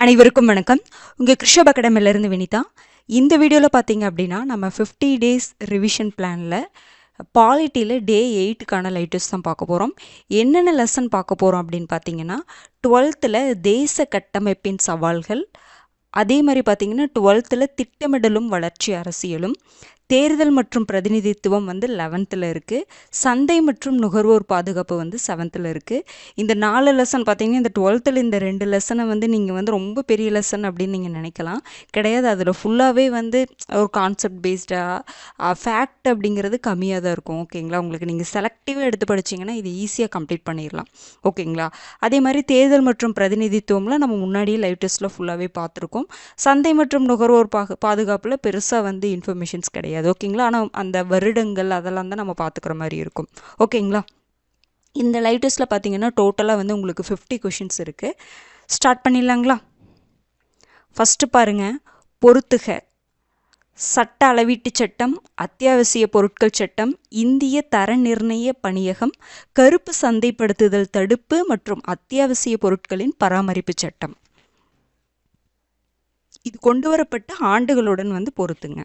அனைவருக்கும் வணக்கம். உங்கள் கிருஷப் அகாடமிலேருந்து வினிதா. இந்த வீடியோவில் பார்த்தீங்க அப்படின்னா நம்ம 50 டேஸ் ரிவிஷன் பிளானில் பாலிட்டியில் டே 8க்கான லைட்டஸ் தான் பார்க்க போகிறோம். என்னென்ன லெசன் பார்க்க போகிறோம் அப்படின்னு பார்த்தீங்கன்னா 12th தேச கட்டமைப்பின் சவால்கள், அதே மாதிரி பார்த்தீங்கன்னா 12th திட்டமிடலும் வளர்ச்சி அரசியலும், தேர்தல் மற்றும் பிரதிநிதித்துவம் 11th இருக்குது, சந்தை மற்றும் நுகர்வோர் பாதுகாப்பு 7th இருக்குது. இந்த 4 லெசன் பார்த்தீங்கன்னா இந்த 12th இந்த 2 லெசனை நீங்கள் ரொம்ப பெரிய லெசன் அப்படின்னு நீங்கள் நினைக்கலாம். கிடையாது, அதில் ஃபுல்லாகவே ஒரு கான்செப்ட் பேஸ்டாக ஃபேக்ட் அப்படிங்கிறது கம்மியாக தான் இருக்கும். ஓகேங்களா, உங்களுக்கு நீங்கள் செலக்டிவாக எடுத்து படிச்சிங்கன்னா இது ஈஸியாக கம்ப்ளீட் பண்ணிடலாம். ஓகேங்களா, அதே மாதிரி தேர்தல் மற்றும் பிரதிநிதித்துவம்லாம் நம்ம முன்னாடியே லைவ் டெஸ்ட்டில் ஃபுல்லாகவே பார்த்துருக்கோம். சந்தை மற்றும் நுகர்வோர் பாதுகாப்பில் பெருசாக இன்ஃபர்மேஷன்ஸ் கிடையாது. ஓகேங்களா, ஆனால் அந்த வருடங்கள் அதெல்லாம் தான் நம்ம பார்த்துக்கிற மாதிரி இருக்கும். ஓகேங்களா, இந்த லைவ் டெஸ்ட்டில் பார்த்தீங்கன்னா டோட்டலாக உங்களுக்கு 50 கொஷின்ஸ் இருக்குது. ஸ்டார்ட் பண்ணிடலாங்களா? ஃபஸ்ட்டு பாருங்கள், பொறுத்துக. சட்ட அளவீட்டு சட்டம், அத்தியாவசிய பொருட்கள் சட்டம், இந்திய தர நிர்ணய பணியகம், கருப்பு சந்தைப்படுத்துதல் தடுப்பு மற்றும் அத்தியாவசிய பொருட்களின் பராமரிப்பு சட்டம். இது கொண்டு வரப்பட்ட ஆண்டுகளுடன் பொறுத்துங்க.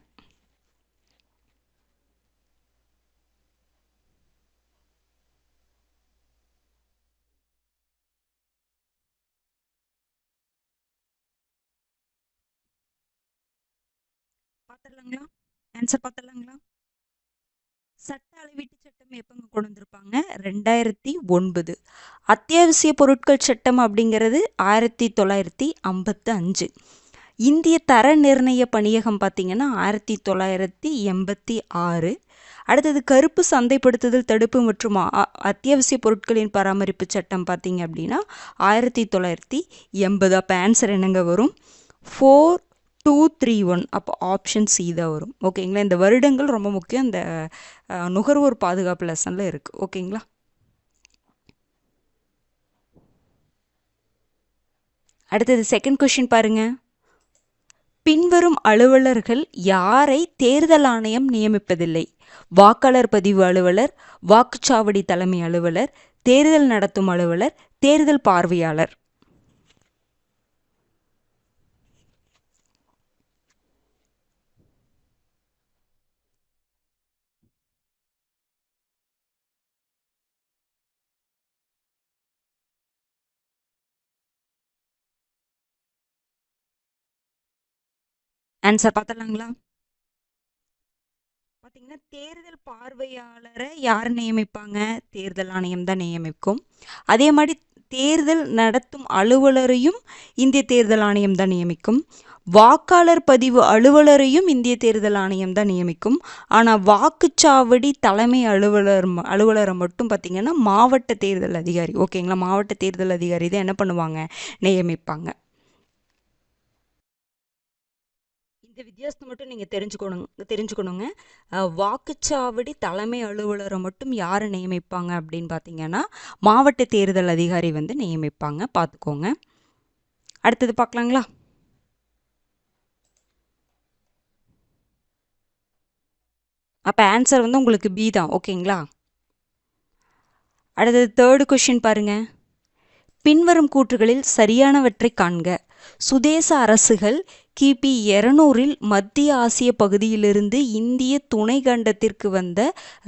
பார்த்துடலாங்களா? ஆன்சர் பார்த்துடலாங்களா? சட்ட அளவீட்டு சட்டம் எப்போங்க கொண்டு வந்திருப்பாங்க? 2009. அத்தியாவசிய பொருட்கள் சட்டம் அப்படிங்கிறது 1955. இந்திய தர நிர்ணய பணியகம் பார்த்தீங்கன்னா 1986. அடுத்தது கருப்பு சந்தைப்படுத்துதல் தடுப்பு மற்றும் அத்தியாவசிய பொருட்களின் பராமரிப்பு சட்டம் பார்த்தீங்க அப்படின்னா 1980. அப்போ ஆன்சர் என்னங்க வரும்? 4231. அப்போ ஆப்ஷன் சி தான் வரும். ஓகேங்களா, இந்த வருடங்கள் ரொம்ப முக்கியம். இந்த நுகர்வோர் பாதுகாப்பு லெசனில் இருக்குது. ஓகேங்களா, அடுத்தது செகண்ட் கொஷின் பாருங்க. பின்வரும் அலுவலர்கள் யாரை தேர்தல் ஆணையம் நியமிப்பதில்லை? வாக்காளர் பதிவு அலுவலர், வாக்குச்சாவடி தலைமை அலுவலர், தேர்தல் நடத்தும் அலுவலர், தேர்தல் பார்வையாளர். ஆன்சர் பார்த்துடலாங்களா? பார்த்தீங்கன்னா தேர்தல் பார்வையாளரை யார் நியமிப்பாங்க? தேர்தல் ஆணையம் தான் நியமிக்கும். அதே மாதிரி தேர்தல் நடத்தும் அலுவலரையும் இந்திய தேர்தல் ஆணையம் தான் நியமிக்கும். வாக்காளர் பதிவு அலுவலரையும் இந்திய தேர்தல் ஆணையம் தான் நியமிக்கும். ஆனால் வாக்குச்சாவடி தலைமை அலுவலரை மட்டும் பார்த்திங்கன்னா மாவட்ட தேர்தல் அதிகாரி. ஓகேங்களா, மாவட்ட தேர்தல் அதிகாரி தான் என்ன பண்ணுவாங்க? நியமிப்பாங்க. வித்தியாசத்தை மட்டும் நீங்கள் தெரிஞ்சுக்கணுங்க. வாக்குச்சாவடி தலைமை அலுவலரை மட்டும் யாரை நியமிப்பாங்க அப்படின்னு பார்த்தீங்கன்னா மாவட்ட தேர்தல் அதிகாரி நியமிப்பாங்க. பார்த்துக்கோங்க. அடுத்தது பார்க்கலாங்களா? அப்போ ஆன்சர் உங்களுக்கு பி தான். ஓகேங்களா, அடுத்தது தேர்டு கொஷின் பாருங்க. பின்வரும் கூற்றுகளில் சரியானவற்றை காண்க. சுதேச அரசுகள் கிபி 200 மத்திய ஆசிய பகுதியிலிருந்து இந்திய துணை கண்டத்திற்கு வந்த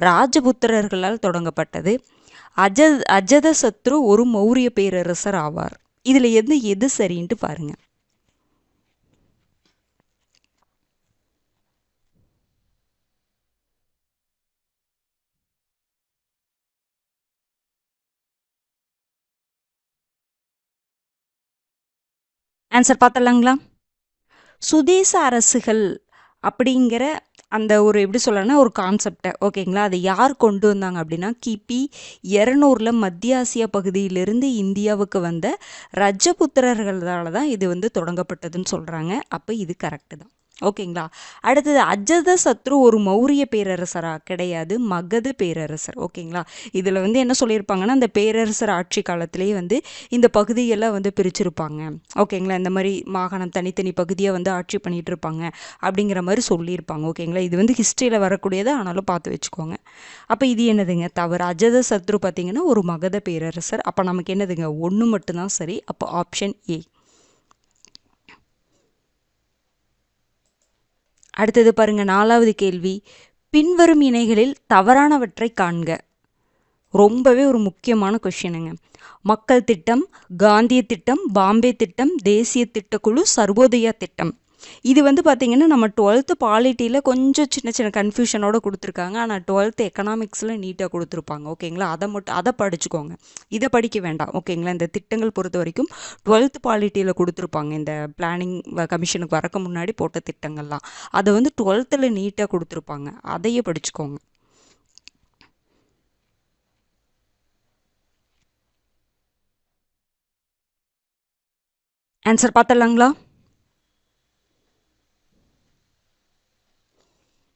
ராஜபுத்திரர்களால் தொடங்கப்பட்டது. அஜதசத்ரு ஒரு மௌரிய பேரரசர் ஆவார். இதில் எது சரின்ட்டு பாருங்க. ஆன்சர் பார்த்துடலாங்களா? சுதேச அரசுகள் அப்படிங்கிற அந்த ஒரு எப்படி சொல்லணும்னா ஒரு கான்செப்டை, ஓகேங்களா, அதை யார் கொண்டு வந்தாங்க அப்படின்னா கிபி 200 மத்திய ஆசியா பகுதியிலிருந்து இந்தியாவுக்கு வந்த ரஜபுத்திரர்களால் தான் இது தொடங்கப்பட்டதுன்னு சொல்கிறாங்க. அப்போ இது கரெக்டு தான். ஓகேங்களா, அடுத்தது அஜதசத்ரு ஒரு மௌரிய பேரரசரா? கிடையாது, மகத பேரரசர். ஓகேங்களா, இதில் என்ன சொல்லியிருப்பாங்கன்னா அந்த பேரரசர் ஆட்சி காலத்திலேயே இந்த பகுதியெல்லாம் பிரிச்சிருப்பாங்க. ஓகேங்களா, இந்த மாதிரி மாகாணம் தனித்தனி பகுதியாக ஆட்சி பண்ணிகிட்டு இருப்பாங்க அப்படிங்கிற மாதிரி சொல்லியிருப்பாங்க. ஓகேங்களா, இது ஹிஸ்ட்ரியில் வரக்கூடியது, ஆனாலும் பார்த்து வச்சுக்கோங்க. அப்போ இது என்னதுங்க? தவறு. அஜதசத்ரு பார்த்திங்கன்னா ஒரு மகத பேரரசர். அப்போ நமக்கு என்னதுங்க? 1 மட்டும்தான் சரி. அப்போ ஆப்ஷன் ஏ. அடுத்தது பாருங்க, 4வது கேள்வி, பின்வரும் இணைகளில் தவறானவற்றை காண்க. ரொம்பவே ஒரு முக்கியமான கொஷினுங்க. மக்கள் திட்டம், காந்திய திட்டம், பாம்பே திட்டம், தேசிய திட்டக்குழு, சர்வோதயா திட்டம். இது வந்து பார்த்திங்கன்னா நம்ம 12th பாலிட்டியில் கொஞ்சம் சின்ன சின்ன கன்ஃபியூஷனோட கொடுத்துருக்காங்க. ஆனால் 12th எக்கனாமிக்ஸில் நீட்டாக கொடுத்துருப்பாங்க. ஓகேங்களா, அதை படிச்சுக்கோங்க, இதை படிக்க வேண்டாம். ஓகேங்களா, இந்த திட்டங்கள் பொறுத்த வரைக்கும் 12th பாலிட்டியில் கொடுத்துருப்பாங்க. இந்த பிளானிங் கமிஷனுக்கு வரக்கு முன்னாடி போட்ட திட்டங்கள்லாம் அதை வந்து 12th நீட்டாக கொடுத்துருப்பாங்க. அதையே படிச்சுக்கோங்க. ஆன்சர் பார்த்துடலாங்களா?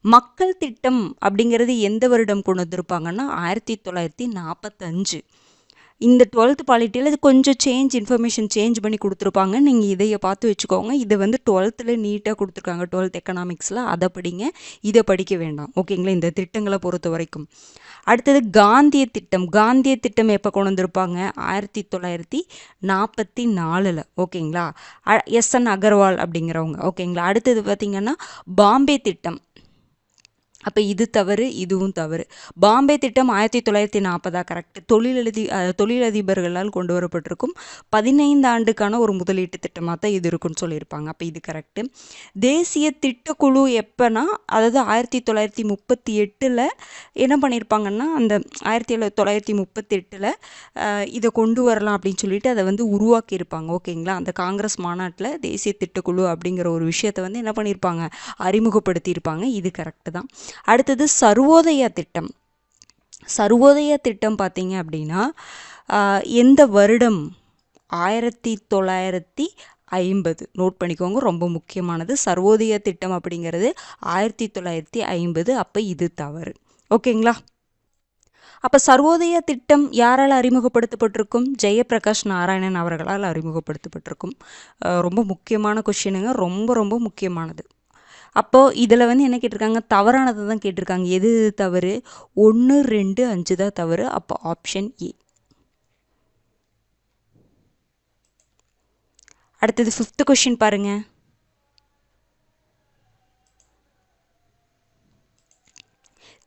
மக்கள் திட்டம் அப்படிங்கிறது எந்த வருடம் கொண்டு வந்திருப்பாங்கன்னா 1945. இந்த 12th பாலிட்டியில் இது கொஞ்சம் இன்ஃபர்மேஷன் சேஞ்ச் பண்ணி கொடுத்துருப்பாங்க. நீங்கள் இதையை பார்த்து வச்சுக்கோங்க. இதை வந்து 12th நீட்டாக கொடுத்துருக்காங்க. 12th எக்கனாமிக்ஸில் அதை படிங்க, இதை படிக்க வேண்டாம். ஓகேங்களா, இந்த திட்டங்களை பொறுத்த வரைக்கும். அடுத்தது காந்திய திட்டம். காந்திய திட்டம் எப்போ கொண்டு வந்திருப்பாங்க? 1944. ஓகேங்களா, எஸ்என் அகர்வால் அப்படிங்கிறவங்க. ஓகேங்களா. அடுத்தது பார்த்திங்கன்னா பாம்பே திட்டம். அப்போ இது தவறு, இதுவும் தவறு. பாம்பே திட்டம் 1940 கரெக்ட். தொழிலதிபர்களால் கொண்டு வரப்பட்டிருக்கும் 15 ஆண்டுக்கான ஒரு முதலீட்டு திட்டமாக தான் இது இருக்குன்னு சொல்லியிருப்பாங்க. அப்போ இது கரெக்டு. தேசிய திட்டக்குழு எப்போனா, அதாவது 1938 என்ன பண்ணியிருப்பாங்கன்னா, அந்த 1938 இதை கொண்டு வரலாம் அப்படின்னு சொல்லிட்டு அதை வந்து உருவாக்கியிருப்பாங்க. ஓகேங்களா, அந்த காங்கிரஸ் மாநாட்டில் தேசிய திட்டக்குழு அப்படிங்கிற ஒரு விஷயத்தை வந்து என்ன பண்ணியிருப்பாங்க, அறிமுகப்படுத்தியிருப்பாங்க. இது கரெக்டு தான். அடுத்தது சர்வோதயா திட்டம். சர்வோதயா திட்டம் பார்த்தீங்க அப்படின்னா எந்த வருடம்? 1950. நோட் பண்ணிக்கோங்க, ரொம்ப முக்கியமானது. சர்வோதயா திட்டம் அப்படிங்கிறது 1950. அப்போ இது தவறு. ஓகேங்களா. அப்போ சர்வோதயா திட்டம் யாரால் அறிமுகப்படுத்தப்பட்டிருக்கும்? ஜெயபிரகாஷ் நாராயணன் அவர்களால் அறிமுகப்படுத்தப்பட்டிருக்கும். ரொம்ப முக்கியமான கொஷினுங்க, ரொம்ப ரொம்ப முக்கியமானது. அப்போது இதில் வந்து என்ன கேட்டிருக்காங்க? தவறானதை தான் கேட்டிருக்காங்க. எது தவறு? 1, 2, 5 தான் தவறு. அப்போ ஆப்ஷன் ஏ. அடுத்தது 5th கொஷின் பாருங்க.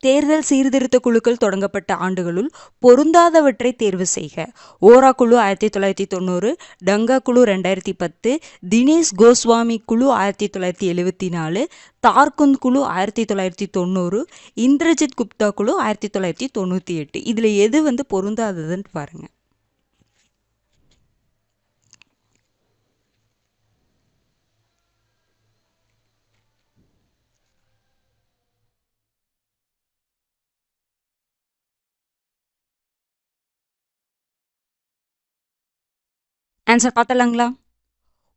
தேர்தல் சீர்திருத்த குழுக்கள் தொடங்கப்பட்ட ஆண்டுகளுள் பொருந்தாதவற்றை தேர்வு செய்க. ஓரா குழு 1990, டங்கா குழு 2010, தினேஷ் கோஸ்வாமி குழு 1974, தார்குந்த் குழு 1990, இந்திரஜித் குப்தா குழு 1998. இதில் எது வந்து பொருந்தாததுன்னு பாருங்க. ஆன்சர் பார்த்தலாங்களா?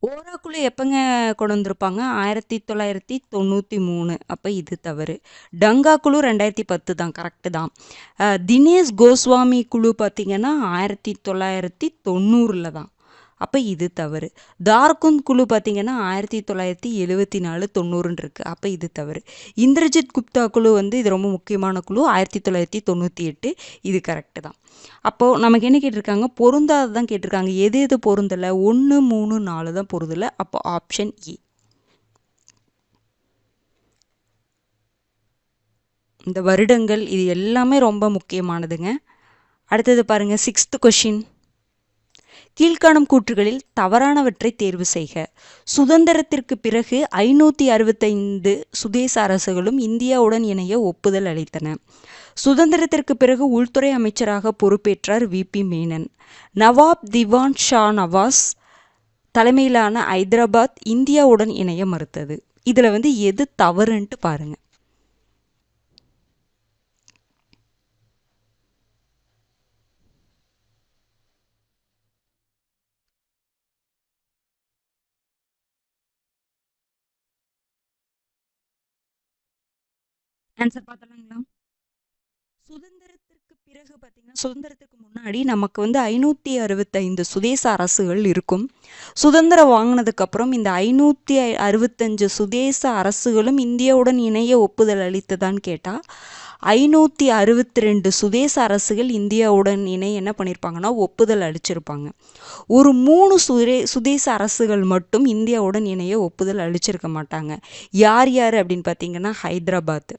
ஓரா குழு எப்போங்க கொண்டு வந்திருப்பாங்க? 1993. அப்போ இது தவறு. டங்கா குழு 2010 தான், கரெக்டு தான். தினேஷ் கோஸ்வாமி குழு பார்த்திங்கன்னா 1990 தான். அப்போ இது தவறு. தார்குந்த் குழு பார்த்திங்கன்னா 1974, 90 இருக்குது. அப்போ இது தவறு. இந்திரஜித் குப்தா குழு வந்து இது ரொம்ப முக்கியமான குழு, 1998. இது கரெக்டு தான். அப்போது நமக்கு என்ன கேட்டிருக்காங்க? பொருந்தாது தான் கேட்டிருக்காங்க. எது எது பொருந்தலை? 1, 3, 4 தான் பொருந்தலை. அப்போ ஆப்ஷன் ஏ. இந்த வருடங்கள் இது எல்லாமே ரொம்ப முக்கியமானதுங்க. அடுத்தது பாருங்க, 6th கொஷின். கீழ்காணும் கூற்றுகளில் தவறானவற்றை தேர்வு செய்க. சுதந்திரத்திற்கு பிறகு 565 சுதேச அரசுகளும் இந்தியாவுடன் இணைய ஒப்புதல் அளித்தன. சுதந்திரத்திற்கு பிறகு உள்துறை அமைச்சராக பொறுப்பேற்றார் VP மேனன். நவாப் திவான் ஷா நவாஸ் தலைமையிலான ஐதராபாத் இந்தியாவுடன் இணைய மறுத்தது. இதில் வந்து எது தவறுன்ட்டு பாருங்க. ஆன்சர் பார்த்தலாங்களா? சுதந்திரத்திற்கு பிறகு பார்த்தீங்கன்னா, சுதந்திரத்துக்கு முன்னாடி நமக்கு வந்து 565 சுதேச அரசுகள் இருக்கும். சுதந்திரம் வாங்கினதுக்கப்புறம் இந்த 565 சுதேச அரசுகளும் இந்தியாவுடன் இணைய ஒப்புதல் அளித்ததான்னு கேட்டால் 562 சுதேச அரசுகள் இந்தியாவுடன் இணைய என்ன பண்ணியிருப்பாங்கன்னா ஒப்புதல் அளிச்சிருப்பாங்க. ஒரு 3 சுதேச அரசுகள் மட்டும் இந்தியாவுடன் இணைய ஒப்புதல் அளிச்சிருக்க மாட்டாங்க. யார் யார் அப்படின்னு பார்த்தீங்கன்னா ஹைதராபாத்,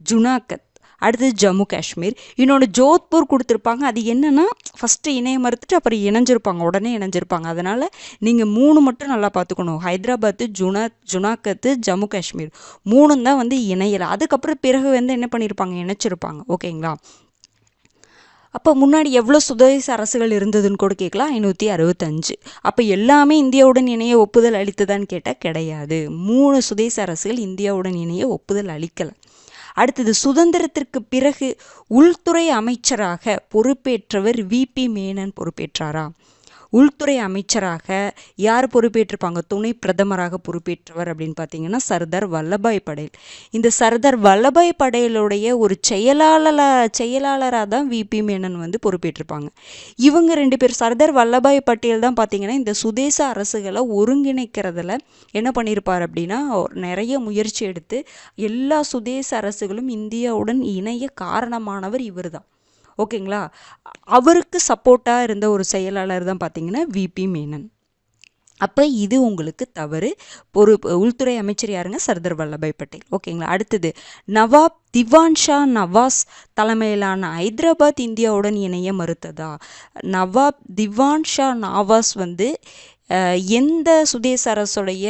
ஜுனாகத், அடுத்தது ஜம்மு காஷ்மீர், இன்னொன்று ஜோத்பூர் கொடுத்துருப்பாங்க. அது என்னென்னா ஃபஸ்ட்டு இணைய மறுத்துட்டு அப்புறம் இணைஞ்சிருப்பாங்க, உடனே இணைஞ்சிருப்பாங்க. அதனால் நீங்கள் 3 மட்டும் நல்லா பார்த்துக்கணும். ஹைதராபாத்து, ஜுனாகத்து, ஜம்மு காஷ்மீர் 3 தான் வந்து இணையலை. அதுக்கப்புறம் பிறகு வந்து என்ன பண்ணியிருப்பாங்க, இணைச்சிருப்பாங்க. ஓகேங்களா? அப்போ முன்னாடி எவ்வளோ சுதேச அரசுகள் இருந்ததுன்னு கூட கேட்கலாம். 565. அப்போ எல்லாமே இந்தியாவுடன் இணைய ஒப்புதல் அளித்ததான்னு கேட்டால் கிடையாது. 3 சுதேச அரசுகள் இந்தியாவுடன் இணைய ஒப்புதல் அளிக்கலை. அடுத்தது, சுதந்திரத்திற்கு பிறகு உள்துறை அமைச்சராக பொறுப்பேற்றவர் விபி மேனன் பொறுப்பேற்றாரா? உள்துறை அமைச்சராக யார் பொறுப்பேற்றிருப்பாங்க? துணை பிரதமராக பொறுப்பேற்றவர் அப்படின்னு பார்த்தீங்கன்னா சர்தார் வல்லபாய் படேல். இந்த சர்தார் வல்லபாய் படேலுடைய ஒரு செயலாளராக தான் விபி மேனன் வந்து பொறுப்பேற்றிருப்பாங்க. இவங்க 2 பேர், சர்தார் வல்லபாய் பட்டேல் தான் பார்த்தீங்கன்னா இந்த சுதேச அரசுகளை ஒருங்கிணைக்கிறதுல என்ன பண்ணியிருப்பார் அப்படின்னா நிறைய முயற்சி எடுத்து எல்லா சுதேச அரசுகளும் இந்தியாவுடன் இணைய காரணமானவர் இவர் தான். ஓகேங்களா? அவருக்கு சப்போர்ட்டாக இருந்த ஒரு செயலாளர் தான் பார்த்தீங்கன்னா விபி மேனன். அப்போ இது உங்களுக்கு தவறு. உள்துறை அமைச்சர் யாருங்க? சர்தார் வல்லபாய் பட்டேல். ஓகேங்களா? அடுத்தது, நவாப் திவான் ஷா நவாஸ் தலைமையிலான ஹைதராபாத் இந்தியாவுடன் இணைய மறுத்ததா? நவாப் திவான் ஷா நவாஸ் வந்து எந்த சுதேச அரசுடைய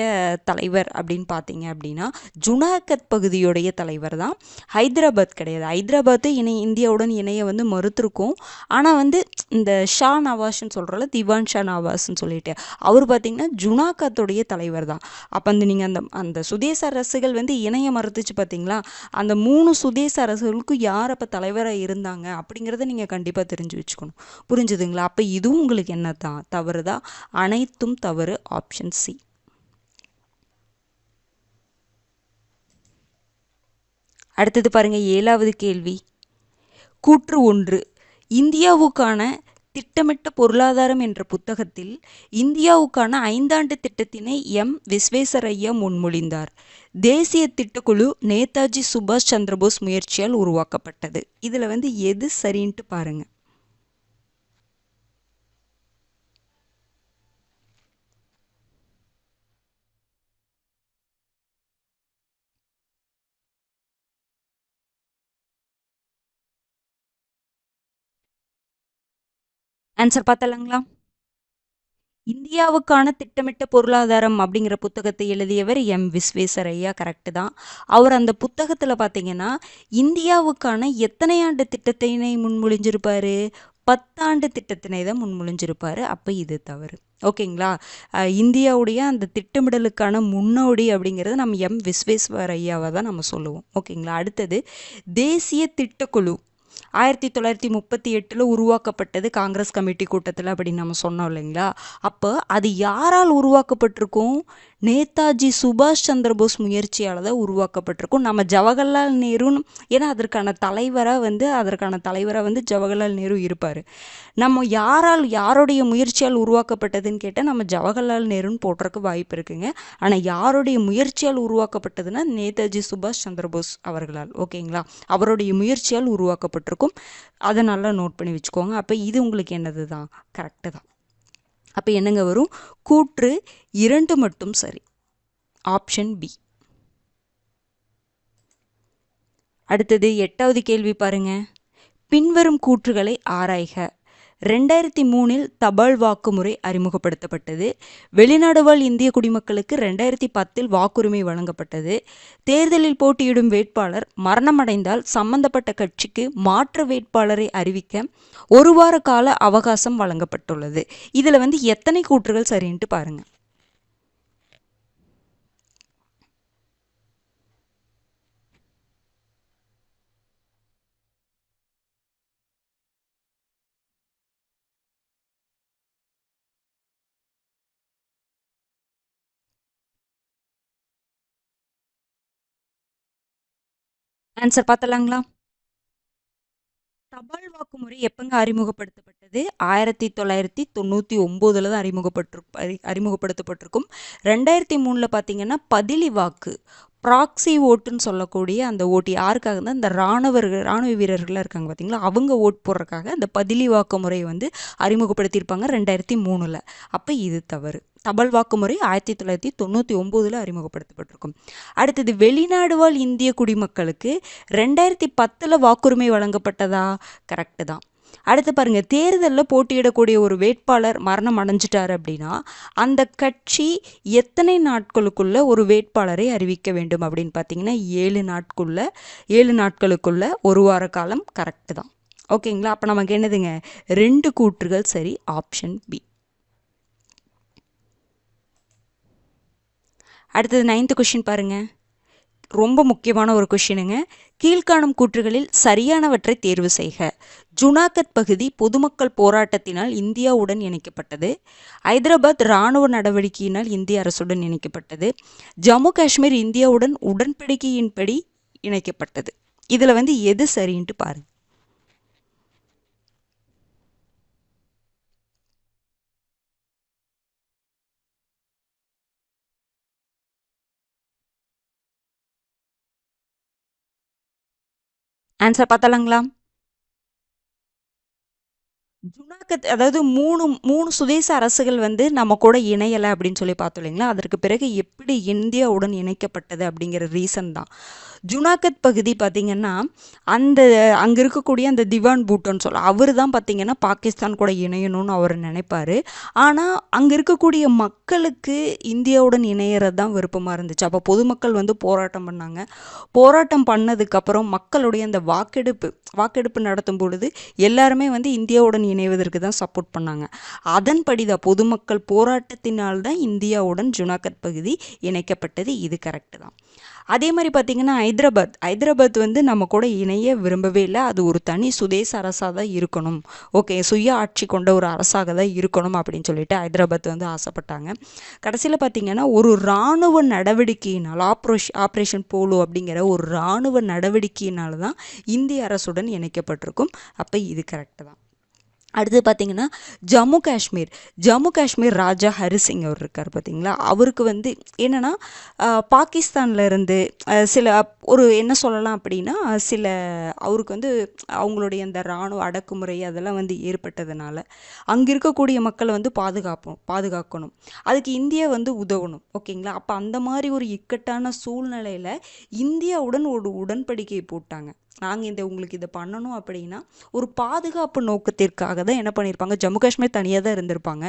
தலைவர் அப்படின்னு பார்த்தீங்க அப்படின்னா ஜுனாகத் பகுதியுடைய தலைவர் தான், ஹைதராபாத் கிடையாது. ஹைதராபாத்து இந்தியாவுடன் இணைய வந்து மறுத்திருக்கும். ஆனால் வந்து இந்த ஷா நவாஸ்ன்னு சொல்கிறோம்ல, திவான் ஷா நவாஸ்ன்னு சொல்லிட்டு அவர் பார்த்தீங்கன்னா ஜுனாகத்துடைய தலைவர் தான். அப்போ நீங்கள் அந்த சுதேச அரசுகள் வந்து இணைய மறுத்துச்சு பார்த்தீங்களா? அந்த 3 சுதேச அரசுகளுக்கும் யார் அப்போ தலைவராக இருந்தாங்க அப்படிங்கிறத நீங்கள் கண்டிப்பாக தெரிஞ்சு வச்சுக்கணும். புரிஞ்சுதுங்களா? அப்போ இதுவும் உங்களுக்கு என்ன தான் தவறு தான். அனைத்தும் தவறு. Option C. அடுத்தது பாருங்க, 7வது கேள்வி. கூற்று 1, இந்தியாவுக்கான திட்டமிட்ட பொருளாதாரம் என்ற புத்தகத்தில் இந்தியாவுக்கான 5 ஆண்டு திட்டத்தினை விஸ்வேஸ்வரய்யா முன்மொழிந்தார். தேசிய திட்டக்குழு நேதாஜி சுபாஷ் சந்திரபோஸ் முயற்சியால் உருவாக்கப்பட்டது. இதில் வந்து எது சரின்ட்டு பாருங்க. ஆன்சர் பார்த்தலாங்களா? இந்தியாவுக்கான திட்டமிட்ட பொருளாதாரம் அப்படிங்கிற புத்தகத்தை எழுதியவர் விஸ்வேஸ்வரய்யா. கரெக்டு தான். அவர் அந்த புத்தகத்தில் பார்த்தீங்கன்னா இந்தியாவுக்கான எத்தனை ஆண்டு திட்டத்தினை முன்மொழிஞ்சிருப்பார்? 10 ஆண்டு திட்டத்தினை தான் முன்மொழிஞ்சிருப்பார். அப்போ இது தவறு. ஓகேங்களா? இந்தியாவுடைய அந்த திட்டமிடலுக்கான முன்னோடி அப்படிங்கிறது நம்ம விஸ்வேஸ்வரய்யாவை தான் நம்ம சொல்லுவோம். ஓகேங்களா? அடுத்தது, தேசிய திட்டக்குழு 1938 உருவாக்கப்பட்டது காங்கிரஸ் கமிட்டி கூட்டத்தில் அப்படின்னு நம்ம சொன்னோம் இல்லைங்களா? அப்போ அது யாரால் உருவாக்கப்பட்டிருக்கும்? நேதாஜி சுபாஷ் சந்திரபோஸ் முயற்சியால் தான் உருவாக்கப்பட்டிருக்கும். நம்ம ஜவஹர்லால் நேருன்னு, ஏன்னா அதற்கான தலைவராக வந்து ஜவஹர்லால் நேரு இருப்பார். நம்ம யாருடைய முயற்சியால் உருவாக்கப்பட்டதுன்னு கேட்டால் நம்ம ஜவஹர்லால் நேருன்னு போடுறதுக்கு வாய்ப்பு இருக்குங்க. ஆனால் யாருடைய முயற்சியால் உருவாக்கப்பட்டதுன்னா நேதாஜி சுபாஷ் சந்திரபோஸ் அவர்களால். ஓகேங்களா? அவருடைய முயற்சியால் உருவாக்கப்பட்டிருக்கும். அதை நல்லா நோட் பண்ணி வச்சுக்கோங்க. அப்போ இது உங்களுக்கு என்னது தான்? கரெக்டு தான். அப்போ என்னங்க வரும்? கூற்று 2 மட்டும் சரி. Option B. அடுத்தது 8வது கேள்வி பாருங்க. பின்வரும் கூற்றுகளை ஆராய்க. 2003 தபால் வாக்குமுறை அறிமுகப்படுத்தப்பட்டது. வெளிநாடு வாழ் இந்திய குடிமக்களுக்கு 2010 வாக்குரிமை வழங்கப்பட்டது. தேர்தலில் போட்டியிடும் வேட்பாளர் மரணமடைந்தால் சம்பந்தப்பட்ட கட்சிக்கு மாற்று வேட்பாளரை அறிவிக்க 1 வார கால அவகாசம் வழங்கப்பட்டுள்ளது. இதில் வந்து எத்தனை கூற்றுகள் சரின்ட்டு பாருங்க. ஆன்சர் பார்த்தலாங்களா? தபால் வாக்குமுறை எப்பங்க அறிமுகப்படுத்தப்பட்டது? 1999 தான் அறிமுகப்படுத்தப்பட்டிருக்கும். 2003 பார்த்தீங்கன்னா பதிலி வாக்கு ப்ராக்ஸி ஓட்டுன்னு சொல்லக்கூடிய அந்த ஓட்டு யாருக்காக தான் இந்த இராணுவ வீரர்கள்லாம் இருக்காங்க பார்த்தீங்களா, அவங்க ஓட் போடுறதுக்காக அந்த பதிலி வாக்கு முறையை வந்து அறிமுகப்படுத்தியிருப்பாங்க 2003. அப்போ இது தவறு. தபால் வாக்குமுறை 1999 அறிமுகப்படுத்தப்பட்டிருக்கும். அடுத்தது வெளிநாடு வாழ் இந்திய குடிமக்களுக்கு 2010 வாக்குரிமை வழங்கப்பட்டதா? கரெக்டு தான். அடுத்து பாருங்க, தேர்தலில் போட்டியிடக்கூடிய ஒரு வேட்பாளர் மரணம் அடைஞ்சிட்டாரு அப்படின்னா அந்த கட்சி எத்தனை நாட்களுக்குள்ள ஒரு வேட்பாளரை அறிவிக்க வேண்டும் அப்படின்னு பார்த்தீங்கன்னா 7 நாட்களுக்குள்ள ஒரு வார காலம். கரெக்டு தான். ஓகேங்களா, அப்போ நமக்கு என்னதுங்க, 2 கூற்றுகள் சரி, ஆப்ஷன் பி. அடுத்தது 9th கொஷின் பாருங்க, ரொம்ப முக்கியமான ஒரு கொஷினுங்க. கீழ்காணும் கூற்றுகளில் சரியானவற்றை தேர்வு செய்க. ஜுனாகத் பகுதி பொதுமக்கள் போராட்டத்தினால் இந்தியாவுடன் இணைக்கப்பட்டது. ஐதராபாத் இராணுவ நடவடிக்கையினால் இந்திய அரசுடன் இணைக்கப்பட்டது. ஜம்மு காஷ்மீர் இந்தியாவுடன் உடன்படிக்கையின்படி இணைக்கப்பட்டது. இதில் வந்து எது சரின்ட்டு பாருங்க. ஆன்சர் பார்த்தலாங்களா? ஜுனாகத், அதாவது மூணு சுதேச அரசுகள் வந்து நம்ம கூட இணையலை அப்படின்னு சொல்லி பார்த்தோம் இல்லைங்களா, அதற்கு பிறகு எப்படி இந்தியாவுடன் இணைக்கப்பட்டது அப்படிங்கிற ரீசன் தான். ஜுனாகத் பகுதி பார்த்திங்கன்னா அங்கே இருக்கக்கூடிய அந்த திவான் பூட்டோன்னு சொல்ல அவர் தான் பார்த்திங்கன்னா பாகிஸ்தான் கூட இணையணும்னு அவர் நினைப்பார். ஆனால் அங்கே இருக்கக்கூடிய மக்களுக்கு இந்தியாவுடன் இணையிறது தான் விருப்பமாக இருந்துச்சு. அப்போ பொதுமக்கள் வந்து போராட்டம் பண்ணாங்க. போராட்டம் பண்ணதுக்கப்புறம் மக்களுடைய அந்த வாக்கெடுப்பு நடத்தும் பொழுது எல்லாருமே வந்து இந்தியாவுடன் இணைவதற்கு தான் சப்போர்ட் பண்ணாங்க. அதன்படி தான் பொதுமக்கள் போராட்டத்தினால்தான் இந்தியாவுடன் ஜுனாகத் பகுதி இணைக்கப்பட்டது. இது கரெக்டு தான். அதே மாதிரி பார்த்திங்கன்னா ஹைதராபாத் வந்து நம்ம கூட இணைய விரும்பவே இல்லை. அது ஒரு தனி சுதேச அரசாக தான் இருக்கணும், ஓகே, சுய ஆட்சி கொண்ட ஒரு அரசாக தான் இருக்கணும் அப்படின்னு சொல்லிட்டு ஹைதராபாத் வந்து ஆசைப்பட்டாங்க. கடைசியில் பார்த்திங்கன்னா ஒரு இராணுவ நடவடிக்கையினால் ஆப்ரேஷன் போலோ அப்படிங்கிற ஒரு இராணுவ நடவடிக்கையினால தான் இந்திய அரசுடன் இணைக்கப்பட்டிருக்கும். அப்போ இது கரெக்டு தான். அடுத்து பார்த்திங்கன்னா ஜம்மு காஷ்மீர் ராஜா ஹரிசிங் அவர் இருக்கார் பார்த்திங்களா, அவருக்கு வந்து என்னென்னா பாகிஸ்தானில் இருந்து சில ஒரு என்ன சொல்லலாம் அப்படின்னா அவருக்கு வந்து அவங்களுடைய அந்த இராணுவ அடக்குமுறை அதெல்லாம் வந்து ஏற்பட்டதுனால அங்கே இருக்கக்கூடிய மக்களை வந்து பாதுகாக்கணும், அதுக்கு இந்தியா வந்து உதவணும். ஓகேங்களா, அப்போ அந்த மாதிரி ஒரு இக்கட்டான சூழ்நிலையில் இந்தியாவுடன் ஒரு உடன்படிக்கை போட்டாங்க. நாங்கள் உங்களுக்கு இதை பண்ணணும் அப்படின்னா ஒரு பாதுகாப்பு நோக்கத்திற்காக தான் என்ன பண்ணியிருப்பாங்க, ஜம்மு காஷ்மீர் தனியாக தான் இருந்திருப்பாங்க.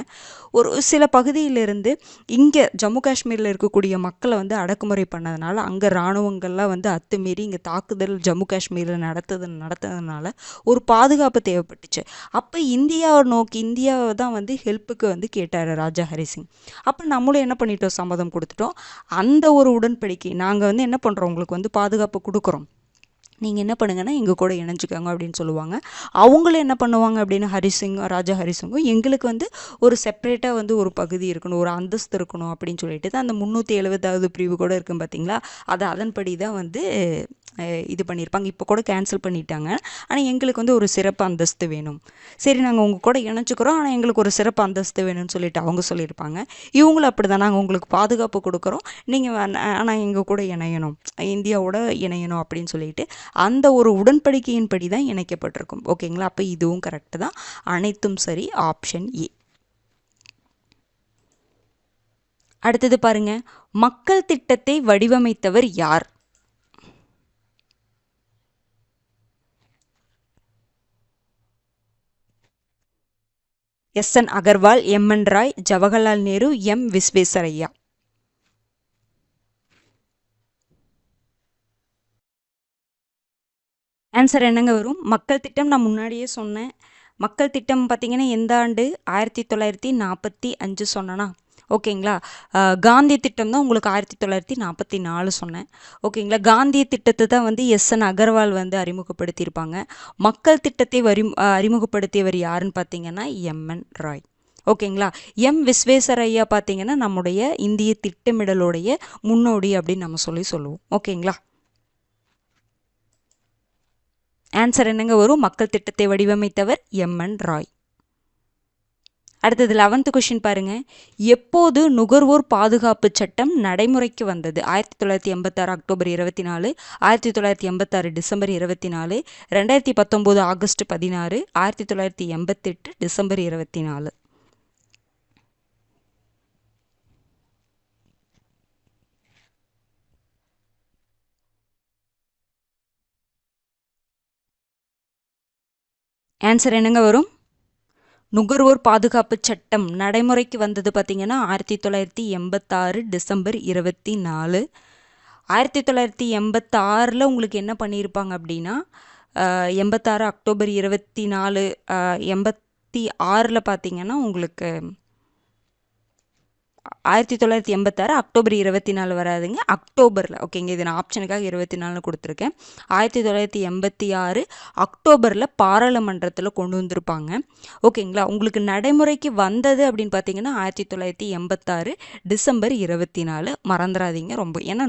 ஒரு சில பகுதியிலிருந்து இங்கே ஜம்மு காஷ்மீரில் இருக்கக்கூடிய மக்களை வந்து அடக்குமுறை பண்ணதுனால அங்கே இராணுவங்கள்லாம் வந்து அத்துமீறி இங்கே தாக்குதல் ஜம்மு காஷ்மீரில் நடத்ததுனால ஒரு பாதுகாப்பு தேவைப்பட்டுச்சு. அப்போ இந்தியாவை தான் வந்து ஹெல்ப்புக்கு வந்து கேட்டார் ராஜா ஹரிசிங். அப்போ நம்மளும் என்ன பண்ணிட்டோம், சம்மதம் கொடுத்துட்டோம். அந்த ஒரு உடன்படிக்கை நாங்கள் வந்து என்ன பண்ணுறோம், உங்களுக்கு வந்து பாதுகாப்பு கொடுக்குறோம், நீங்கள் என்ன பண்ணுங்கன்னா எங்கள் கூட இணைஞ்சிக்கோங்க அப்படின்னு சொல்லுவாங்க. அவங்களும் என்ன பண்ணுவாங்க அப்படின்னா ராஜா ஹரிசிங்கும் எங்களுக்கு வந்து ஒரு செப்பரேட்டாக வந்து ஒரு பகுதி இருக்கணும், ஒரு அந்தஸ்து இருக்கணும் அப்படின்னு சொல்லிட்டு தான் அந்த 370வது பிரிவு கூட இருக்கும் பார்த்தீங்களா, அதன்படி தான் வந்து இது பண்ணியிருப்பாங்க. இப்போ கூட கேன்சல் பண்ணிட்டாங்க. ஆனால் எங்களுக்கு வந்து ஒரு சிறப்பு அந்தஸ்து வேணும், சரி நாங்கள் உங்கள் கூட இணைச்சிக்கிறோம், ஆனால் எங்களுக்கு ஒரு சிறப்பு அந்தஸ்து வேணும்னு சொல்லிட்டு அவங்க சொல்லியிருப்பாங்க. இவங்களும் அப்படி தான், நாங்கள் உங்களுக்கு பாதுகாப்பு கொடுக்குறோம், நீங்கள் ஆனால் எங்கள் கூட இணையணும், இந்தியாவோட இணையணும் அப்படின்னு சொல்லிட்டு அந்த ஒரு உடன்படிக்கையின்படி தான் இணைக்கப்பட்டிருக்கும். ஓகேங்களா, அப்போ இதுவும் கரெக்டு தான், அனைத்தும் சரி, ஆப்ஷன் ஏ. அடுத்தது பாருங்க, மக்கள் திட்டத்தை வடிவமைத்தவர் யார்? SN Agarwal, MN Roy, Jawaharlal Nehru, M Visvesvaraya. Answer என்னங்க வரும்? மக்கள் திட்டம் நான் முன்னாடியே சொன்னேன். மக்கள் திட்டம் பார்த்திங்கன்னா எந்த ஆண்டு? 1945 சொன்னேன்னா, ஓகேங்களா. காந்திய திட்டம் தான் உங்களுக்கு 1944 சொன்னேன். ஓகேங்களா, காந்திய திட்டத்தை தான் வந்து SN அகர்வால் வந்து அறிமுகப்படுத்தியிருப்பாங்க. மக்கள் திட்டத்தை அறிமுகப்படுத்தியவர் யாருன்னு பார்த்தீங்கன்னா MN ராய். ஓகேங்களா, M விஸ்வேஸ்வரய்யா பார்த்தீங்கன்னா நம்முடைய இந்திய திட்டமிடலுடைய முன்னோடி அப்படின்னு நம்ம சொல்லுவோம். ஓகேங்களா, ஆன்சர் என்னங்க வரும்? மக்கள் திட்டத்தை வடிவமைத்தவர் MN ராய். அடுத்தது 11th கொஷின் பாருங்க. எப்போது நுகர்வோர் பாதுகாப்பு சட்டம் நடைமுறைக்கு வந்தது? 1986 October 24, 1986 December 24, 2019 August 16, 1988 December 24. Answer என்னங்க வரும்? நுகர்வோர் பாதுகாப்பு சட்டம் நடைமுறைக்கு வந்தது பார்த்தீங்கன்னா 1986 டிசம்பர் 24. 1986 உங்களுக்கு என்ன பண்ணியிருப்பாங்க அப்படின்னா 86 அக்டோபர் 24, 86 பார்த்தீங்கன்னா உங்களுக்கு 1986 அக்டோபர் 24 வராதுங்க, அக்டோபரில். ஓகேங்க, இது நான் ஆப்ஷனுக்காக 24 கொடுத்துருக்கேன். 1986 அக்டோபரில் பாராளுமன்றத்தில் கொண்டு வந்திருப்பாங்க. ஓகேங்களா, உங்களுக்கு நடைமுறைக்கு வந்தது அப்படின்னு பார்த்தீங்கன்னா 1986 டிசம்பர் 24. மறந்துடாதீங்க ரொம்ப, ஏன்னா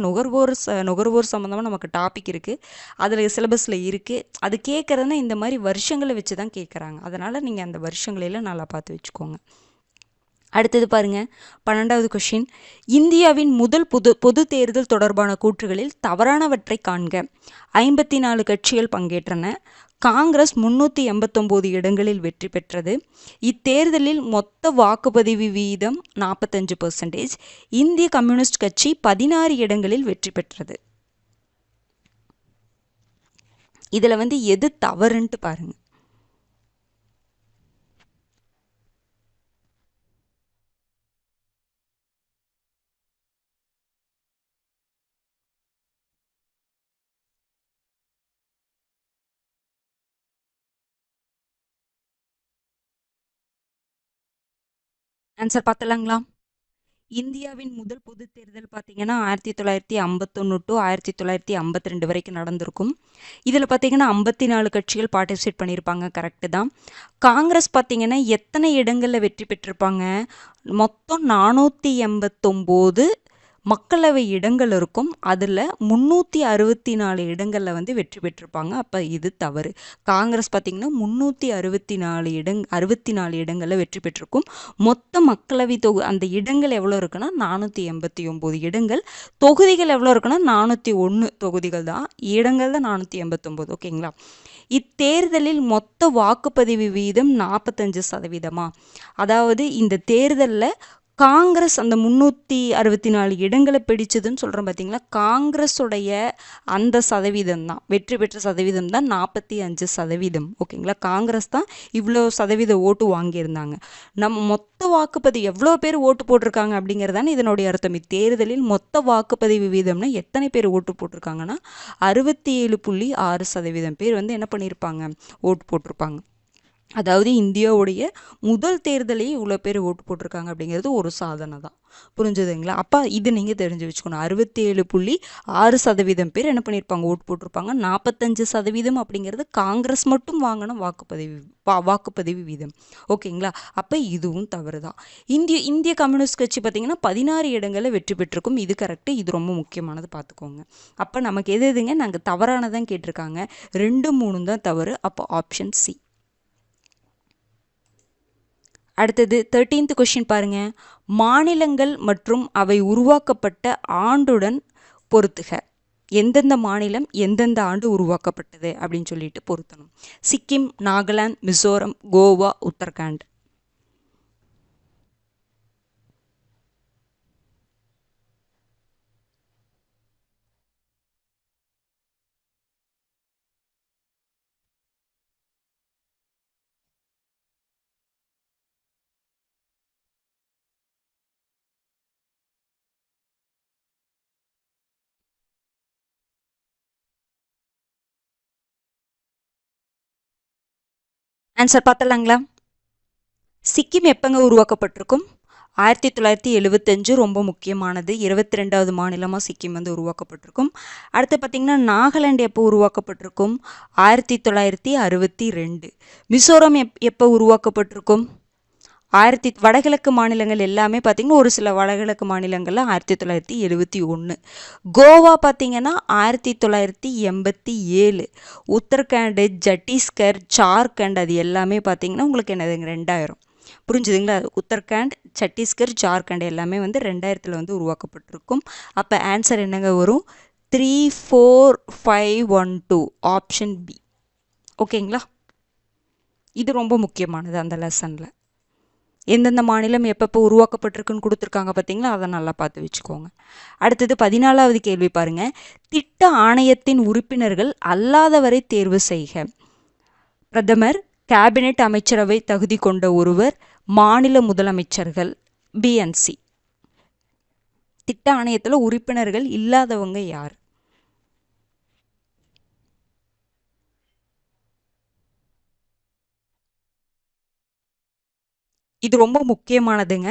நுகர்வோர் சம்மந்தமாக நமக்கு டாபிக் இருக்குது, அதில் சிலபஸில் இருக்குது. அது கேட்குறதுனா இந்த மாதிரி வருஷங்களை வச்சு தான் கேட்குறாங்க. அதனால் நீங்கள் அந்த வருஷங்களெல்லாம் நல்லா பார்த்து வச்சுக்கோங்க. அடுத்தது பாருங்க, 12வது கொஷின். இந்தியாவின் முதல் பொது தேர்தல் தொடர்பான கூற்றுகளில் தவறானவற்றை காண்க. 54 கட்சிகள் பங்கேற்றன. காங்கிரஸ் 389 இடங்களில் வெற்றி பெற்றது. இத்தேர்தலில் மொத்த வாக்குப்பதிவு வீதம் 45%. இந்திய கம்யூனிஸ்ட் கட்சி 16 இடங்களில் வெற்றி பெற்றது. இதில் எது தவறுன்ட்டு பாருங்க. ஆன்சர் பார்த்தலாங்களா? இந்தியாவின் முதல் பொது தேர்தல் பார்த்தீங்கன்னா 1951 டு 1952 வரைக்கும் நடந்திருக்கும். இதில் பார்த்தீங்கன்னா 54 கட்சிகள் பார்ட்டிசிபேட் பண்ணியிருப்பாங்க. கரெக்டு தான். காங்கிரஸ் பார்த்தீங்கன்னா எத்தனை இடங்களில் வெற்றி பெற்றிருப்பாங்க? மொத்தம் 489 மக்களவை இடங்கள் இருக்கும். அதில் 364 இடங்களில் வெற்றி பெற்றிருப்பாங்க. அப்போ இது தவறு. காங்கிரஸ் பார்த்திங்கன்னா 364 இடங்களில் வெற்றி பெற்றிருக்கும். மொத்த மக்களவை அந்த இடங்கள் எவ்வளோ இருக்குன்னா 489 இடங்கள். தொகுதிகள் எவ்வளோ இருக்குன்னா 401 தொகுதிகள் தான். இடங்கள் தான் 489. ஓகேங்களா. இத்தேர்தலில் மொத்த வாக்குப்பதிவு வீதம் 45%. அதாவது இந்த தேர்தலில் காங்கிரஸ் அந்த 364 இடங்களை பிடிச்சதுன்னு சொல்கிறோம் பார்த்தீங்களா, காங்கிரஸுடைய அந்த சதவீதம் தான், வெற்றி பெற்ற சதவீதம் தான் 45%. ஓகேங்களா, காங்கிரஸ் தான் இவ்வளோ சதவீத ஓட்டு வாங்கியிருந்தாங்க. நம்ம மொத்த வாக்குப்பதிவு எவ்வளோ பேர் ஓட்டு போட்டிருக்காங்க அப்படிங்கிறதான இதனுடைய அர்த்தம். இத்தேர்தலில் மொத்த வாக்குப்பதிவு வீதம்னா எத்தனை பேர் ஓட்டு போட்டிருக்காங்கன்னா 67.6% பேர் என்ன பண்ணியிருப்பாங்க, ஓட்டு போட்டிருப்பாங்க. அதாவது இந்தியாவுடைய முதல் தேர்தலையே இவ்வளோ பேர் ஓட்டு போட்டிருக்காங்க அப்படிங்கிறது ஒரு சாதனை தான். புரிஞ்சுதுங்களா? அப்போ இது நீங்கள் தெரிஞ்சு வச்சுக்கணும். 67.6% பேர் என்ன பண்ணியிருப்பாங்க, ஓட்டு போட்டிருப்பாங்க. 45% அப்படிங்கிறது காங்கிரஸ் மட்டும் வாங்கின வாக்குப்பதிவு வீதம். ஓகேங்களா. அப்போ இதுவும் தவறு தான். இந்திய கம்யூனிஸ்ட் கட்சி பார்த்திங்கன்னா 16 இடங்களில் வெற்றி பெற்றிருக்கும். இது கரெக்டு. இது ரொம்ப முக்கியமானது, பார்த்துக்கோங்க. அப்போ நமக்கு எதுங்க, நாங்கள் தவறானதான் கேட்டிருக்காங்க. 2, 3 தான் தவறு. அப்போ ஆப்ஷன் சி. அடுத்தது 13th கொஷின் பாருங்க. மாநிலங்கள் மற்றும் அவை உருவாக்கப்பட்ட ஆண்டுடன் பொருத்துக. எந்தெந்த மாநிலம் எந்தெந்த ஆண்டு உருவாக்கப்பட்டது அப்படின்னு சொல்லிட்டு பொருத்தணும். சிக்கிம், நாகாலாந்து, மிசோரம், கோவா, உத்தரகாண்ட். ஆன்சர் பார்த்தலாங்களா? சிக்கிம் எப்பங்க உருவாக்கப்பட்டிருக்கும்? 1975. ரொம்ப முக்கியமானது. 22வது மாநிலமாக சிக்கிம் உருவாக்கப்பட்டிருக்கும். அடுத்து பார்த்திங்கன்னா நாகாலாந்து எப்போ உருவாக்கப்பட்டிருக்கும்? 1962. மிசோரம் எப்போ உருவாக்கப்பட்டிருக்கும்? வடகிழக்கு மாநிலங்கள் எல்லாமே பார்த்திங்கன்னா ஒரு சில வடகிழக்கு மாநிலங்களில் 1971. கோவா பார்த்திங்கன்னா 1987. உத்தரகாண்ட், சத்தீஸ்கர், ஜார்க்கண்ட் அது எல்லாமே பார்த்திங்கன்னா உங்களுக்கு என்னதுங்க 2000. புரிஞ்சுதுங்களா? உத்தரகாண்ட், சத்தீஸ்கர், ஜார்க்கண்ட் எல்லாமே வந்து 2000 வந்து உருவாக்கப்பட்டிருக்கும். அப்போ ஆன்சர் என்னங்க வரும்? 34512 ஆப்ஷன் பி. ஓகேங்களா? இது ரொம்ப முக்கியமானது அந்த லெசனில். எந்தெந்த மாநிலம் எப்பப்போ உருவாக்கப்பட்டிருக்குன்னு கொடுத்துருக்காங்க பார்த்தீங்களா? அதை நல்லா பார்த்து வச்சுக்கோங்க. அடுத்தது 14வது கேள்வி பாருங்க. திட்ட ஆணையத்தின் உறுப்பினர்கள் அல்லாதவரை தேர்வு செய்க. பிரதமர், கேபினெட் அமைச்சரவை தகுதி கொண்ட ஒருவர், மாநில முதலமைச்சர்கள். பிஎன்சி. திட்ட ஆணையத்தில் உறுப்பினர்கள் இல்லாதவங்க யார்? இது ரொம்ப முக்கியமானதுங்க,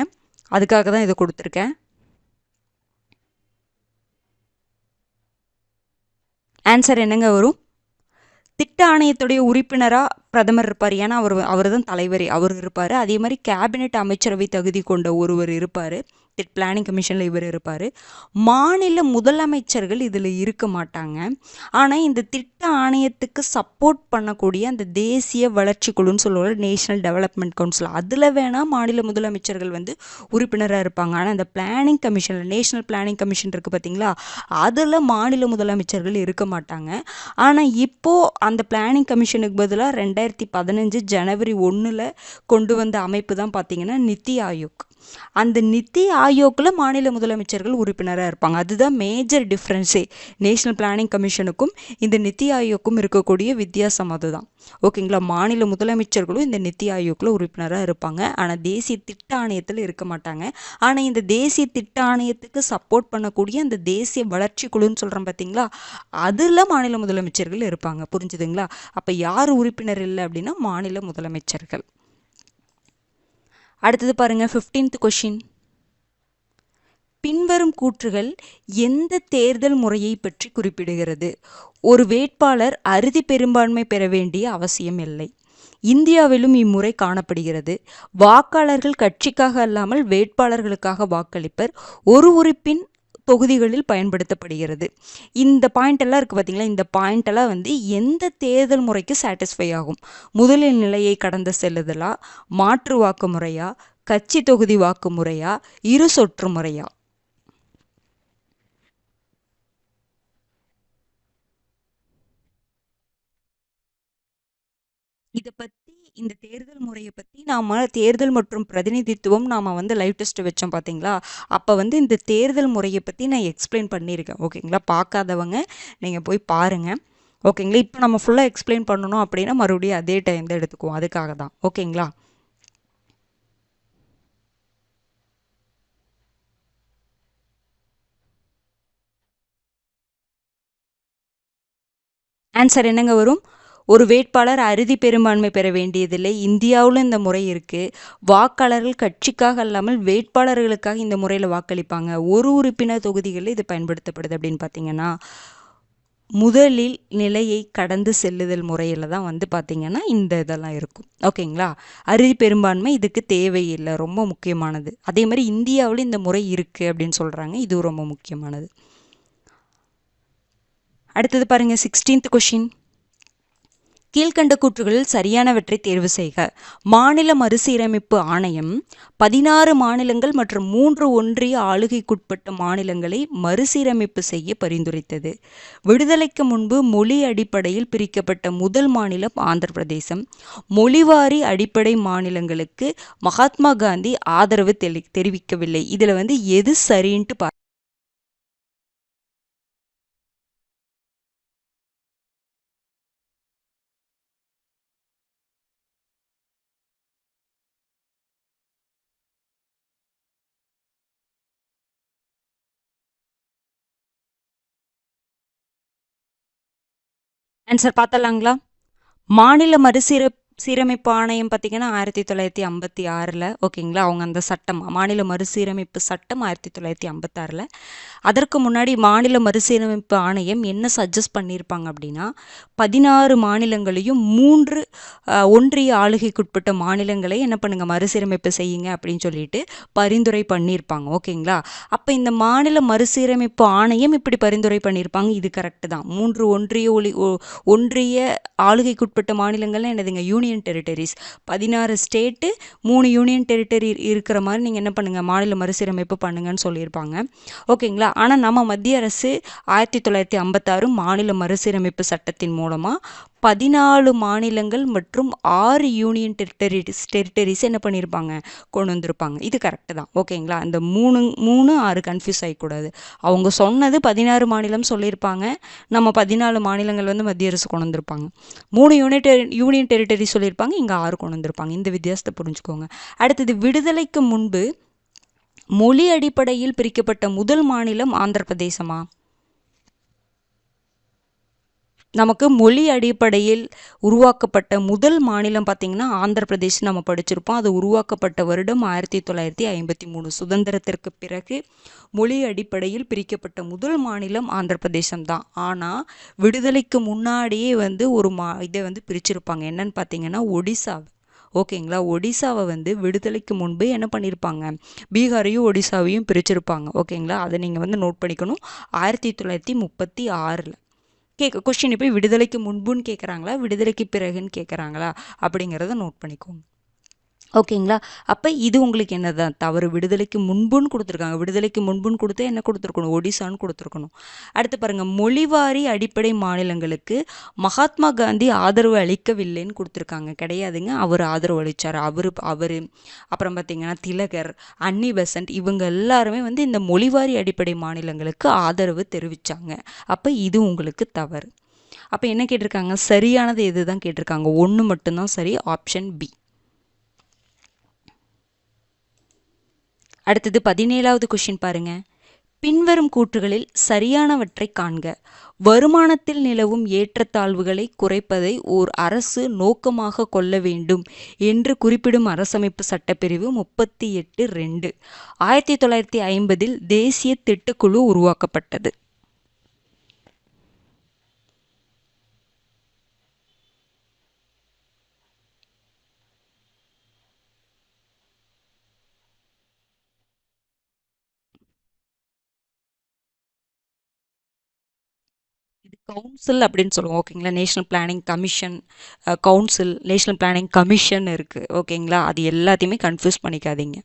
அதுக்காக தான் இதை கொடுத்துருக்கேன். ஆன்சர் என்னங்க வரும்? திட்ட ஆணையத்துடைய உறுப்பினராக பிரதமர் இருப்பார். ஏன்னா அவர் தான் தலைவர், அவர் இருப்பார். அதே மாதிரி கேபினெட் அமைச்சரவை தகுதி கொண்ட ஒருவர் இருப்பார். பிளானிங் கமிஷனில் இவர் இருப்பார். மாநில முதலமைச்சர்கள் இதில் இருக்க மாட்டாங்க. ஆனால் இந்த திட்ட ஆணையத்துக்கு சப்போர்ட் பண்ணக்கூடிய அந்த தேசிய வளர்ச்சி குழுன்னு சொல்லுவாங்க, நேஷனல் டெவலப்மெண்ட் கவுன்சில், அதில் வேணால் மாநில முதலமைச்சர்கள் வந்து உறுப்பினராக இருப்பாங்க. ஆனால் அந்த பிளானிங் கமிஷனில், நேஷனல் பிளானிங் கமிஷன் இருக்குது பார்த்தீங்களா, அதில் மாநில முதலமைச்சர்கள் இருக்க மாட்டாங்க. ஆனால் இப்போது அந்த பிளானிங் கமிஷனுக்கு பதிலாக 2015 ஜனவரி 1 கொண்டு வந்த அமைப்பு தான் பார்த்தீங்கன்னா நித்தி ஆயோக். அந்த நித்தி ஆயோக்கில் மாநில முதலமைச்சர்கள் உறுப்பினராக இருப்பாங்க. அதுதான் மேஜர் டிஃப்ரென்ஸே நேஷனல் பிளானிங் கமிஷனுக்கும் இந்த நித்தி ஆயோக்கும் இருக்கக்கூடிய வித்தியாசம் அதுதான். ஓகேங்களா? மாநில முதலமைச்சர்களும் இந்த நித்தி ஆயோக்கில் உறுப்பினராக இருப்பாங்க. ஆனால் தேசிய திட்ட ஆணையத்தில் இருக்க மாட்டாங்க. ஆனால் இந்த தேசிய திட்ட ஆணையத்துக்கு சப்போர்ட் பண்ணக்கூடிய அந்த தேசிய வளர்ச்சி குழுன்னு சொல்கிறோம் பார்த்தீங்களா, அதில் மாநில முதலமைச்சர்கள் இருப்பாங்க. புரிஞ்சுதுங்களா? அப்போ யார் உறுப்பினர் இல்லை அப்படின்னா மாநில முதலமைச்சர்கள். அடுத்தது பாருங்க, 15th கொஷின். பின்வரும் கூற்றுகள் எந்த தேர்தல் முறையை பற்றி குறிப்பிடுகிறது? ஒரு வேட்பாளர் அறுதி பெரும்பான்மை பெற வேண்டிய அவசியம் இல்லை. இந்தியாவிலும் இம்முறை காணப்படுகிறது. வாக்காளர்கள் கட்சிக்காக அல்லாமல் வேட்பாளர்களுக்காக வாக்களிப்பர். ஒரு உறுப்பின் தொகுதிகளில் பயன்படுத்தப்படுகிறது. இந்த பாயிண்ட் எல்லாம் இருக்குது பார்த்தீங்களா, இந்த பாயிண்ட் எல்லாம் வந்து எந்த தேர்தல் முறைக்கு சாட்டிஸ்ஃபை ஆகும்? முதலில் நிலையை கடந்து செல்லுதலா, மாற்று வாக்கு முறையா, கட்சி தொகுதி வாக்கு முறையா, இரு சொற்று முறையா? இதை பற்றி, இந்த தேர்தல் முறையை பற்றி நாம் தேர்தல் மற்றும் பிரதிநிதித்துவம் நாம் வந்து லைவ் டெஸ்ட் வச்சோம் பார்த்தீங்களா, அப்போ வந்து இந்த தேர்தல் முறையை பற்றி நான் எக்ஸ்பிளைன் பண்ணியிருக்கேன். ஓகேங்களா? பார்க்காதவங்க நீங்கள் போய் பாருங்கள். ஓகேங்களா? இப்போ நம்ம ஃபுல்லாக எக்ஸ்பிளைன் பண்ணணும் அப்படின்னா மறுபடியும் அதே டைம் தான் எடுத்துக்குவோம். அதுக்காக தான். ஓகேங்களா? ஆன்சர் என்னங்க வரும்? ஒரு வேட்பாளர் அறுதி பெரும்பான்மை பெற வேண்டியதில்லை. இந்தியாவில் இந்த முறை இருக்குது. வாக்காளர்கள் கட்சிக்காக அல்லாமல் வேட்பாளர்களுக்காக இந்த முறையில் வாக்களிப்பாங்க. ஒரு உறுப்பினர் தொகுதிகளில் இது பயன்படுத்தப்படுது. அப்படின்னு பார்த்தீங்கன்னா முதலில் நிலையை கடந்து செல்லுதல் முறையில் தான் வந்து பார்த்திங்கன்னா இந்த இதெல்லாம் இருக்கும். ஓகேங்களா? அறுதி பெரும்பான்மை இதுக்கு தேவையில்லை, ரொம்ப முக்கியமானது. அதே மாதிரி இந்தியாவில் இந்த முறை இருக்குது அப்படின்னு சொல்கிறாங்க, இது ரொம்ப முக்கியமானது. அடுத்தது பாருங்கள், 16th கொஷின். கீழ்கண்ட கூற்றுகளில் சரியானவற்றை தேர்வு செய்க. மாநில மறுசீரமைப்பு ஆணையம் 16 மாநிலங்கள் மற்றும் 3 ஒன்றிய ஆளுகைக்குட்பட்ட மாநிலங்களை மறுசீரமைப்பு செய்ய பரிந்துரைத்தது. விடுதலைக்கு முன்பு மொழி அடிப்படையில் பிரிக்கப்பட்ட முதல் மாநிலம் ஆந்திர பிரதேசம். மொழிவாரி அடிப்படை மாநிலங்களுக்கு மகாத்மா காந்தி ஆதரவு தெரிவிக்கவில்லை. இதில் வந்து எது சரின்ட்டு ஆன்சர் பார்த்தலாங்களா? மாநில சீரமைப்பு ஆணையம் பார்த்திங்கன்னா 1956 ஓகேங்களா, அவங்க அந்த சட்டம், மாநில மறுசீரமைப்பு சட்டம் 1956. அதற்கு முன்னாடி மாநில மறுசீரமைப்பு ஆணையம் என்ன சஜஸ்ட் பண்ணியிருப்பாங்க அப்படின்னா 16 மாநிலங்களையும் 3 ஒன்றிய ஆளுகைக்குட்பட்ட மாநிலங்களை என்ன பண்ணுங்க, மறுசீரமைப்பு செய்யுங்க அப்படின்னு சொல்லிட்டு பரிந்துரை பண்ணியிருப்பாங்க. ஓகேங்களா? அப்போ இந்த மாநில மறுசீரமைப்பு ஆணையம் இப்படி பரிந்துரை பண்ணியிருப்பாங்க, இது கரெக்டு தான். 3 ஒன்றிய ஆளுகைக்குட்பட்ட மாநிலங்கள்லாம் என்னதுங்க, union union territories. 16 state 3 union territory இருக்கிற மாதிரி நீங்கள் என்ன பண்ணுங்கள், மாநில மறுசீரமைப்பு பண்ணுங்கன்னு சொல்லியிருப்பாங்க. ஓகேங்களா. ஆனால் நம்ம மத்திய அரசு 1956 மாநில மறுசீரமைப்பு சட்டத்தின் மூலமாக 14 மாநிலங்கள் மற்றும் 6 யூனியன் டெரிட்டரிஸ் என்ன பண்ணியிருப்பாங்க, கொண்டு வந்திருப்பாங்க. இது கரெக்டு தான். ஓகேங்களா. அந்த 3 கன்ஃபியூஸ் ஆகிக்கூடாது. அவங்க சொன்னது 16 மாநிலம் சொல்லியிருப்பாங்க, நம்ம 14 மாநிலங்கள் வந்து மத்திய அரசு கொண்டு வந்திருப்பாங்க. 3 யூனியன் டெரிட்டரி சொல்லியிருப்பாங்க, இங்கே 6 கொண்டு வந்திருப்பாங்க. இந்த வித்தியாசத்தை புரிஞ்சுக்கோங்க. அடுத்தது, விடுதலைக்கு முன்பு மொழி அடிப்படையில் பிரிக்கப்பட்ட முதல் மாநிலம் ஆந்திர பிரதேசமா? நமக்கு மொழி அடிப்படையில் உருவாக்கப்பட்ட முதல் மாநிலம் பார்த்திங்கன்னா ஆந்திர பிரதேஷ் நம்ம படிச்சிருப்போம். அது உருவாக்கப்பட்ட வருடம் 1953. சுதந்திரத்திற்கு பிறகு மொழி அடிப்படையில் பிரிக்கப்பட்ட முதல் மாநிலம் ஆந்திர பிரதேசம் தான். ஆனால் விடுதலைக்கு முன்னாடியே வந்து ஒரு இதை வந்து பிரிச்சிருப்பாங்க. என்னன்னு பார்த்தீங்கன்னா ஒடிசாவை. ஓகேங்களா. ஒடிசாவை வந்து விடுதலைக்கு முன்பு என்ன பண்ணியிருப்பாங்க, பீகாரையும் ஒடிசாவையும் பிரிச்சிருப்பாங்க. ஓகேங்களா. அதை நீங்கள் வந்து நோட் பண்ணிக்கணும். 1936. கொஸ்டின் இப்போ விடுதலைக்கு முன்புன்னு கேட்குறாங்களா, விடுதலைக்கு பிறகுன்னு கேட்குறாங்களா அப்படிங்கிறத நோட் பண்ணிக்கோங்க. ஓகேங்களா. அப்போ இது உங்களுக்கு என்னதான் தவறு, விடுதலைக்கு முன்புன்னு கொடுத்துருக்காங்க. விடுதலைக்கு முன்புன்னு கொடுத்து என்ன கொடுத்துருக்கணும், ஒடிசான்னு கொடுத்துருக்கணும். அடுத்து பாருங்கள், மொழிவாரி அடிப்படை மாநிலங்களுக்கு மகாத்மா காந்தி ஆதரவு அளிக்கவில்லைன்னு கொடுத்துருக்காங்க. கிடையாதுங்க, அவர் ஆதரவு அளித்தார். அவர் அப்புறம் பார்த்திங்கன்னா திலகர், அன்னி பெசன்ட், இவங்க எல்லாருமே வந்து இந்த மொழிவாரி அடிப்படை மாநிலங்களுக்கு ஆதரவு தெரிவித்தாங்க. அப்போ இது உங்களுக்கு தவறு. அப்போ என்ன கேட்டிருக்காங்க, சரியானது எது தான் கேட்டிருக்காங்க, 1 மட்டும்தான் சரி, ஆப்ஷன் பி. அடுத்தது 17வது கொஸ்டின் பாருங்க. பின்வரும் கூற்றுகளில் சரியானவற்றை காண்க. வருமானத்தில் நிலவும் ஏற்றத்தாழ்வுகளை குறைப்பதை ஓர் அரசு நோக்கமாக கொள்ள வேண்டும் என்று குறிப்பிடும் அரசமைப்பு சட்டப்பிரிவு 38(2). 1950 தேசிய திட்டக்குழு உருவாக்கப்பட்டது. இது கவுன்சில் அப்படின்னு சொல்லுவோம். ஓகேங்களா. National planning commission, council, national planning commission இருக்குது. ஓகேங்களா. அது எல்லாத்தையுமே கன்ஃபியூஸ் பண்ணிக்காதீங்க.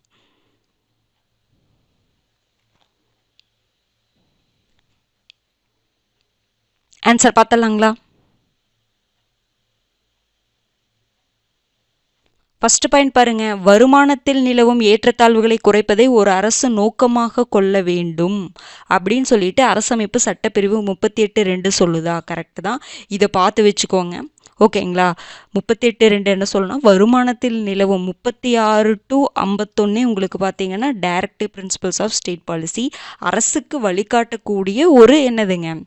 ஆன்சர் பார்த்தலாங்களா? ஃபர்ஸ்ட் பாயிண்ட் பாருங்க, வருமானத்தில் நிலவும் ஏற்றத்தாழ்வுகளை குறைப்பதை ஒரு அரசு நோக்கமாக கொள்ள வேண்டும் அப்படின்னு சொல்லிட்டு அரசமைப்பு சட்டப்பிரிவு 38(2) சொல்லுதா? கரெக்ட் தான். இதை பார்த்து வச்சுக்கோங்க. ஓகேங்களா. 38(2) என்ன சொல்லணும், வருமானத்தில் நிலவும் 36 to 51 உங்களுக்கு பார்த்தீங்கன்னா directive principles of state policy, அரசுக்கு வழிகாட்டக்கூடிய ஒரு என்னதுங்க,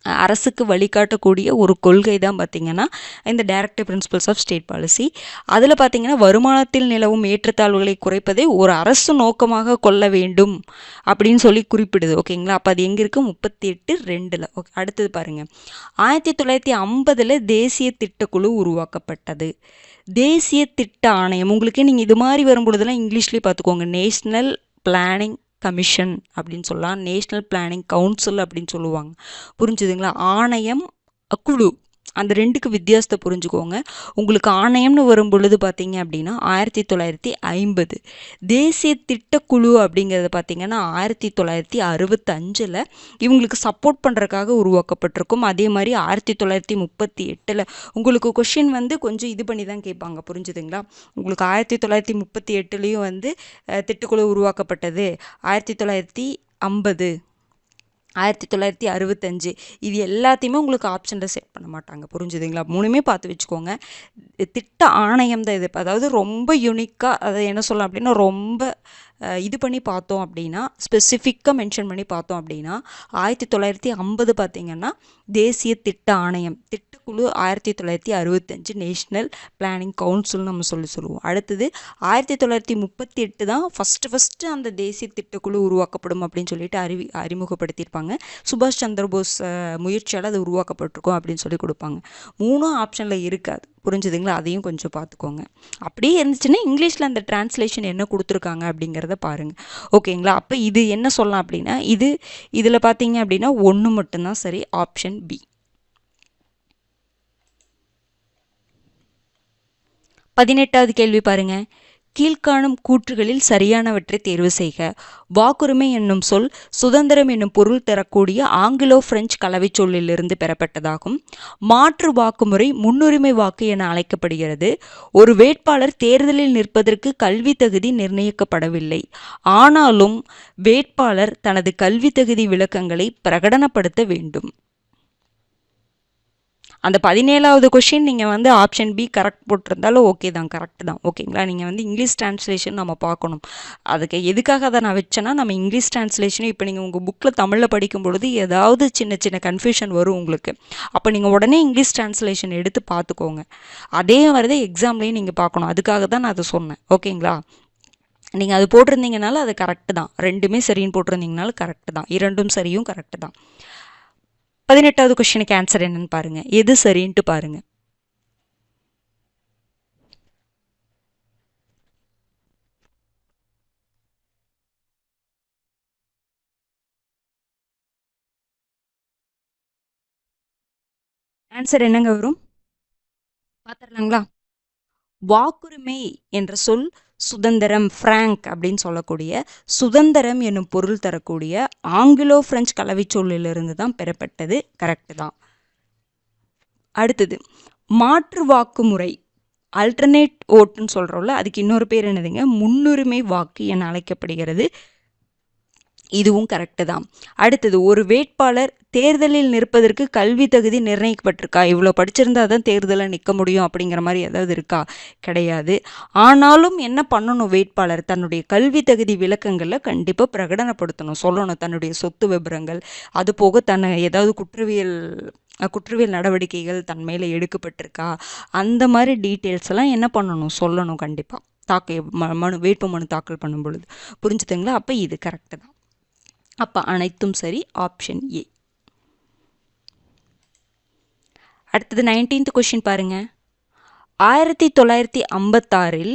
அரசுக்கு வழிகாட்டக்கூடிய ஒரு கொள்கை தான் பார்த்திங்கன்னா இந்த directive principles of state policy. அதில் பார்த்திங்கன்னா வருமானத்தில் நிலவும் ஏற்றத்தாழ்வுகளை குறைப்பதை ஒரு அரசு நோக்கமாக கொள்ள வேண்டும் அப்படின்னு சொல்லி குறிப்பிடுது. ஓகேங்களா. அப்போ அது எங்கே இருக்குது, 38(2). ஓகே. அடுத்தது பாருங்கள், 1950 தேசிய திட்டக்குழு உருவாக்கப்பட்டது. தேசிய திட்ட ஆணையம், உங்களுக்கு நீங்கள் இது மாதிரி வரும்பொழுதெல்லாம் இங்கிலீஷ்லேயே பார்த்துக்கோங்க. நேஷ்னல் பிளானிங் கமிஷன் அப்படின்னு சொல்லலாம், நேஷ்னல் பிளானிங் கவுன்சில் அப்படின்னு சொல்லுவாங்க. புரிஞ்சுதுங்களா. ஆணையம், குழு, அந்த ரெண்டுக்கு வித்தியாசத்தை புரிஞ்சுக்கோங்க. உங்களுக்கு ஆணையம்னு வரும் பொழுது பார்த்தீங்க அப்படின்னா 1950. தேசிய திட்டக்குழு அப்படிங்கிறது பார்த்தீங்கன்னா 1965 இவங்களுக்கு சப்போர்ட் பண்ணுறதுக்காக உருவாக்கப்பட்டிருக்கும். அதே மாதிரி 1938 உங்களுக்கு கொஷின் வந்து கொஞ்சம் இது பண்ணி தான் கேட்பாங்க. புரிஞ்சுதுங்களா. உங்களுக்கு 1938 வந்து திட்டக்குழு உருவாக்கப்பட்டது, 1950, 1965 இது எல்லாத்தையுமே உங்களுக்கு ஆப்ஷனில் செட் பண்ண மாட்டாங்க. புரிஞ்சுதுங்களா. 3மே பார்த்து வச்சுக்கோங்க. திட்ட ஆணையம் தான் இது. அதாவது ரொம்ப யூனிக்காக அதை என்ன சொல்லலாம் அப்படின்னா ரொம்ப இது பண்ணி பார்த்தோம் அப்படின்னா, ஸ்பெசிஃபிக்காக மென்ஷன் பண்ணி பார்த்தோம் அப்படின்னா 1950 பார்த்திங்கன்னா தேசிய திட்ட ஆணையம், திட்டக்குழு 1965 நேஷ்னல் பிளானிங் கவுன்சில் நம்ம சொல்லுவோம். அடுத்தது 1938 தான் ஃபஸ்ட்டு அந்த தேசிய திட்டக்குழு உருவாக்கப்படும் அப்படின்னு சொல்லிட்டு அறிமுகப்படுத்தியிருப்பாங்க. சுபாஷ் சந்திர போஸ் முயற்சியால் அது உருவாக்கப்பட்டிருக்கும் அப்படின்னு சொல்லி கொடுப்பாங்க. 3 ஆப்ஷனில் இருக்காது. புரிஞ்சுதுங்களா. அதையும் கொஞ்சம் பார்த்துக்கோங்க. அப்படியே இருந்துச்சுன்னா இங்கிலீஷில் அந்த டிரான்ஸ்லேஷன் என்ன கொடுத்துருக்காங்க அப்படிங்கிறத பாருங்கள். ஓகேங்களா. அப்போ இது என்ன சொல்லலாம் அப்படின்னா, இதில் பார்த்தீங்க அப்படின்னா 1 மட்டும்தான் சரி, ஆப்ஷன் பி. 18வது கேள்வி பாருங்க. கீழ்காணும் கூற்றுகளில் சரியானவற்றை தேர்வு செய்க. வாக்குரிமை என்னும் சொல் சுதந்திரம் என்னும் பொருள் தரக்கூடிய ஆங்கிலோ பிரெஞ்சு கலவை சொல்லிலிருந்து பெறப்பட்டதாகும். மாற்று வாக்குமுறை முன்னுரிமை வாக்கு என அழைக்கப்படுகிறது. ஒரு வேட்பாளர் தேர்தலில் நிற்பதற்கு கல்வி தகுதி நிர்ணயிக்கப்படவில்லை. ஆனாலும் வேட்பாளர் தனது கல்வி தகுதி விளக்கங்களை பிரகடனப்படுத்த வேண்டும். அந்த 17வது கொஷின் நீங்கள் வந்து ஆப்ஷன் பி கரெக்ட் போட்டிருந்தாலும் ஓகே தான், கரெக்ட் தான். ஓகேங்களா? நீங்கள் வந்து இங்கிலீஷ் டிரான்ஸ்லேஷன் நம்ம பார்க்கணும். அதுக்கு எதுக்காக அதை நான் வச்சேன்னா, நம்ம இங்கிலீஷ் டிரான்ஸ்லேஷனும் இப்போ நீங்கள் உங்கள் புக்கில் தமிழில் படிக்கும் பொழுது ஏதாவது சின்ன சின்ன கன்ஃபியூஷன் வரும் உங்களுக்கு. அப்போ நீங்கள் உடனே இங்கிலீஷ் டிரான்ஸ்லேஷன் எடுத்து பார்த்துக்கோங்க. அதே மாதிரி தான் எக்ஸாம்லேயும் நீங்கள் பார்க்கணும். அதுக்காக தான் நான் அதை சொன்னேன். ஓகேங்களா? நீங்கள் அது போட்டிருந்தீங்கனாலும் அது கரெக்டு தான். ரெண்டுமே சரின்னு போட்டிருந்தீங்கனாலும் கரெக்டு தான். இரண்டும் சரியும் கரெக்டு தான். 18வது கொஸ்டினுக்கு ஆன்சர் என்னன்னு பாருங்க. எது சரின்ட்டு பாருங்க. ஆன்சர் என்னங்க வரும் பார்த்துடலாங்களா? வாக்குரிமை என்ற சொல் சுதந்திரம், பிராங்க் அப்படின்னு சொல்லக்கூடிய சுதந்திரம் என்னும் பொருள் தரக்கூடிய ஆங்கிலோ பிரெஞ்சு கலவை சொல்லிலிருந்து தான் பெறப்பட்டது. கரெக்டு தான். அடுத்தது மாற்று வாக்குமுறை, அல்டர்னேட் ஓட்டுன்னு சொல்கிறோம்ல, அதுக்கு இன்னொரு பேர் என்னதுங்க? முன்னுரிமை வாக்கு என அழைக்கப்படுகிறது. இதுவும் கரெக்டு தான். அடுத்தது ஒரு வேட்பாளர் தேர்தலில் நிற்பதற்கு கல்வி தகுதி நிர்ணயிக்கப்பட்டிருக்கா? இவ்வளோ படிச்சிருந்தா தான் தேர்தலில் நிற்க முடியும் அப்படிங்கிற மாதிரி ஏதாவது இருக்கா? கிடையாது. ஆனாலும் என்ன பண்ணணும்? வேட்பாளர் தன்னுடைய கல்வி தகுதி விளக்கங்களில் கண்டிப்பாக பிரகடனப்படுத்தணும், சொல்லணும் தன்னுடைய சொத்து விபரங்கள், அது போக தன்னை ஏதாவது குற்றவியல் நடவடிக்கைகள் தன் மேலே எடுக்கப்பட்டிருக்கா, அந்த மாதிரி டீட்டெயில்ஸ் எல்லாம் என்ன பண்ணணும்? சொல்லணும் கண்டிப்பாக வேட்பு மனு தாக்கல் பண்ணும் பொழுது. புரிஞ்சுதுங்களா? அப்போ இது கரெக்டு தான். அப்போ அனைத்தும் சரி, ஆப்ஷன் ஏ. அடுத்தது 19th கொஸ்டின் பாருங்க. 1956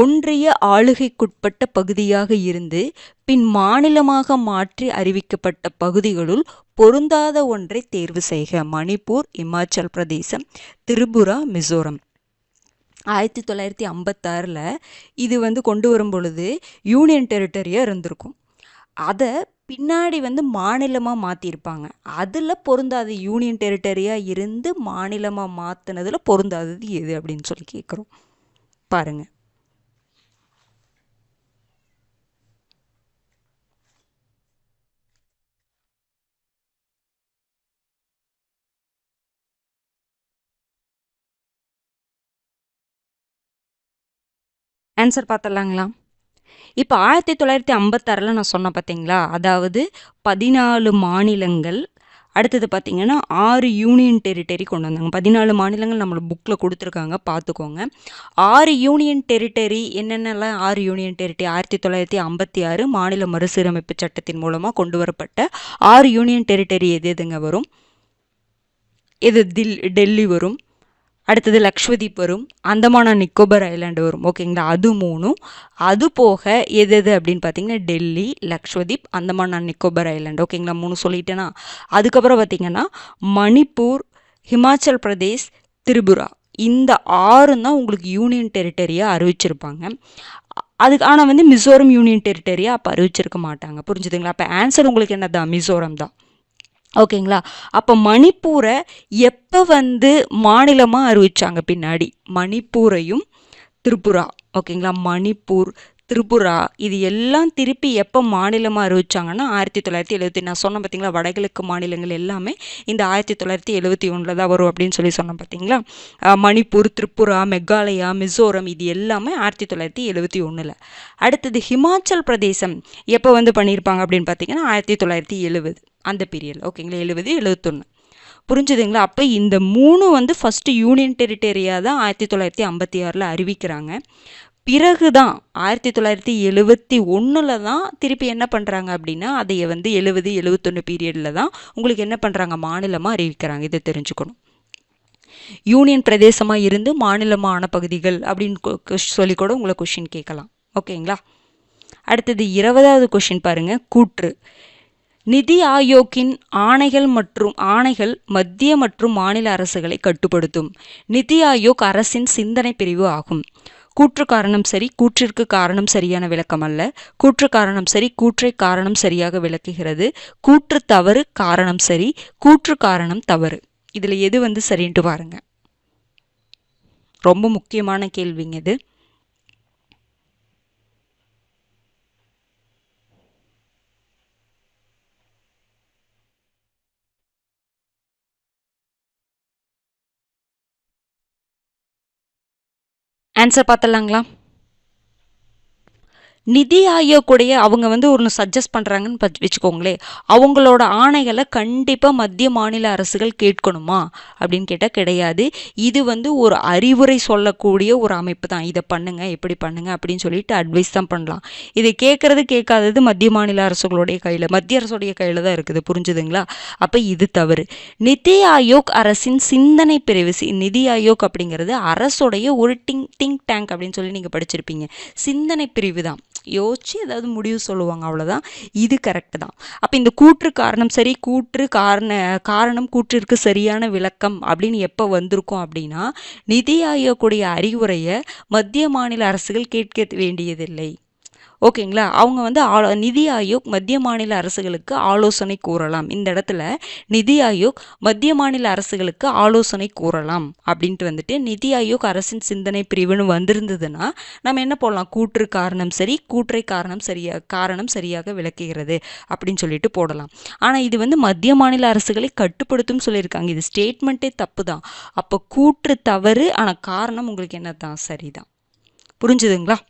ஒன்றிய ஆளுகைக்குட்பட்ட பகுதியாக இருந்து பின் மாநிலமாக மாற்றி அறிவிக்கப்பட்ட பகுதிகளுள் பொருந்தாத ஒன்றை தேர்வு செய்க. மணிப்பூர், இமாச்சல் பிரதேசம், திரிபுரா, மிசோரம். 1956 இது வந்து கொண்டு வரும் பொழுது யூனியன் டெரிட்டரியாக இருந்திருக்கும். அதை பின்னாடி வந்து மாநிலமாக மாற்றிருப்பாங்க. அதில் பொருந்தாது, யூனியன் டெரிட்டரியாக இருந்து மாநிலமாக மாற்றினதில் பொருந்தாதது எது அப்படின்னு சொல்லி கேட்குறோம். பாருங்க. ஆன்சர் பார்த்துடலாங்களா? இப்போ 1956 நான் சொன்னேன் பார்த்தீங்களா, அதாவது 14 மாநிலங்கள், அடுத்தது பார்த்திங்கன்னா 6 யூனியன் டெரிட்டரி கொண்டு வந்தாங்க. 14 மாநிலங்கள் நம்மளோட புக்கில் கொடுத்துருக்காங்க, பார்த்துக்கோங்க. 6 யூனியன் டெரிட்டரி என்னென்னலாம்? 6 யூனியன் டெரிட்டரி 1956 மாநில மறுசீரமைப்பு சட்டத்தின் மூலமாக கொண்டு வரப்பட்ட 6 யூனியன் டெரிட்டரி எதுங்க வரும்? இது டெல்லி வரும், அடுத்தது லக்ஷ்வதீப் வரும், அந்தமான் அண்ட் நிக்கோபர் ஐலாண்டு வரும். ஓகேங்களா? அது 3. அது போக எது அப்படின்னு பார்த்தீங்கன்னா டெல்லி, லக்ஷ்வதீப், அந்தமான் அண்ட் நிக்கோபர் ஐலாண்டு. ஓகேங்களா? 3 சொல்லிட்டேன்னா, அதுக்கப்புறம் பார்த்தீங்கன்னா மணிப்பூர், ஹிமாச்சல் பிரதேஷ், திரிபுரா, இந்த 6 தான் உங்களுக்கு யூனியன் டெரிட்டரியாக அறிவிச்சிருப்பாங்க. அதுக்கு ஆனால் வந்து மிசோரம் யூனியன் டெரிட்டரியாக அப்போ அறிவிச்சிருக்க மாட்டாங்க. புரிஞ்சுதுங்களா? அப்போ ஆன்சர் உங்களுக்கு என்ன தான்? மிசோரம் தான். ஓகேங்களா? அப்போ மணிப்பூரை எப்போ வந்து மாநிலமாக அறிவிச்சாங்க? பின்னாடி மணிப்பூரையும் திரிபுரா. ஓகேங்களா? மணிப்பூர், திரிபுரா இது எல்லாம் திருப்பி எப்போ மாநிலமாக அறிவிச்சாங்கன்னா 1970. நான் சொன்னேன் பார்த்தீங்களா, வடகிழக்கு மாநிலங்கள் எல்லாமே இந்த 1971 தான் வரும் அப்படின்னு சொன்னேன் பார்த்தீங்களா. மணிப்பூர், திரிபுரா, மெகாலயா, மிசோரம் இது எல்லாமே 1971. அடுத்தது ஹிமாச்சல் பிரதேசம் எப்போ வந்து பண்ணியிருப்பாங்க அப்படின்னு பார்த்தீங்கன்னா 1970 அந்த பீரியட். ஓகேங்களா? 70, 71. புரிஞ்சுதுங்களா? அப்போ இந்த 3 வந்து ஃபஸ்ட்டு யூனியன் டெரிட்டரியாக தான் 1956 அறிவிக்கிறாங்க. பிறகு தான் 1971 தான் திருப்பி என்ன பண்ணுறாங்க அப்படின்னா அதை வந்து 70, 71 பீரியடில் தான் உங்களுக்கு என்ன பண்ணுறாங்க? மாநிலமாக அறிவிக்கிறாங்க. இதை தெரிஞ்சுக்கணும். யூனியன் பிரதேசமாக இருந்து மாநிலமான பகுதிகள் அப்படின்னு சொல்லி கூட உங்களை கொஷின் கேட்கலாம். ஓகேங்களா? அடுத்தது 20வது கொஷின் பாருங்கள். கூற்று நிதி ஆயோக்கின் ஆணைகள் மத்திய மற்றும் மாநில அரசுகளை கட்டுப்படுத்தும். நிதி ஆயோக் அரசின் சிந்தனை பிரிவு ஆகும். கூற்று காரணம் சரி, கூற்றிற்கு காரணம் சரியான விளக்கம் அல்ல. கூற்று காரணம் சரி, கூற்றை காரணம் சரியாக விளக்குகிறது. கூற்று தவறு, காரணம் சரி, கூற்று காரணம் தவறு. இதில் எது சரின்ட்டு பாருங்க. ரொம்ப முக்கியமான கேள்விங்க இது. ஆன்சர் பார்த்தலாங்களா? நிதி ஆயோக்குடைய அவங்க ஒன்று சஜஸ்ட் பண்ணுறாங்கன்னு வச்சுக்கோங்களேன், அவங்களோட ஆணைகளை கண்டிப்பாக மத்திய மாநில அரசுகள் கேட்கணுமா அப்படின்னு கேட்டால் கிடையாது. இது ஒரு அறிவுரை சொல்லக்கூடிய ஒரு அமைப்பு தான். இதை பண்ணுங்க, எப்படி பண்ணுங்க அப்படின்னு சொல்லிட்டு அட்வைஸ் தான் பண்ணலாம். இதை கேட்காதது மத்திய மாநில அரசுகளுடைய கையில், மத்திய அரசுடைய கையில் தான் இருக்குது. புரிஞ்சுதுங்களா? அப்போ இது தவறு. நிதி ஆயோக் அரசின் சிந்தனை பிரிவு. நிதி ஆயோக் அப்படிங்கிறது அரசுடைய ஒரு திங்க் டேங்க் அப்படின்னு சொல்லி நீங்கள் படிச்சிருப்பீங்க. சிந்தனை பிரிவு தான். யோசிச்சு ஏதாவது முடிவு சொல்லுவாங்க, அவ்வளோதான். இது கரெக்டு தான். அப்போ இந்த கூற்று காரணம் சரி, காரணம் கூற்றிற்கு சரியான விளக்கம் அப்படின்னு எப்போ வந்திருக்கும் அப்படின்னா, நிதி ஆயோக்குடைய அறிவுரையை மத்திய மாநில அரசுகள் கேட்க வேண்டியதில்லை. ஓகேங்களா? அவங்க நிதி ஆயோக் மத்திய மாநில அரசுகளுக்கு ஆலோசனை கூறலாம். இந்த இடத்துல நிதி ஆயோக் மத்திய மாநில அரசுகளுக்கு ஆலோசனை கூறலாம் அப்படின்ட்டு நிதி ஆயோக் அரசின் சிந்தனை பிரிவுன்னு வந்திருந்ததுன்னா நம்ம என்ன போடலாம்? கூற்று காரணம் சரி, கூற்றை காரணம் சரியாக விளக்குகிறது அப்படின்னு சொல்லிட்டு போடலாம். ஆனால் இது மத்திய மாநில அரசுகளை கட்டுப்படுத்தும் சொல்லியிருக்காங்க. இது ஸ்டேட்மெண்ட்டே தப்பு தான். அப்போ கூற்று தவறு, ஆனால் காரணம் உங்களுக்கு என்ன தான்? சரிதான். புரிஞ்சுதுங்களா?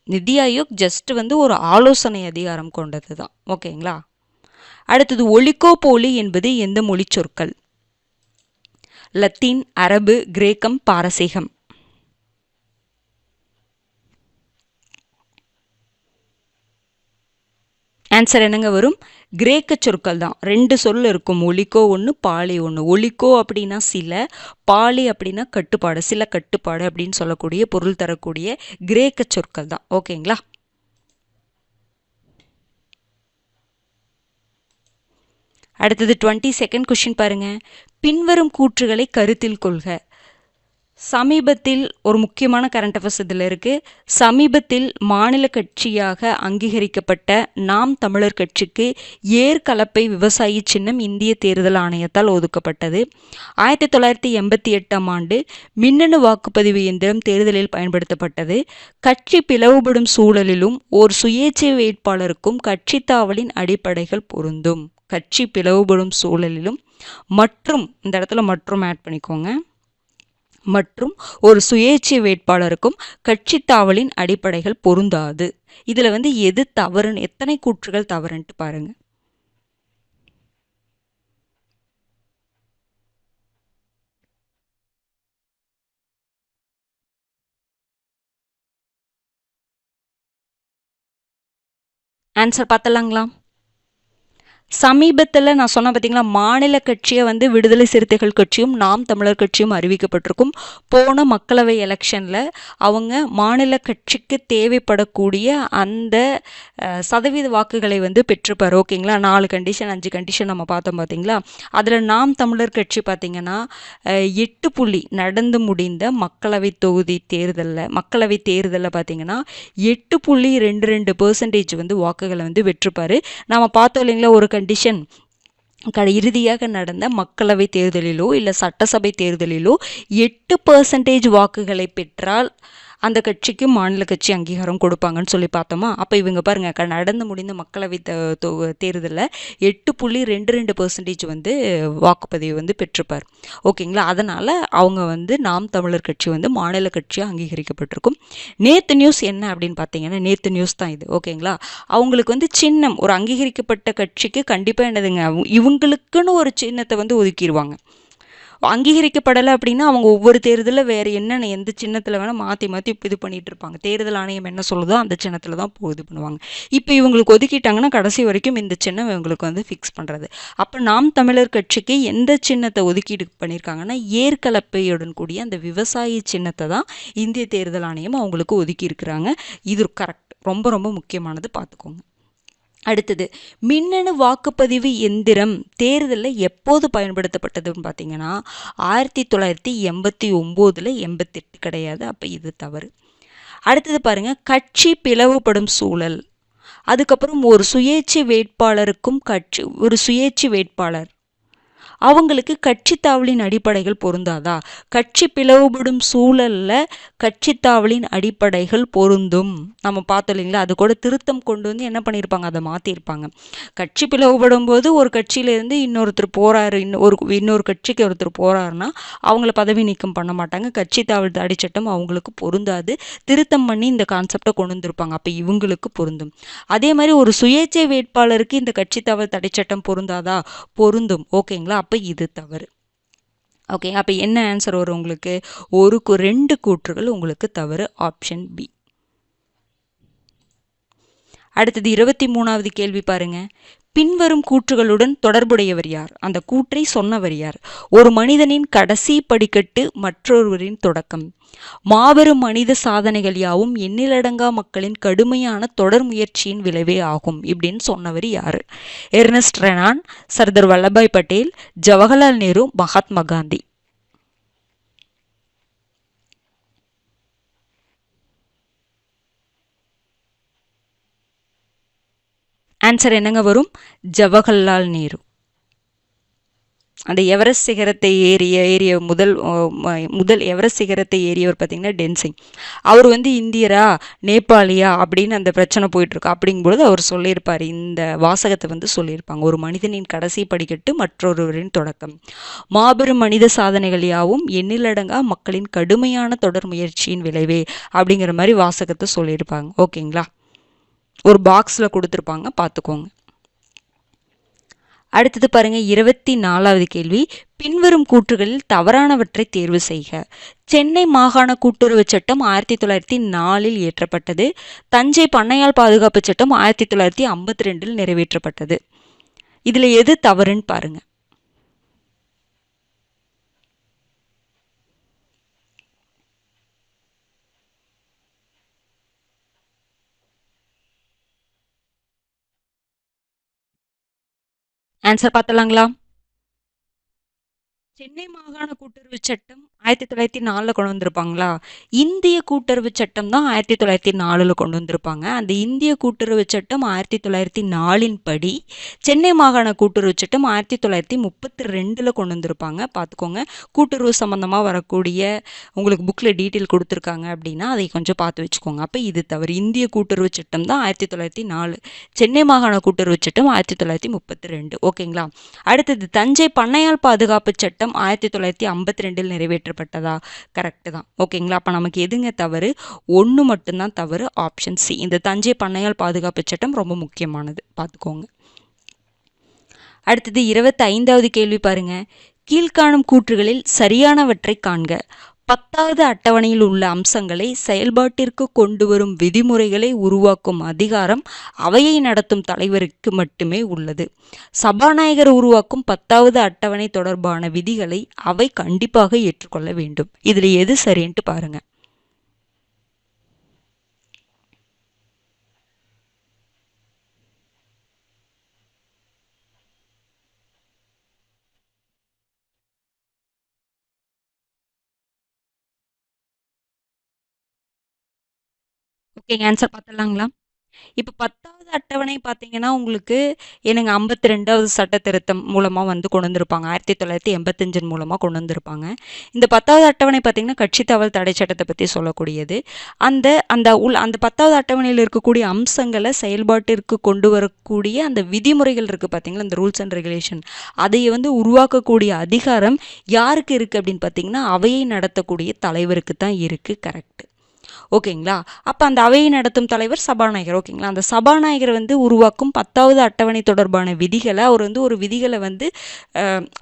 நிதி ஆயோக் ஜஸ்ட் ஒரு ஆலோசனை அதிகாரம் கொண்டது தான். ஓகேங்களா? அடுத்தது ஒலிகோபோலி என்பது எந்த மொழி சொற்கள்? லத்தீன், அரபு, கிரேக்கம், பாரசீகம். ஆன்சர் என்னங்க வரும்? கிரேக்க சொற்கள் தான். 2 சொல் இருக்கும். ஒலிகோ ஒன்று, பாலி ஒன்று. ஒலிகோ அப்படின்னா சில, பாலி அப்படின்னா கட்டுப்பாடு, சில கட்டுப்பாடு அப்படின்னு சொல்லக்கூடிய பொருள் தரக்கூடிய கிரேக்க சொற்கள் தான். ஓகேங்களா? அடுத்தது 22nd கொஸ்டின் பாருங்க. பின்வரும் கூற்றுகளை கருத்தில் கொள்க. சமீபத்தில் ஒரு முக்கியமான கரண்ட் அஃபேர்ஸ் இதில் இருக்குது. சமீபத்தில் மாநில கட்சியாக அங்கீகரிக்கப்பட்ட நாம் தமிழர் கட்சிக்கு ஏற்கலப்பை விவசாயி சின்னம் இந்திய தேர்தல் ஆணையத்தால் ஒதுக்கப்பட்டது. 1988ஆம் ஆண்டு மின்னணு வாக்குப்பதிவு இயந்திரம் தேர்தலில் பயன்படுத்தப்பட்டது. கட்சி பிளவுபடும் சூழலிலும் ஓர் சுயேட்சை வேட்பாளருக்கும் கட்சி தாவலின் அடிப்படைகள் பொருந்தும். கட்சி பிளவுபடும் சூழலிலும் மற்றும், இந்த இடத்துல மற்றும் ஆட் பண்ணிக்கோங்க, மற்றும் ஒரு சுயேட்சை வேட்பாளருக்கும் கட்சி தாவலின் அடிப்படைகள் பொருந்தாது. இதுல எது தவறுன்னு, எத்தனை கூற்றுகள் தவறுன்ட்டு பாருங்க. ஆன்சர் பார்த்தலாங்களா? சமீபத்தில் நான் சொன்ன பார்த்தீங்களா, மாநில கட்சியை விடுதலை சிறுத்தைகள் கட்சியும் நாம் தமிழர் கட்சியும் அறிவிக்கப்பட்டிருக்கும். போன மக்களவை எலெக்ஷனில் அவங்க மாநில கட்சிக்கு தேவைப்படக்கூடிய அந்த சதவீத வாக்குகளை பெற்றுப்பார். ஓகேங்களா? 4 கண்டிஷன் 5 கண்டிஷன் நம்ம பார்த்தோம் பார்த்தீங்களா. அதில் நாம் தமிழர் கட்சி பார்த்திங்கன்னா 8 புள்ளி நடந்து முடிந்த மக்களவை தொகுதி மக்களவை தேர்தலில் பார்த்திங்கன்னா 8.22% வாக்குகளை வெற்றுப்பார். நம்ம பார்த்தோம் இல்லைங்களா, ஒரு கண்டிஷன் இறுதியாக நடந்த மக்களவை தேர்தலிலோ இல்லை சட்டசபை தேர்தலிலோ 8% வாக்குகளை பெற்றால் அந்த கட்சிக்கு மாநில கட்சி அங்கீகாரம் கொடுப்பாங்கன்னு சொல்லி பார்த்தோமா. அப்போ இவங்க பாருங்க, நடந்து முடிந்த மக்களவை தேர்தலில் 8.22% வாக்குப்பதிவு பெற்றுப்பார். ஓகேங்களா? அதனால் அவங்க நாம் தமிழர் கட்சி மாநில கட்சியாக அங்கீகரிக்கப்பட்டிருக்கும். நேற்று நியூஸ் என்ன அப்படின்னு பார்த்தீங்கன்னா, நேற்று நியூஸ் தான் இது. ஓகேங்களா? அவங்களுக்கு சின்னம், ஒரு அங்கீகரிக்கப்பட்ட கட்சிக்கு கண்டிப்பாக என்னதுங்க, இவங்களுக்குன்னு ஒரு சின்னத்தை ஒதுக்கிடுவாங்க. அங்கீகரிக்கப்படலை அப்படின்னா அவங்க ஒவ்வொரு தேர்தலில் வேறு என்னென்ன எந்த சின்னத்தில் வேணால் மாற்றி இது பண்ணிகிட்டு இருப்பாங்க. தேர்தல் ஆணையம் என்ன சொல்லுதோ அந்த சின்னத்தில் தான் இது பண்ணுவாங்க. இப்போ இவங்களுக்கு ஒதுக்கிட்டாங்கன்னா கடைசி வரைக்கும் இந்த சின்னம் இவங்களுக்கு ஃபிக்ஸ் பண்ணுறது. அப்போ நாம் தமிழர் கட்சிக்கு எந்த சின்னத்தை ஒதுக்கீடு பண்ணியிருக்காங்கன்னா, ஏற்கலப்பையுடன் கூடிய அந்த விவசாயி சின்னத்தை தான் இந்திய தேர்தல் ஆணையம் அவங்களுக்கு ஒதுக்கி இருக்கிறாங்க. இது கரெக்ட், ரொம்ப ரொம்ப முக்கியமானது, பார்த்துக்கோங்க. அடுத்தது, மின்னணு வாக்குப்பதிவு எந்திரம் தேர்தலில் எப்போது பயன்படுத்தப்பட்டதுன்னு பார்த்தீங்கன்னா 1989, 88 கிடையாது. அப்போ இது தவறு. அடுத்தது பாருங்க, கட்சி பிளவுபடும் சூழல். அதுக்கப்புறம் ஒரு சுயேட்சை வேட்பாளர் அவங்களுக்கு கட்சி தாவலின் அடிப்படைகள் பொருந்தாதா? கட்சி பிளவுபடும் சூழல்ல கட்சி தாவலின் அடிப்படைகள் பொருந்தும். நம்ம பார்த்தோம் இல்லைங்களா, அது கூட திருத்தம் கொண்டு வந்து என்ன பண்ணியிருப்பாங்க, அதை மாற்றிருப்பாங்க. கட்சி பிளவுபடும் போது ஒரு கட்சியிலேருந்து இன்னொருத்தர் போறாரு, இன்னொரு கட்சிக்கு ஒருத்தர் போறாருன்னா அவங்கள பதவி நீக்கம் பண்ண மாட்டாங்க. கட்சி தாவல் அடிச்சட்டம் அவங்களுக்கு பொருந்தாது. திருத்தம் பண்ணி இந்த கான்செப்டை கொண்டு வந்திருப்பாங்க. அப்போ இவங்களுக்கு பொருந்தும். அதே மாதிரி ஒரு சுயேட்சை வேட்பாளருக்கு இந்த கட்சி தாவல் தடைச்சட்டம் பொருந்தாதா? பொருந்தும். ஓகேங்களா, அப்போ இது தவறு. ஓகே, அப்போ என்ன ஆன்சர் வரும் உங்களுக்கு? 2 கூற்றுகள் உங்களுக்கு தவறு, ஆப்ஷன் பி. அடுத்தது 23வது கேள்வி பாருங்க. பின்வரும் கூற்றுகளுடன் தொடர்புடையவர் யார்? அந்த கூற்றை சொன்னவர் யார்? ஒரு மனிதனின் கடைசி படிக்கட்டு மற்றொருவரின் தொடக்கம். மாபெரும் மனித சாதனைகள் யாவும் எண்ணிலடங்கா மக்களின் கடுமையான தொடர் முயற்சியின் விளைவே ஆகும் இப்படின்னு சொன்னவர் யாரு? எர்னஸ்ட் ரெனான், சர்தார் வல்லபாய் பட்டேல், ஜவஹர்லால் நேரு, மகாத்மா காந்தி. ஆன்சர் என்னங்க வரும்? ஜவஹர்லால் நேரு. அந்த எவரெஸ்ட் சிகரத்தை ஏறிய முதல் எவரெஸ்ட் சிகரத்தை ஏறியவர் பார்த்தீங்கன்னா டென்சிங். அவர் வந்து இந்தியரா நேபாளியா அப்படின்னு அந்த பிரச்சனை போயிட்டுருக்கு. அப்படிங்கும்பொழுது அவர் சொல்லியிருப்பார், இந்த வாசகத்தை வந்து சொல்லியிருப்பாங்க, ஒரு மனிதனின் கடைசி படிக்கட்டு மற்றொருவரின் தொடக்கம். மாபெரும் மனித சாதனைகள் யாவும் எண்ணிலடங்கா மக்களின் கடுமையான தொடர் முயற்சியின் விளைவே அப்படிங்கிற மாதிரி வாசகத்தை சொல்லியிருப்பாங்க. ஓகேங்களா, ஒரு பாக்ஸில் கொடுத்துருப்பாங்க, பார்த்துக்கோங்க. அடுத்தது பாருங்க, 24வது கேள்வி. பின்வரும் கூற்றுகளில் தவறானவற்றை தேர்வு செய்க. சென்னை மாகாண கூட்டுறவு சட்டம் 1904 இயற்றப்பட்டது. தஞ்சை பண்ணையாள் பாதுகாப்பு சட்டம் 1952 நிறைவேற்றப்பட்டது. இதுல எது தவறுன்னு பாருங்க. ஆன்சர் பார்த்தலாங்களா? சென்னை மாகாண கூட்டுறவு சட்டம் 1904 கொண்டு வந்திருப்பாங்களா? இந்திய கூட்டுறவு சட்டம் தான் 1904 கொண்டு வந்திருப்பாங்க. அந்த இந்திய கூட்டுறவு சட்டம் 1904 படி சென்னை மாகாண கூட்டுறவு சட்டம் 1932 கொண்டு வந்திருப்பாங்க. பார்த்துக்கோங்க, கூட்டுறவு சம்பந்தமாக வரக்கூடிய உங்களுக்கு புக்கில் டீட்டெயில் கொடுத்துருக்காங்க அப்படின்னா அதை கொஞ்சம் பார்த்து வச்சுக்கோங்க. அப்போ இது தவறு. இந்திய கூட்டுறவு சட்டம் தான் 1904, சென்னை மாகாண கூட்டுறவு சட்டம் 1932. ஓகேங்களா. அடுத்தது, தஞ்சை பண்ணையாள் பாதுகாப்பு சட்டம் 1952 நிறைவேற்றப்பட்டதா? கரெக்ட் தான். ஓகேங்களா, அப்போ நமக்கு எதுங்க தவறு? 1 மட்டும்தான் தவறு, ஆப்ஷன் சி. இந்த தஞ்சை பண்ணையாள் பாதுகாப்பு சட்டம் ரொம்ப முக்கியமானது, பார்த்துக்கோங்க. அடுத்தது 25வது கேள்வி பாருங்க. கீழ்காணும் கூற்றுகளில் சரியானவற்றை காண்க. 10வது அட்டவணையில் உள்ள அம்சங்களை செயல்பாட்டிற்கு கொண்டு வரும் விதிமுறைகளை உருவாக்கும் அதிகாரம் அவையை நடத்தும் தலைவருக்கு மட்டுமே உள்ளது. சபாநாயகர் உருவாக்கும் 10வது அட்டவணை தொடர்பான விதிகளை அவை கண்டிப்பாக ஏற்றுக்கொள்ள வேண்டும். இதுல எது சரின்ட்டு பாருங்க. ஓகேங்க, ஆன்சர் பார்த்துடலாங்களா? இப்போ 10வது அட்டவணை பார்த்தீங்கன்னா உங்களுக்கு என்னங்க 52வது சட்ட திருத்தம் மூலமாக வந்து கொண்டு வந்திருப்பாங்க. 1985 மூலமாக கொண்டு வந்திருப்பாங்க. இந்த 10வது அட்டவணை பார்த்தீங்கன்னா கட்சி தாவல் தடை சட்டத்தை பற்றி சொல்லக்கூடியது. அந்த அந்த 10வது அட்டவணையில் இருக்கக்கூடிய அம்சங்களை செயல்பாட்டிற்கு கொண்டு வரக்கூடிய அந்த விதிமுறைகள் இருக்குது பார்த்தீங்களா, இந்த ரூல்ஸ் அண்ட் ரெகுலேஷன், அதை வந்து உருவாக்கக்கூடிய அதிகாரம் யாருக்கு இருக்குது அப்படின்னு பார்த்தீங்கன்னா அவையை நடத்தக்கூடிய தலைவருக்கு தான் இருக்குது. கரெக்ட். ஓகேங்களா, அப்போ அந்த அவையை நடத்தும் தலைவர் சபாநாயகர். ஓகேங்களா, அந்த சபாநாயகர் வந்து உருவாக்கும் 10வது அட்டவணை தொடர்பான விதிகளை அவர் வந்து ஒரு விதிகளை வந்து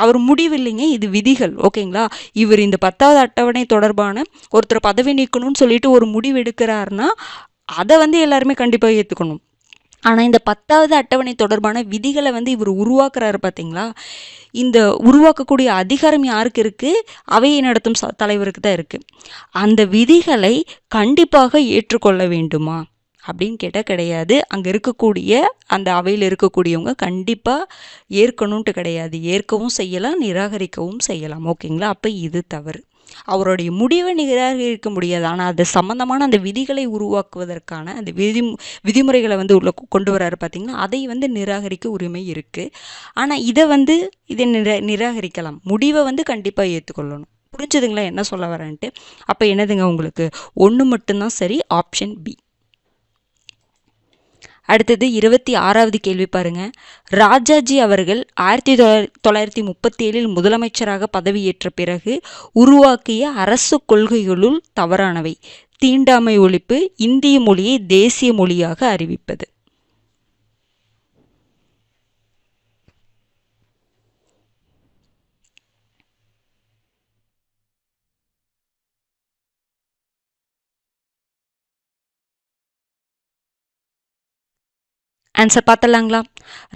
அவர் முடிவில்லைங்க, இது விதிகள். ஓகேங்களா, இவர் இந்த 10வது அட்டவணை தொடர்பான ஒருத்தர் பதவி நீக்கணும்னு சொல்லிட்டு ஒரு முடிவு எடுக்கிறாருன்னா அதை வந்து எல்லாருமே கண்டிப்பாக ஏற்றுக்கணும். ஆனால் இந்த 10வது அட்டவணை தொடர்பான விதிகளை வந்து இவர் உருவாக்குறாரு பார்த்தீங்களா, இந்த உருவாக்கக்கூடிய அதிகாரம் யாருக்கு இருக்குது? அவையை நடத்தும் தலைவருக்கு தான் இருக்குது. அந்த விதிகளை கண்டிப்பாக ஏற்றுக்கொள்ள வேண்டுமா? அப்படின்னு கேட்டால் கிடையாது. அங்கே இருக்கக்கூடிய அந்த அவையில் இருக்கக்கூடியவங்க கண்டிப்பாக ஏற்கணும்ன்ட்டு கிடையாது. ஏற்கவும் செய்யலாம், நிராகரிக்கவும் செய்யலாம். ஓகேங்களா? அப்போ இது தவறு. அவருடைய முடிவை நிராகரிக்க முடியாது. ஆனால் அது சம்மந்தமான அந்த விதிகளை உருவாக்குவதற்கான அந்த விதிமுறைகளை வந்து உள்ள கொண்டு வராரு பார்த்தீங்கன்னா, அதை வந்து நிராகரிக்க உரிமை இருக்குது. ஆனால் இதை நிராகரிக்கலாம். முடிவை வந்து கண்டிப்பாக ஏற்றுக்கொள்ளணும். புரிஞ்சுதுங்களா என்ன சொல்ல வரேன்ட்டு? அப்போ என்னதுங்க உங்களுக்கு 1 மட்டும்தான் சரி, ஆப்ஷன் பி. அடுத்தது 26வது கேள்வி பாருங்க. ராஜாஜி அவர்கள் 1937 முதலமைச்சராக பதவியேற்ற பிறகு உருவாக்கிய அரசு கொள்கைகளுள் தவறானவை. தீண்டாமை ஒழிப்பு, இந்திய மொழியை தேசிய மொழியாக அறிவிப்பது. ஆன்சர் பார்த்தலாங்களா?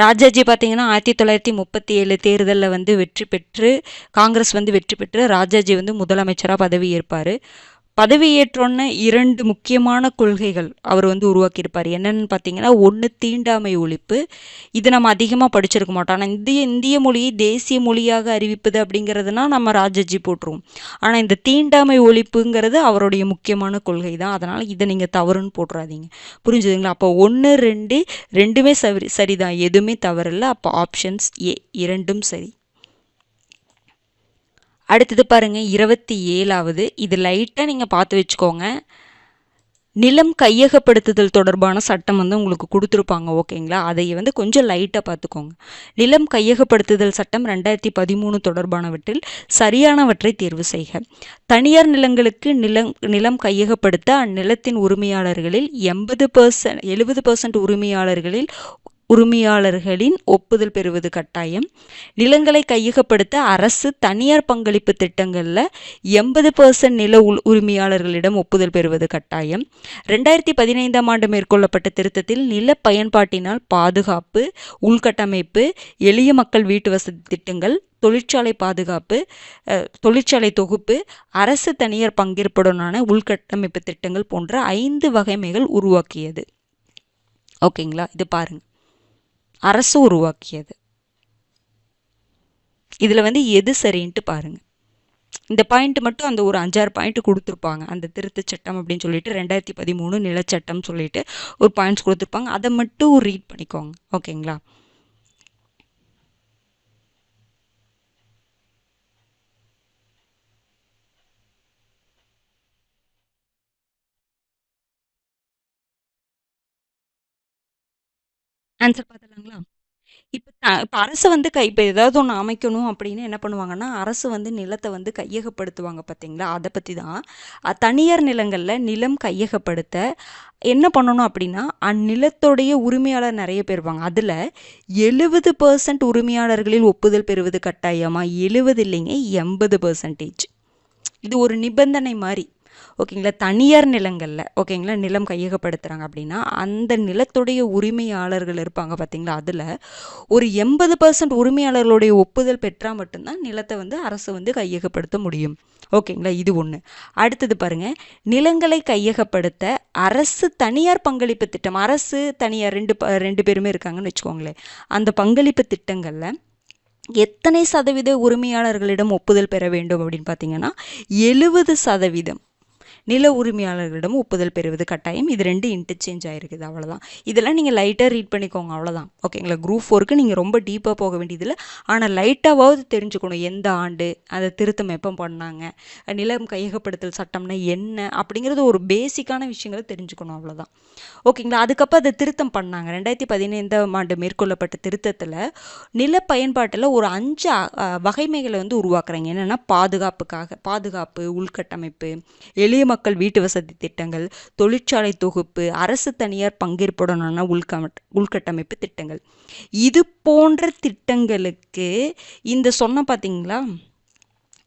ராஜாஜி பார்த்தீங்கன்னா 1937 தேர்தலில் வந்து வெற்றி பெற்று, காங்கிரஸ் வந்து வெற்றி பெற்று ராஜாஜி வந்து முதலமைச்சராக பதவி ஏற்பார். பதவியேற்றோன்னு 2 முக்கியமான கொள்கைகள் அவர் வந்து உருவாக்கியிருப்பார். என்னென்னு பார்த்தீங்கன்னா, 1 தீண்டாமை ஒழிப்பு. இது நம்ம அதிகமாக படிச்சிருக்க மாட்டோம். ஆனால் இந்திய மொழியை தேசிய மொழியாக அறிவிப்பது அப்படிங்கிறதுனா நம்ம ராஜாஜி போட்டுருவோம். ஆனால் இந்த தீண்டாமை ஒழிப்புங்கிறது அவருடைய முக்கியமான கொள்கை தான். அதனால் இதை நீங்கள் தவறுன்னு போட்டுறாதீங்க. புரிஞ்சுதுங்களா? அப்போ 1, 2 ரெண்டுமே சரிதான், எதுவுமே தவறில்லை. அப்போ ஆப்ஷன்ஸ் ஏ 2ம் சரி. அடுத்தது பாருங்க 27வது. இது லைட்டாக நீங்கள் பார்த்து வச்சுக்கோங்க. நிலம் கையகப்படுத்துதல் தொடர்பான சட்டம் வந்து உங்களுக்கு கொடுத்துருப்பாங்க. ஓகேங்களா? அதை வந்து கொஞ்சம் லைட்டாக பார்த்துக்கோங்க. நிலம் கையகப்படுத்துதல் சட்டம் 2013 தொடர்பானவற்றில் சரியானவற்றை தேர்வு செய்க. தனியார் நிலங்களுக்கு நிலம் கையகப்படுத்த அந்நிலத்தின் உரிமையாளர்களில் 70% உரிமையாளர்களின் ஒப்புதல் பெறுவது கட்டாயம். நிலங்களை கையகப்படுத்த அரசு தனியார் பங்களிப்பு திட்டங்களில் 80% நில உரிமையாளர்களிடம் ஒப்புதல் பெறுவது கட்டாயம். 2015ஆம் ஆண்டு மேற்கொள்ளப்பட்ட திருத்தத்தில் நில பயன்பாட்டினால் பாதுகாப்பு, உள்கட்டமைப்பு, எளிய மக்கள் வீட்டு வசதி திட்டங்கள், தொழிற்சாலை பாதுகாப்பு, தொழிற்சாலை தொகுப்பு, அரசு தனியார் பங்கேற்புடனான உள்கட்டமைப்பு திட்டங்கள் போன்ற 5 வகைமைகள் உருவாக்கியது. ஓகேங்களா? இது பாருங்க, அரசு உருவாக்கியது. இதில் வந்து எது சரின்ட்டு பாருங்க. இந்த பாயிண்ட் மட்டும் அந்த ஒரு 5-6 பாயிண்ட் கொடுத்துருப்பாங்க. அந்த திருத்த சட்டம் அப்படின்னு சொல்லிட்டு 2013 நிலச்சட்டம் சொல்லிட்டு ஒரு பாயிண்ட்ஸ் கொடுத்துருப்பாங்க. அதை மட்டும் ரீட் பண்ணிக்கோங்க. ஓகேங்களா? ஆன்சர் பார்த்துலாங்களா? இப்போ அரசு வந்து இப்போ ஏதாவது ஒன்று அமைக்கணும் அப்படின்னு என்ன பண்ணுவாங்கன்னா, அரசு வந்து நிலத்தை வந்து கையகப்படுத்துவாங்க பார்த்தீங்களா? அதை பற்றி தான். தனியார் நிலங்களில் நிலம் கையகப்படுத்த என்ன பண்ணணும் அப்படின்னா, அந்நிலத்துடைய உரிமையாளர் நிறைய பேர் இருப்பாங்க. அதில் 70% உரிமையாளர்களில் ஒப்புதல் பெறுவது கட்டாயமா? 70 இல்லைங்க, 80%. இது ஒரு நிபந்தனை மாதிரி. ஓகேங்களா? தனியார் நிலங்களில் ஓகேங்களா நிலம் கையகப்படுத்துகிறாங்க அப்படின்னா, அந்த நிலத்துடைய உரிமையாளர்கள் இருப்பாங்க பார்த்தீங்களா? அதில் ஒரு 80% உரிமையாளர்களுடைய ஒப்புதல் பெற்றால் மட்டும்தான் நிலத்தை வந்து அரசு வந்து கையகப்படுத்த முடியும். ஓகேங்களா? இது ஒன்று. அடுத்தது பாருங்க, நிலங்களை கையகப்படுத்த அரசு தனியார் பங்களிப்பு திட்டம், அரசு தனியார் ரெண்டு பேருமே இருக்காங்கன்னு வச்சுக்கோங்களேன். அந்த பங்களிப்பு திட்டங்களில் எத்தனை சதவீத உரிமையாளர்களிடம் ஒப்புதல் பெற வேண்டும் அப்படின்னு பார்த்தீங்கன்னா 70% நில உரிமையாளர்களிடம் ஒப்புதல் பெறுவது கட்டாயம். இது 2 இன்டர்சேஞ்ச் ஆகிருக்குது. அவ்வளோதான். இதெல்லாம் நீங்கள் லைட்டாக ரீட் பண்ணிக்கோங்க. அவ்வளோதான். ஓகேங்களா? குரூப் 4க்கு நீங்கள் ரொம்ப டீப்பாக போக வேண்டியதில்லை. ஆனால் லைட்டாவது தெரிஞ்சுக்கணும். எந்த ஆண்டு அதை திருத்தம் எப்போ பண்ணாங்க, நிலம் கையகப்படுத்தல் சட்டம்னா என்ன அப்படிங்கிறது ஒரு பேசிக்கான விஷயங்களை தெரிஞ்சுக்கணும். அவ்வளோதான். ஓகேங்களா? அதுக்கப்புறம் அதை திருத்தம் பண்ணாங்க. 2015ஆம் ஆண்டு மேற்கொள்ளப்பட்ட திருத்தத்தில் நில பயன்பாட்டில் ஒரு 5 வகைமைகளை வந்து உருவாக்குறாங்க. என்னென்னா பாதுகாப்பு, உள்கட்டமைப்பு, எளிய மக்கள் வீட்டு வசதி திட்டங்கள், தொழிற்சாலை தொகுப்பு, அரசு தனியார் பங்கேற்புடனான உள்கட்டமைப்பு திட்டங்கள். இது போன்ற திட்டங்களுக்கு இந்த சொன்ன பார்த்தீங்களா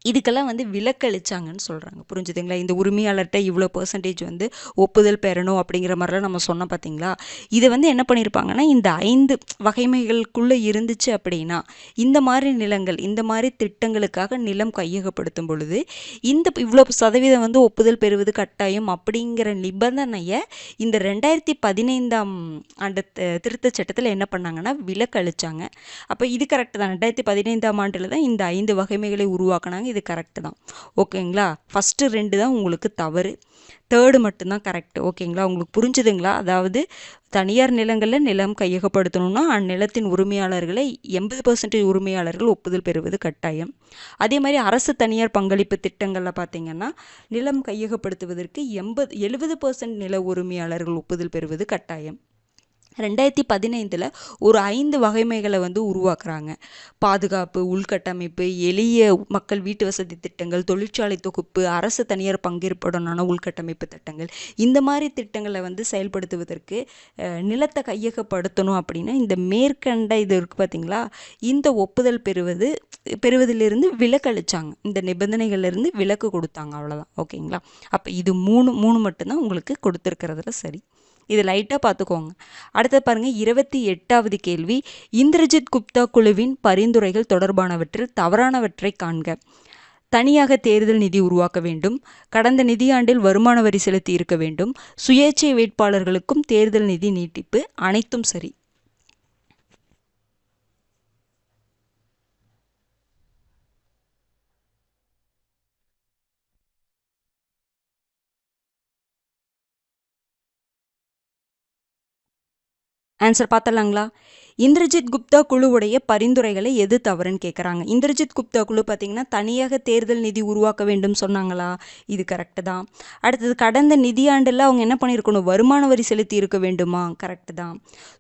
இதுக்கெல்லாம் வந்து விலக்களிச்சாங்கன்னு சொல்கிறாங்க. புரிஞ்சுதுங்களா? இந்த உரிமையாளர்கிட்ட இவ்வளோ பெர்சன்டேஜ் வந்து ஒப்புதல் பெறணும் அப்படிங்கிற மாதிரிலாம் நம்ம சொன்னோம் பார்த்தீங்களா? இதை வந்து என்ன பண்ணியிருப்பாங்கன்னா, இந்த 5 வகைமைகளுக்குள்ளே இருந்துச்சு அப்படின்னா, இந்த மாதிரி நிலங்கள், இந்த மாதிரி திட்டங்களுக்காக நிலம் கையகப்படுத்தும் பொழுது இந்த இவ்வளோ சதவீதம் வந்து ஒப்புதல் பெறுவது கட்டாயம் அப்படிங்கிற நிபந்தனையை இந்த 2015ஆம் ஆண்டு திருத்தச் சட்டத்தில் என்ன பண்ணாங்கன்னா விலக்களிச்சாங்க. அப்போ இது கரெக்டு தான். 2015ஆம் ஆண்டில் தான் இந்த 5 வகைமைகளை உருவாக்குனாங்க. இது கரெக்டு தான். ஓகேங்களா? ஃபஸ்ட்டு 2 தான் உங்களுக்கு தவறு, தேர்டு மட்டும்தான் கரெக்டு. ஓகேங்களா? உங்களுக்கு புரிஞ்சுதுங்களா? அதாவது தனியார் நிலங்களில் நிலம் கையகப்படுத்தணும்னா அந்நிலத்தின் உரிமையாளர்களை 80% உரிமையாளர்கள் ஒப்புதல் பெறுவது கட்டாயம். அதே மாதிரி அரசு தனியார் பங்களிப்பு திட்டங்களில் பார்த்தீங்கன்னா நிலம் கையகப்படுத்துவதற்கு 70% நில உரிமையாளர்கள் ஒப்புதல் பெறுவது கட்டாயம். 2015 ஒரு 5 வகைமைகளை வந்து உருவாக்குறாங்க. பாதுகாப்பு, உள்கட்டமைப்பு, எளிய மக்கள் வீட்டு வசதி திட்டங்கள், தொழிற்சாலை தொகுப்பு, அரசு தனியார் பங்கேற்புடனான உள்கட்டமைப்பு திட்டங்கள். இந்த மாதிரி திட்டங்களை வந்து செயல்படுத்துவதற்கு நிலத்தை கையகப்படுத்தணும் அப்படின்னா இந்த மேற்கண்ட இது இருக்குது பார்த்தீங்களா, இந்த ஒப்புதல் பெறுவதிலிருந்து விலக்களிச்சாங்க. இந்த நிபந்தனைகள்லேருந்து விலக்கு கொடுத்தாங்க. அவ்வளோதான். ஓகேங்களா? அப்போ இது மூணு மட்டும்தான் உங்களுக்கு கொடுத்துருக்கிறதுல சரி. இது லைட்டாக பார்த்துக்கோங்க. அடுத்தது பாருங்கள், 28வது கேள்வி. இந்திரஜித் குப்தா குழுவின் பரிந்துரைகள் தொடர்பானவற்றில் தவறானவற்றை காண்க. தனியாக தேர்தல் நிதி உருவாக்க வேண்டும், கடந்த நிதியாண்டில் வருமான வரி செலுத்தி இருக்க வேண்டும், சுயேட்சை வேட்பாளர்களுக்கும் தேர்தல் நிதி நீட்டிப்பு, அனைத்தும் சரி. ஆன்சர் பார்த்தலாங்களா? இந்திரஜித் குப்தா குழுவுடைய பரிந்துரைகளை எது தவறுன்னு கேட்குறாங்க. இந்திரஜித் குப்தா குழு பார்த்தீங்கன்னா தனியாக தேர்தல் நிதி உருவாக்க வேண்டும் சொன்னாங்களா? இது கரெக்டு தான். அடுத்தது கடந்த நிதியாண்டில் அவங்க என்ன பண்ணியிருக்கணும்? வருமான வரி செலுத்தி இருக்க வேண்டுமா? கரெக்டு தான்.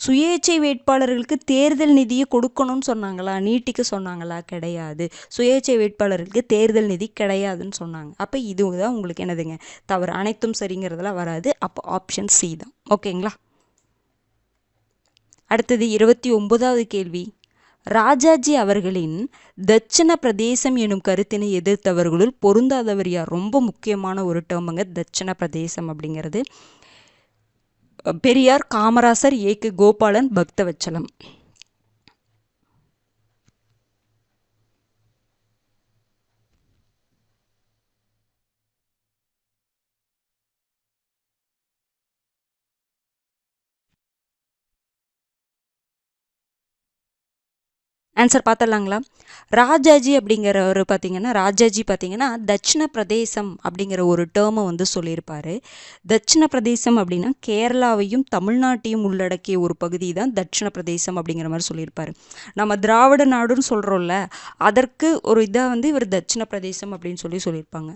சுயேட்சை வேட்பாளர்களுக்கு தேர்தல் நிதியை கொடுக்கணும்னு சொன்னாங்களா? நீட்டிக்க சொன்னாங்களா? கிடையாது. சுயேட்சை வேட்பாளர்களுக்கு தேர்தல் நிதி கிடையாதுன்னு சொன்னாங்க. அப்போ இதுதான் உங்களுக்கு என்னதுங்க? தவறு. அனைத்தும் சரிங்கிறதுலாம் வராது. அப்போ ஆப்ஷன் சி தான். ஓகேங்களா? அடுத்தது 29வது கேள்வி. ராஜாஜி அவர்களின் தட்சிண பிரதேசம் எனும் கருத்தினை எதிர்த்தவர்களுள் பொருந்தாதவர் யார்? ரொம்ப முக்கியமான ஒரு டேர்முங்க தட்சிண பிரதேசம் அப்படிங்கிறது. பெரியார், காமராசர், ஏ.கே. கோபாலன், பக்தவச்சலம். ஆன்சர் பார்த்தலாங்களா? ராஜாஜி அப்படிங்கிறவர் பார்த்தீங்கன்னா தட்சிண பிரதேசம் அப்படிங்கிற ஒரு டேர்மை வந்து சொல்லியிருப்பார். தட்சிண பிரதேசம் அப்படின்னா கேரளாவையும் தமிழ்நாட்டையும் உள்ளடக்கிய ஒரு பகுதி தான் தட்சிண பிரதேசம் அப்படிங்கிற மாதிரி சொல்லியிருப்பார். நம்ம திராவிட நாடுன்னு சொல்கிறோம்ல, அதற்கு ஒரு இதாக வந்து இவர் தட்சிண பிரதேசம் அப்படின்னு சொல்லியிருப்பாங்க.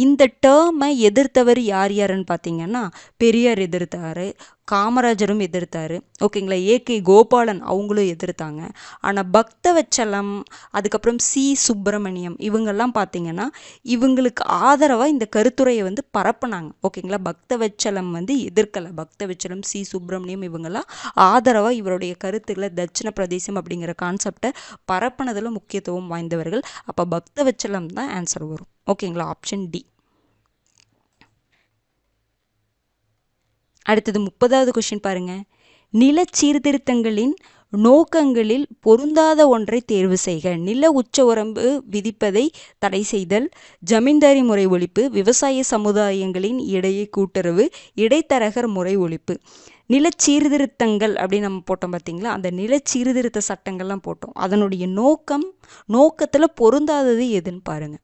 இந்த டேர்மை எதிர்த்தவர் யாருன்னு பார்த்தீங்கன்னா பெரியார் எதிர்த்தார், காமராஜரும் எதிர்த்தார். ஓகேங்களா? ஏ.கே. கோபாலன் அவங்களும் எதிர்த்தாங்க. ஆனால் பக்தவச்சலம், அதுக்கப்புறம் சி. சுப்பிரமணியம் இவங்கெல்லாம் பார்த்தீங்கன்னா இவங்களுக்கு ஆதரவாக இந்த கருத்துரையை வந்து பரப்புனாங்க. ஓகேங்களா? பக்தவச்சலம் வந்து எதிர்க்கலை. பக்தவச்சலம், சி. சுப்பிரமணியம் இவங்கெல்லாம் ஆதரவாக இவருடைய கருத்துக்களை தட்சிண பிரதேசம் அப்படிங்கிற கான்செப்டை பரப்புனதில் முக்கியத்துவம் வாய்ந்தவர்கள். அப்போ பக்தவச்சலம் தான் ஆன்சர் வரும். ஓகேங்களா? Option D. அடுத்தது 30வது கொஸ்டின் பாருங்க. நில சீர்திருத்தங்களின் நோக்கங்களில் பொருந்தாத ஒன்றை தேர்வு செய்க. நில உச்ச வரம்பு விதிப்பதை தடை செய்தல், ஜமீன்தாரி முறை ஒழிப்பு, விவசாய சமுதாயங்களின் இடையே கூட்டுறவு, இடைத்தரகர் முறை ஒழிப்பு. நில சீர்திருத்தங்கள் அப்படின்னு நம்ம போட்டோம் பார்த்தீங்களா? அந்த நில சீர்திருத்த சட்டங்கள்லாம் போட்டோம். அதனுடைய நோக்கத்தில் பொருந்தாதது எதுன்னு பாருங்க.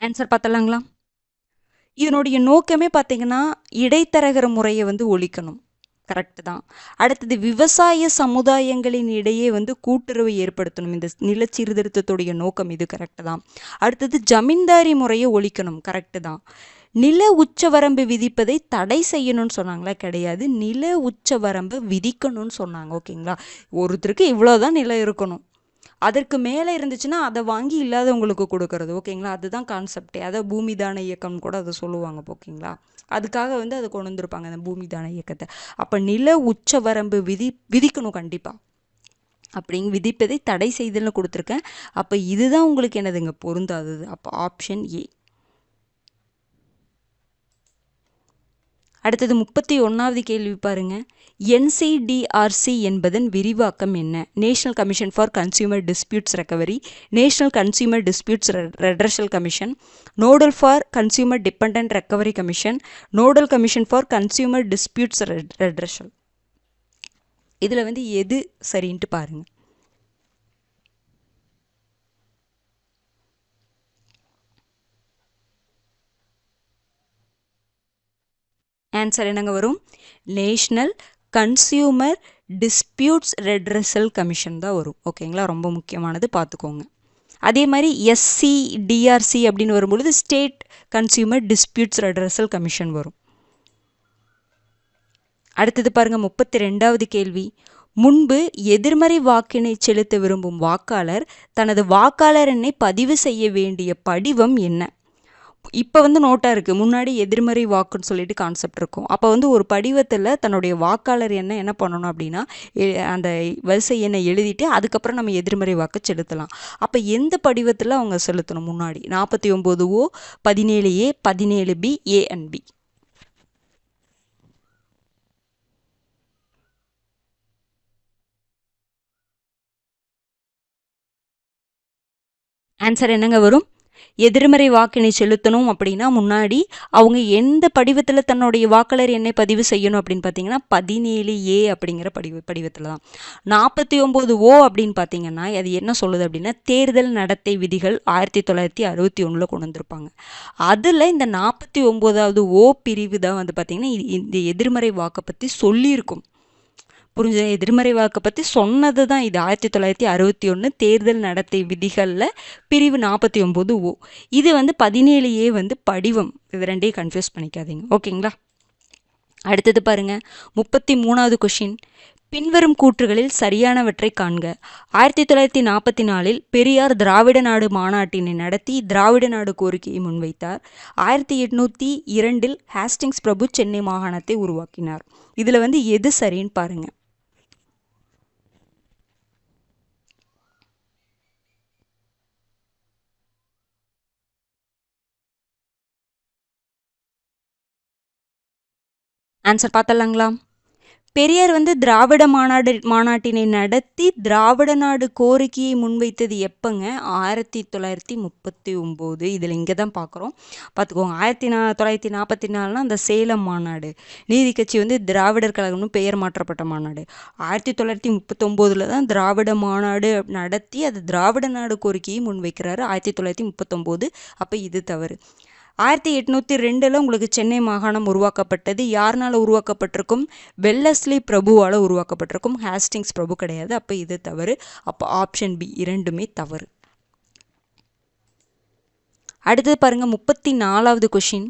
ஆன்சர் பார்த்தலாங்களா? இதனுடைய நோக்கமே பார்த்தீங்கன்னா இடைத்தரகர் முறையை வந்து ஒழிக்கணும். கரெக்டு தான். அடுத்தது விவசாய சமுதாயங்களின் இடையே வந்து கூட்டுறவு ஏற்படுத்தணும். இந்த நில சீர்திருத்தத்துடைய நோக்கம் இது. கரெக்டு தான். அடுத்தது ஜமீன்தாரி முறையை ஒழிக்கணும். கரெக்டு தான். நில உச்சவரம்பு விதிப்பதை தடை செய்யணும்னு சொன்னாங்களா? கிடையாது. நில உச்சவரம்பு விதிக்கணும்னு சொன்னாங்க. ஓகேங்களா? ஒருத்தருக்கு இவ்வளோதான் நிலம் இருக்கணும், அதற்கு மேலே இருந்துச்சுன்னா அதை வாங்கி இல்லாதவங்களுக்கு கொடுக்கறது. ஓகேங்களா, அதுதான் கான்செப்டே. அதை பூமி தான இயக்கம்னு கூட அதை சொல்லுவாங்க. ஓகேங்களா, அதுக்காக வந்து அதை கொண்டு வந்திருப்பாங்க அந்த பூமி தான இயக்கத்தை. அப்போ நில உச்சவரம்பு விதிக்கணும் கண்டிப்பாக. அப்படிங்க விதிப்பதை தடை செய்தல்னு கொடுத்துருக்கேன். அப்போ இதுதான் உங்களுக்கு என்னதுங்க பொருந்தாதது. அப்போ ஆப்ஷன் ஏ. அடுத்தது 31வது கேள்வி பாருங்க. என்சிடிஆர்சி என்பதன் விரிவாக்கம் என்ன? National commission for consumer disputes recovery, national consumer disputes redressal commission, nodal for consumer dependent recovery commission, nodal commission for consumer disputes redressal. இதில் வந்து எது சரின்ட்டு பாருங்க. ஆன்சர் என்னங்க வரும்? National consumer disputes redressal commission தான் வரும். ஓகேங்களா, ரொம்ப முக்கியமானது, பார்த்துக்கோங்க. அதே மாதிரி எஸ்சிடிஆர்சி அப்படின்னு வரும்பொழுது state consumer disputes redressal commission வரும். அடுத்தது பாருங்க 32வது கேள்வி. முன்பு எதிர்மறை வாக்கினை செலுத்த விரும்பும் வாக்காளர் தனது வாக்காளர் எண்ணை பதிவு செய்ய வேண்டிய படிவம் என்ன? இப்போ வந்து நோட்டாக இருக்குது, முன்னாடி எதிர்மறை வாக்குன்னு சொல்லிட்டு கான்செப்ட் இருக்கும். அப்போ வந்து ஒரு படிவத்தில் தன்னுடைய வாக்காளர் என்ன பண்ணணும் அப்படின்னா அந்த வரிசை எண்ணை எழுதிட்டு அதுக்கப்புறம் நம்ம எதிர்மறை வாக்கு செலுத்தலாம். அப்போ எந்த படிவத்தில் அவங்க செலுத்தணும்? முன்னாடி 49O, 17A, 17B, A and B. Answer என்னங்க வரும்? எதிர்மறை வாக்கினை செலுத்தணும் அப்படின்னா முன்னாடி அவங்க எந்த படிவத்தில் தன்னுடைய வாக்காளர் எண்ணை பதிவு செய்யணும் அப்படின்னு பார்த்தீங்கன்னா 17A அப்படிங்கிற படிவத்தில் தான். 49O அப்படின்னு பார்த்தீங்கன்னா அது என்ன சொல்லுது அப்படின்னா தேர்தல் நடத்தை விதிகள் 1961 கொண்டு வந்திருப்பாங்க. அதில் இந்த 49வது O பிரிவு தான் வந்து பார்த்தீங்கன்னா இந்த எதிர்மறை வாக்கை பற்றி சொல்லியிருக்கும். புரிஞ்ச? எதிர்மறை வாக்கை பற்றி சொன்னது தான் இது. 1961 தேர்தல் நடத்தை விதிகளில் பிரிவு 49O. இது வந்து 17A வந்து படிவம். இது ரெண்டையும் கன்ஃபியூஸ் பண்ணிக்காதீங்க. ஓகேங்களா, அடுத்தது பாருங்க 33வது கொஷின். பின்வரும் கூற்றுகளில் சரியானவற்றை காண்க. 1944 பெரியார் திராவிட நாடு மாநாட்டினை நடத்தி திராவிட நாடு கோரிக்கையை முன்வைத்தார். 1802 ஹேஸ்டிங்ஸ் பிரபு சென்னை மாகாணத்தை உருவாக்கினார். இதில் வந்து எது சரின்னு பாருங்க. ஆன்சர் பார்த்தலாங்களா? பெரியார் வந்து திராவிட மாநாட்டினை நடத்தி திராவிட நாடு கோரிக்கையை முன்வைத்தது எப்போங்க? 1939. இதில் இங்கே தான் பார்க்குறோம், பார்த்துக்கோங்க. 1944 அந்த சேலம் மாநாடு. நீதி கட்சி வந்து திராவிடர் கழகம்னு பெயர் மாற்றப்பட்ட மாநாடு. 1939 தான் திராவிட மாநாடு நடத்தி அது திராவிட நாடு கோரிக்கையை முன்வைக்கிறாரு 1939. அப்போ இது தவறு. 1802 உங்களுக்கு சென்னை மாகாணம் உருவாக்கப்பட்டது. யாருனால உருவாக்கப்பட்டிருக்கும்? வெல்லஸ்லி பிரபுவால் உருவாக்கப்பட்டிருக்கும். ஹேஸ்டிங்ஸ் பிரபு கிடையாது. அப்போ இது தவறு. அப்போ ஆப்ஷன் பி இரண்டுமே தவறு. அடுத்தது பாருங்க 34வது கொஷின்.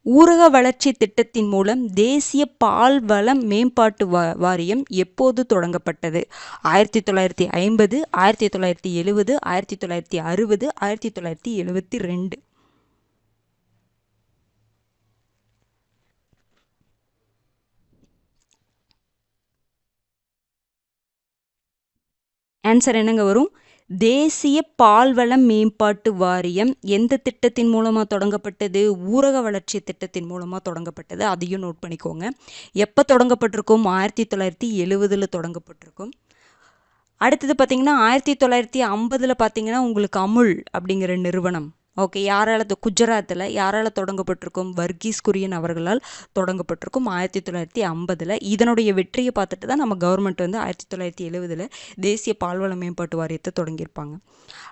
ஊரக வளர்ச்சி திட்டத்தின் மூலம் தேசிய பால்வளம் மேம்பாட்டு வாரியம் எப்போது தொடங்கப்பட்டது? 1950, 1970, 1960, 1972. ஆன்சர் என்னங்க வரும்? தேசிய பால்வளம் மேம்பாட்டு வாரியம் எந்த திட்டத்தின் மூலமாக தொடங்கப்பட்டது? ஊரக வளர்ச்சி திட்டத்தின் மூலமாக தொடங்கப்பட்டது. அதையும் நோட் பண்ணிக்கோங்க. எப்போ தொடங்கப்பட்டிருக்கும்? 1970 தொடங்கப்பட்டிருக்கும். அடுத்தது பார்த்தீங்கன்னா 1950 பார்த்தீங்கன்னா உங்களுக்கு அமுல் அப்படிங்கிற நிறுவனம். ஓகே, யாரால்? குஜராத்தில் யாரால் தொடங்கப்பட்டிருக்கும்? வர்கீஸ் குரியன் அவர்களால் தொடங்கப்பட்டிருக்கும் 1950. இதனுடைய வெற்றியை பார்த்துட்டு தான் நம்ம கவர்மெண்ட் வந்து 1970 தேசிய பால்வள மேம்பாட்டு வாரியத்தை தொடங்கியிருப்பாங்க.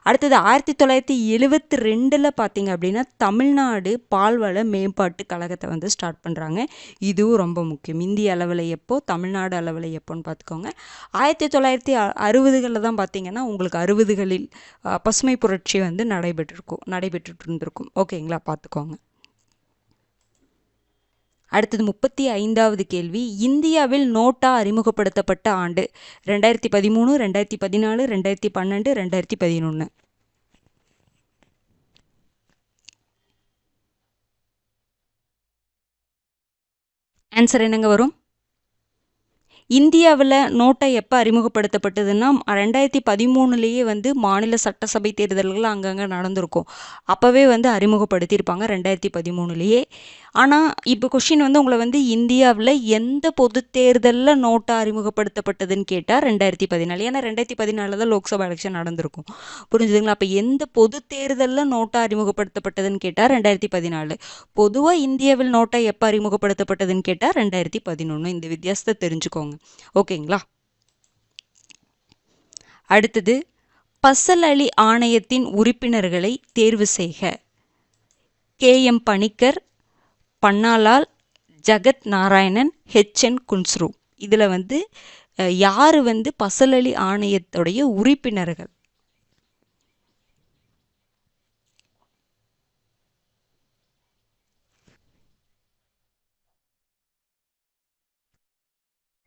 அடுத்தது 1972 பார்த்தீங்க அப்படின்னா தமிழ்நாடு பால்வள மேம்பாட்டு கழகத்தை வந்து ஸ்டார்ட் பண்ணுறாங்க. இதுவும் ரொம்ப முக்கியம். இந்திய அளவில் எப்போ, தமிழ்நாடு அளவில் எப்போன்னு பார்த்துக்கோங்க. 1960 தான் பார்த்தீங்கன்னா உங்களுக்கு 60களில் பசுமை புரட்சி வந்து நடைபெற்று இருந்திருக்கும். ஓகேங்களா, பார்த்துக்கோங்க. அடுத்தது 35வது கேள்வி, இந்தியாவில் நோட்டா அறிமுகப்படுத்தப்பட்ட ஆண்டு 2013, 2014, 2012, 2011. ஆன்சர் என்னங்க வரும்? இந்தியாவில் நோட்டை எப்போ அறிமுகப்படுத்தப்பட்டதுன்னா 2013லேயே வந்து மாநில சட்டசபை தேர்தல்கள் அங்கங்கே நடந்திருக்கும். அப்போவே வந்து அறிமுகப்படுத்தியிருப்பாங்க 2013லேயே. ஆனால் இப்போ கொஷின் வந்து உங்களை வந்து இந்தியாவில் எந்த பொது தேர்தலில் நோட்டா அறிமுகப்படுத்தப்பட்டதுன்னு கேட்டால் 2014. ஏன்னா 2014 தான் லோக்சபா எலெக்ஷன் நடந்திருக்கும். புரிஞ்சுதுங்களா? அப்போ எந்த பொது தேர்தலில் நோட்டா அறிமுகப்படுத்தப்பட்டதுன்னு கேட்டால் 2014. பொதுவாக இந்தியாவில் நோட்டா எப்போ அறிமுகப்படுத்தப்பட்டதுன்னு கேட்டால் 2011. இந்த வித்தியாசத்தை தெரிஞ்சுக்கோங்க. ஓகேங்களா? அடுத்தது, பசல் அலி ஆணையத்தின் உறுப்பினர்களை தேர்வு செய்க. KM பணிக்கர், பன்னாலால், ஜகத் நாராயணன், HN குன்ஸ்ரு. இதில் வந்து யார் வந்து பசல் அலி ஆணையத்துடைய உறுப்பினர்கள்?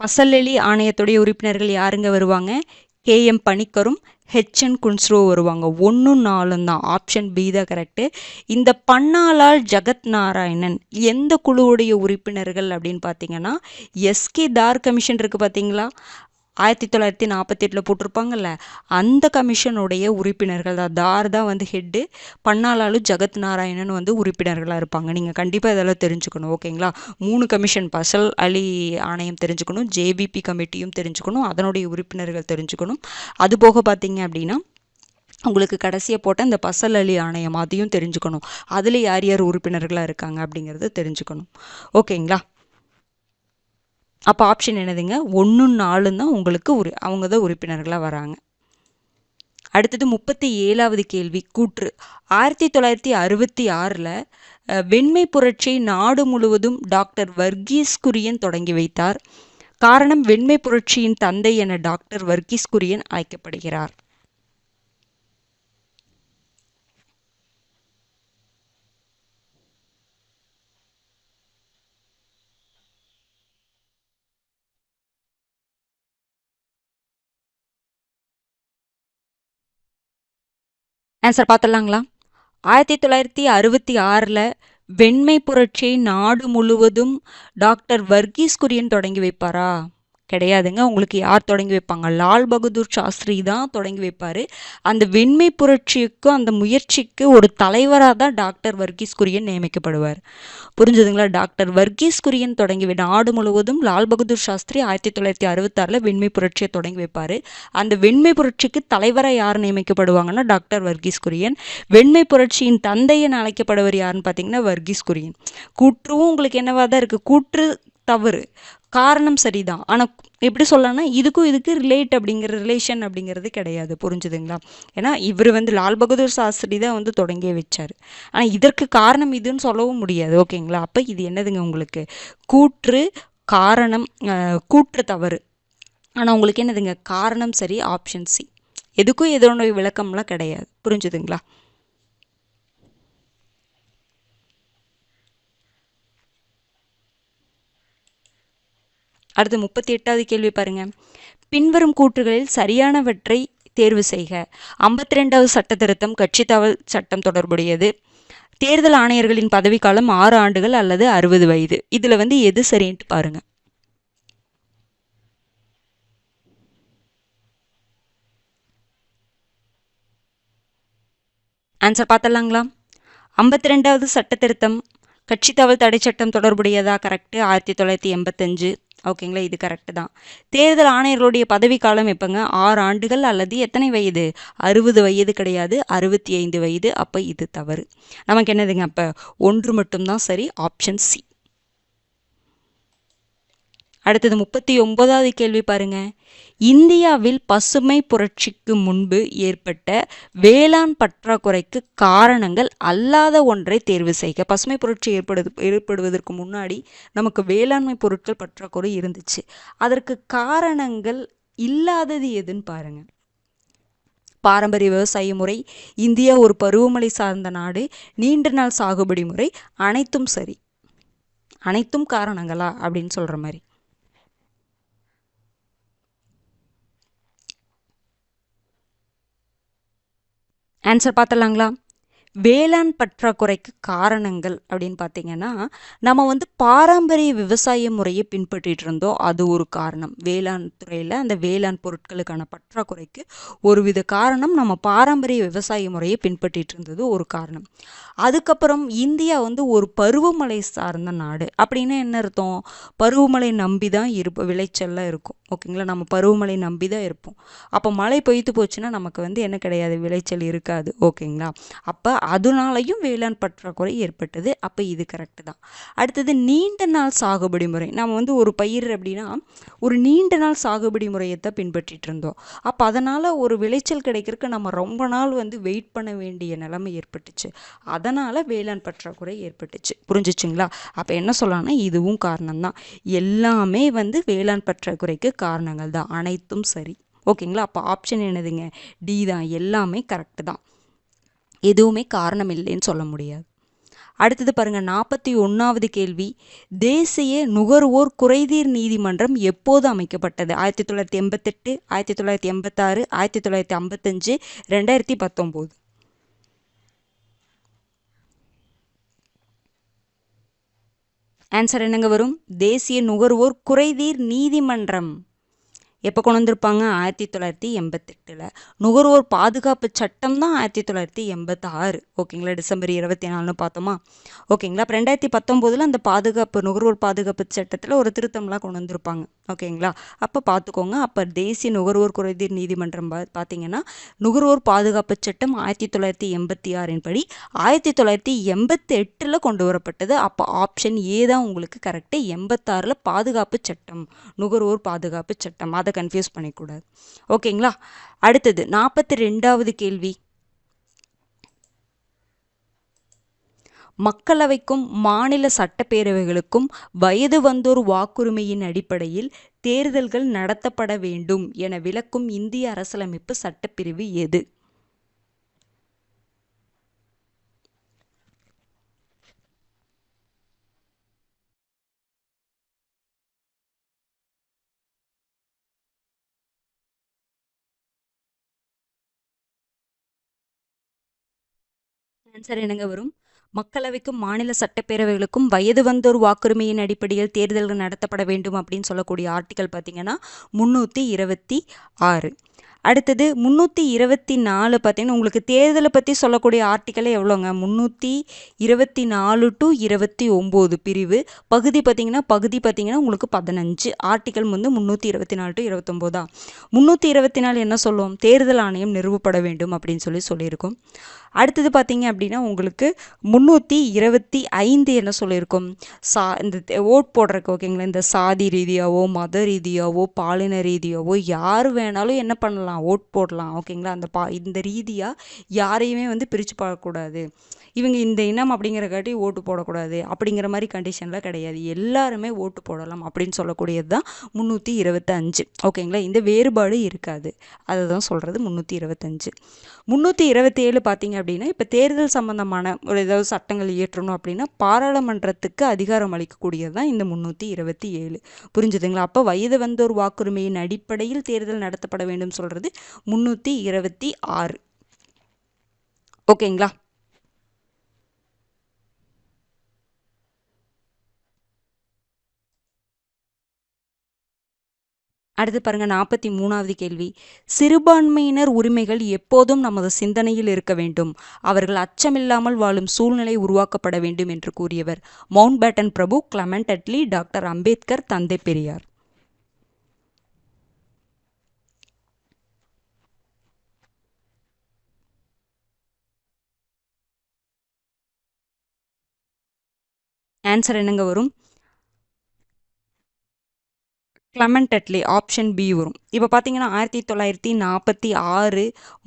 பசல் அலி ஆணையத்துடைய உறுப்பினர்கள் யாருங்க வருவாங்க? KM பணிக்கரும் HN குன்ஸ்ரு வருவாங்க. 1, 4 தான். ஆப்ஷன் பி தான் கரெக்டு. இந்த பன்னாலால் ஜகத் நாராயணன் எந்த குழுவுடைய உறுப்பினர்கள் அப்படின்னு பார்த்தீங்கன்னா, SK தார் கமிஷன் இருக்குது பார்த்தீங்களா, 1948 போட்டிருப்பாங்கல்ல, அந்த கமிஷனுடைய உறுப்பினர்கள் தான். தார் தான் வந்து ஹெட்டு, பன்னாலாலும் ஜகத் நாராயணன் வந்து உறுப்பினர்களாக இருப்பாங்க. நீங்கள் கண்டிப்பாக இதெல்லாம் தெரிஞ்சுக்கணும். ஓகேங்களா? 3 கமிஷன், பசல் அலி ஆணையம் தெரிஞ்சுக்கணும், JBP கமிட்டியும் தெரிஞ்சுக்கணும், அதனுடைய உறுப்பினர்கள் தெரிஞ்சுக்கணும். அது போக பார்த்தீங்க அப்படின்னா உங்களுக்கு கடைசியாக போட்ட இந்த பசல் அலி ஆணையம் அதையும் தெரிஞ்சுக்கணும். அதில் யார் யார் உறுப்பினர்களாக இருக்காங்க அப்படிங்கிறத தெரிஞ்சுக்கணும். ஓகேங்களா? அப்போ ஆப்ஷன் என்னதுங்க? 1, 4 தான் உங்களுக்கு அவங்க தான் உறுப்பினர்களாக வராங்க. அடுத்தது 37வது கேள்வி, கூற்று. 1966 வெண்மை புரட்சியை நாடு முழுவதும் டாக்டர் வர்கீஸ் குரியன் தொடங்கி வைத்தார். காரணம், வெண்மை புரட்சியின் தந்தை என டாக்டர் வர்கீஸ் குரியன் அழைக்கப்படுகிறார். ஆன்சர் பார்த்துடலாங்களா? 1966 வெண்மை புரட்சியை நாடு முழுவதும் டாக்டர் வர்கீஸ் குரியன் தொடங்கி வைப்பாரா? கிடையாதுங்க. உங்களுக்கு யார் தொடங்கி வைப்பாங்க? லால் பகதூர் சாஸ்திரி தான் தொடங்கி வைப்பார். அந்த வெண்மை புரட்சிக்கும் அந்த முயற்சிக்கு ஒரு தலைவராக தான் டாக்டர் வர்கீஸ் குரியன் நியமிக்கப்படுவார். புரிஞ்சுதுங்களா? டாக்டர் வர்கீஸ் குரியன் தொடங்கி நாடு முழுவதும் லால் பகதூர் சாஸ்திரி 1966 வெண்மை புரட்சியை தொடங்கி வைப்பார். அந்த வெண்மை புரட்சிக்கு தலைவராக யார் நியமிக்கப்படுவாங்கன்னா டாக்டர் வர்கீஸ் குரியன். வெண்மை புரட்சியின் தந்தை என அழைக்கப்படுவர் யாருன்னு பார்த்தீங்கன்னா வர்கீஸ் குரியன். கூற்றும் உங்களுக்கு என்னவா தான் இருக்குது? கூற்று தவறு, காரணம் சரிதான். ஆனால் எப்படி சொல்லலாம்னா இதுக்கு ரிலேட் அப்படிங்கிற ரிலேஷன் அப்படிங்கிறது கிடையாது. புரிஞ்சுதுங்களா? ஏன்னா இவர் வந்து லால் பகதூர் சாஸ்திரி தான் வந்து தொடங்கியே வச்சார். ஆனால் இதற்கு காரணம் இதுன்னு சொல்லவும் முடியாது. ஓகேங்களா? அப்போ இது என்னதுங்க உங்களுக்கு? கூற்று, காரணம், கூற்று தவறு. ஆனால் உங்களுக்கு என்னதுங்க? காரணம் சரி. Option C. எதுக்கும் எதோட விளக்கம்லாம் கிடையாது. புரிஞ்சுதுங்களா? அடுத்து 38வது கேள்வி பாருங்க. பின்வரும் கூற்றுகளில் சரியானவற்றை தேர்வு செய்க. 52வது சட்ட திருத்தம் கட்சி தாவல் சட்டம் தொடர்புடையது. தேர்தல் ஆணையர்களின் பதவிக்காலம் 6 ஆண்டுகள் அல்லது 60 வயது. இதுல வந்து எது சரின்ட்டு பாருங்க. ஆன்சர் பார்த்தலாங்களா? 52வது சட்ட திருத்தம் கட்சி தாவல் தடை சட்டம் தொடர்புடையதா? கரெக்டு. 1985. ஓகேங்களா? இது கரெக்டு தான். தேர்தல் ஆணையர்களுடைய பதவி காலம் எப்போங்க? 6 ஆண்டுகள் அல்லது எத்தனை வயது? 60 வயது கிடையாது, 65 வயது. அப்போ இது தவறு. நமக்கு என்னதுங்க? அப்போ 1 மட்டும்தான் சரி. Option C. அடுத்தது 39வது கேள்வி பாருங்க. இந்தியாவில் பசுமை புரட்சிக்கு முன்பு ஏற்பட்ட வேளாண் பற்றாக்குறைக்கு காரணங்கள் அல்லாத ஒன்றை தேர்வு செய்க. பசுமை புரட்சி ஏற்படுவதற்கு முன்னாடி நமக்கு வேளாண்மை பொருட்கள் பற்றாக்குறை இருந்துச்சு. அதற்கு காரணங்கள் இல்லாதது எதுன்னு பாருங்க. பாரம்பரிய விவசாய முறை, இந்தியா ஒரு பருவமழை சார்ந்த நாடு, நீண்ட நாள் சாகுபடி முறை, அனைத்தும் சரி. அனைத்தும் காரணங்களா அப்படின்னு சொல்கிற மாதிரி. ஆன்சர் பார்த்துடலாங்களா? வேளாண் பற்றாக்குறைக்கு காரணங்கள் அப்படின்னு பார்த்தீங்கன்னா, நம்ம வந்து பாரம்பரிய விவசாய முறையை பின்பற்றிட்டு இருந்தோம். அது ஒரு காரணம். வேளாண் துறையில் அந்த வேளாண் பொருட்களுக்கான பற்றாக்குறைக்கு ஒருவித காரணம் நம்ம பாரம்பரிய விவசாய முறையை பின்பற்றிட்டு இருந்தது ஒரு காரணம். அதுக்கப்புறம் இந்தியா வந்து ஒரு பருவமழை சார்ந்த நாடு. அப்படின்னா என்ன அர்த்தம்? பருவமழை நம்பி தான் விளைச்சல்லாம் இருக்கும். ஓகேங்களா? நம்ம பருவமழை நம்பி தான் இருப்போம். அப்போ மழை பெய்து போச்சுன்னா நமக்கு வந்து என்ன கிடையாது, விளைச்சல் இருக்காது. ஓகேங்களா? அப்போ அதனாலையும் வேளாண் பற்றாக்குறை ஏற்பட்டது. அப்போ இது கரெக்டு தான். அடுத்தது நீண்ட நாள் சாகுபடி முறை. நம்ம வந்து ஒரு பயிர் அப்படின்னா ஒரு நீண்ட நாள் சாகுபடி முறையை தான் பின்பற்றிட்டு இருந்தோம். அப்போ அதனால் ஒரு விளைச்சல் கிடைக்கிறதுக்கு நம்ம ரொம்ப நாள் வந்து வெயிட் பண்ண வேண்டிய நிலைமை ஏற்பட்டுச்சு. அதனால் வேளாண் பற்றாக்குறை ஏற்பட்டுச்சு. புரிஞ்சிச்சுங்களா? அப்போ என்ன சொல்லலாம்னா இதுவும் காரணம்தான். எல்லாமே வந்து வேளாண் பற்றாக்குறைக்கு காரணங்கள் தான். அனைத்தும் சரி. ஓகேங்களா? அப்போ ஆப்ஷன் என்னதுங்க? டி தான். எல்லாமே கரெக்டு தான். எதுவுமே காரணம் இல்லைன்னு சொல்ல முடியாது. அடுத்தது பாருங்க, 41வது கேள்வி. தேசிய நுகர்வோர் குறைதீர் நீதிமன்றம் எப்போது அமைக்கப்பட்டது? 1988, 1986, 1955, 2019. ஆன்சர் என்னங்க வரும்? தேசிய நுகர்வோர் குறைதீர் நீதிமன்றம் எப்போ கொண்டு வந்திருப்பாங்க? 1988. நுகர்வோர் பாதுகாப்பு சட்டம் தான் 1986. ஓகேங்களா? டிசம்பர் 24 பார்த்தோமா? ஓகேங்களா? அப்போ 2019 அந்த நுகர்வோர் பாதுகாப்பு சட்டத்தில் ஒரு திருத்தம்லாம் கொண்டு வந்திருப்பாங்க. ஓகேங்களா? அப்போ பார்த்துக்கோங்க. அப்போ தேசிய நுகர்வோர் குறைதீர் நீதிமன்றம் பார்த்தீங்கன்னா நுகர்வோர் பாதுகாப்பு சட்டம் 1986 படி 1988 கொண்டு வரப்பட்டது. அப்போ ஆப்ஷன் ஏ தான் உங்களுக்கு கரெக்டு. 86 பாதுகாப்பு சட்டம், நுகர்வோர் பாதுகாப்பு சட்டம். அதை கன்ஃபியூஸ் பண்ணிக்கூடாது. ஓகேங்களா? அடுத்தது 42வது கேள்வி. மக்களவைக்கும் மாநில சட்டப்பேரவைகளுக்கும் வயது வந்தோர் வாக்குரிமையின் அடிப்படையில் தேர்தல்கள் நடத்தப்பட வேண்டும் என விளக்கும் இந்திய அரசியலமைப்பு சட்டப்பிரிவு எது? ஆன்சர் என்னங்க வரும்? மக்களவைக்கும் மாநில சட்டப்பேரவைகளுக்கும் வயது வந்தோர் வாக்குரிமையின் அடிப்படையில் தேர்தல்கள் நடத்தப்பட வேண்டும் அப்படின்னு சொல்லக்கூடிய ஆர்டிக்கல் பார்த்தீங்கன்னா 326. அடுத்தது 324 பார்த்தீங்கன்னா உங்களுக்கு தேர்தலை பற்றி சொல்லக்கூடிய ஆர்டிக்கலே எவ்வளோங்க? 324 டு 29 பிரிவு. பகுதி பார்த்தீங்கன்னா உங்களுக்கு 15. ஆர்டிக்கல் வந்து 324 டு 29. 324 என்ன சொல்லும்? தேர்தல் ஆணையம் நிறுவப்பட வேண்டும் அப்படின்னு சொல்லியிருக்கோம். அடுத்தது பார்த்தீங்க அப்படின்னா உங்களுக்கு 325 என்ன சொல்லியிருக்கும்? இந்த ஓட் போடுறதுக்கு. ஓகேங்களா? இந்த சாதி ரீதியாவோ மத ரீதியாவோ பாலின ரீதியாவோ யார் வேணாலும் என்ன பண்ணலாம்? ஓட் போடலாம். ஓகேங்களா? இந்த ரீதியாக யாரையுமே வந்து பிரித்து பார்க்கக்கூடாது. இவங்க இந்த இனம் அப்படிங்கிறக்காட்டி ஓட்டு போடக்கூடாது அப்படிங்கிற மாதிரி கண்டிஷனில் கிடையாது. எல்லாருமே ஓட்டு போடலாம் அப்படின்னு சொல்லக்கூடியது தான் 325. ஓகேங்களா? இந்த வேறுபாடு இருக்காது. அதை தான் சொல்கிறது 325. 327 பார்த்தீங்க அப்படின்னா இப்போ தேர்தல் சம்பந்தமான ஒரு ஏதாவது சட்டங்கள் இயற்றணும் அப்படின்னா பாராளுமன்றத்துக்கு அதிகாரம் அளிக்கக்கூடியது தான் இந்த 327. புரிஞ்சுதுங்களா? அப்போ வயது வந்தோர் வாக்குரிமையின் அடிப்படையில் தேர்தல் நடத்தப்பட வேண்டும் சொல்கிறது 326. ஓகேங்களா? அடுத்து பாருங்க, 43வது கேள்வி. சிறுபான்மையினர் உரிமைகள் எப்போதும் நமது சிந்தனையில் இருக்க வேண்டும். அவர்கள் அச்சமில்லாமல் வாழும் சூழ்நிலை உருவாக்கப்பட வேண்டும் என்று கூறியவர் மவுண்ட் பேட்டன் பிரபு, கிளமெண்ட் அட்லி, டாக்டர் அம்பேத்கர், தந்தை பெரியார். ஆன்சர் என்னங்க வரும்? கிளமெண்ட் அட்லி ஆப்ஷன் பி வரும். இப்போ பார்த்தீங்கன்னா 1946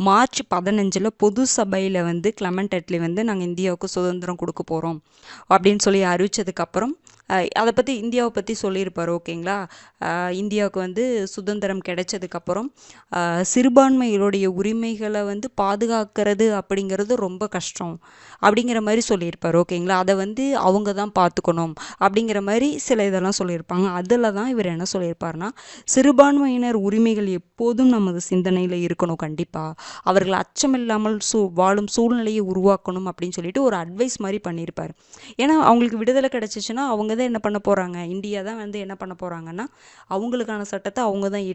மார்ச் 15 பொது சபையில் வந்து கிளமெண்ட் அட்லி வந்து நாங்கள் இந்தியாவுக்கு சுதந்திரம் கொடுக்க போகிறோம் அப்படின்னு சொல்லி அறிவித்ததுக்கப்புறம் அதை பற்றி இந்தியாவை பற்றி சொல்லியிருப்பார். ஓகேங்களா. இந்தியாவுக்கு வந்து சுதந்திரம் கிடைச்சதுக்கப்புறம் சிறுபான்மைகளுடைய உரிமைகளை வந்து பாதுகாக்கிறது அப்படிங்கிறது ரொம்ப கஷ்டம் அப்படிங்கிற மாதிரி சொல்லியிருப்பார். ஓகேங்களா. அதை வந்து அவங்க தான் பார்த்துக்கணும் அப்படிங்கிற மாதிரி சில இதெல்லாம் சொல்லியிருப்பாங்க. அதில் தான் இவர் என்ன சொல்லியிருப்பார்னா, சிறுபான்மையினர் உரிமைகள் எப்போதும் நமது சிந்தனையில் இருக்கணும், கண்டிப்பாக அவர்கள் அச்சமில்லாமல் வாழும் சூழ்நிலையை உருவாக்கணும் அப்படின்னு சொல்லிட்டு ஒரு அட்வைஸ் மாதிரி பண்ணியிருப்பார். ஏன்னா அவங்களுக்கு விடுதலை கிடைச்சிச்சுன்னா அவங்க தான் என்ன பண்ண போகிறாங்க, இந்தியா தான் வந்து என்ன பண்ண போகிறாங்கன்னா அவங்களுக்கான சட்டத்தை அவங்க தான்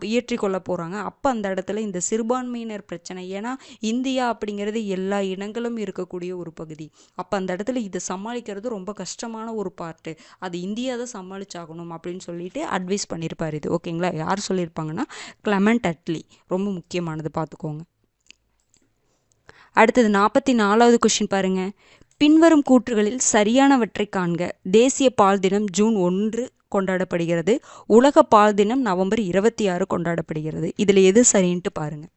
இயற்றிக்கொள்ள போகிறாங்க. அப்போ அந்த இடத்துல இந்த சிறுபான்மையினர் பிரச்சனை, ஏன்னா இந்தியா அப்படிங்கிறது எல்லா இனங்களும் இருக்கக்கூடிய ஒரு பகுதி. அப்போ அந்த இடத்துல இதை சமாளிக்கிறது ரொம்ப கஷ்டமான ஒரு பார்ட்டு, அது இந்தியா தான் சமாளிச்சாகணும் அப்படின்னு சொல்லிட்டு அட்வைஸ் பண்ணியிருப்பார் இது. ஓகேங்களா. யார் சொல்லியிருப்பாங்கன்னா கிளமெண்ட் அட்லி. ரொம்ப முக்கியமானது, பார்த்துக்கோங்க. அடுத்தது 44வது கொஸ்டின் பாருங்க. பின்வரும் கூற்றுகளில் சரியானவற்றை காண்க. தேசிய பால் தினம் ஜூன் 1 கொண்டாடப்படுகிறது. உலக பால் தினம் நவம்பர் 26 கொண்டாடப்படுகிறது. இதில் எது சரின்ட்டு பாருங்க.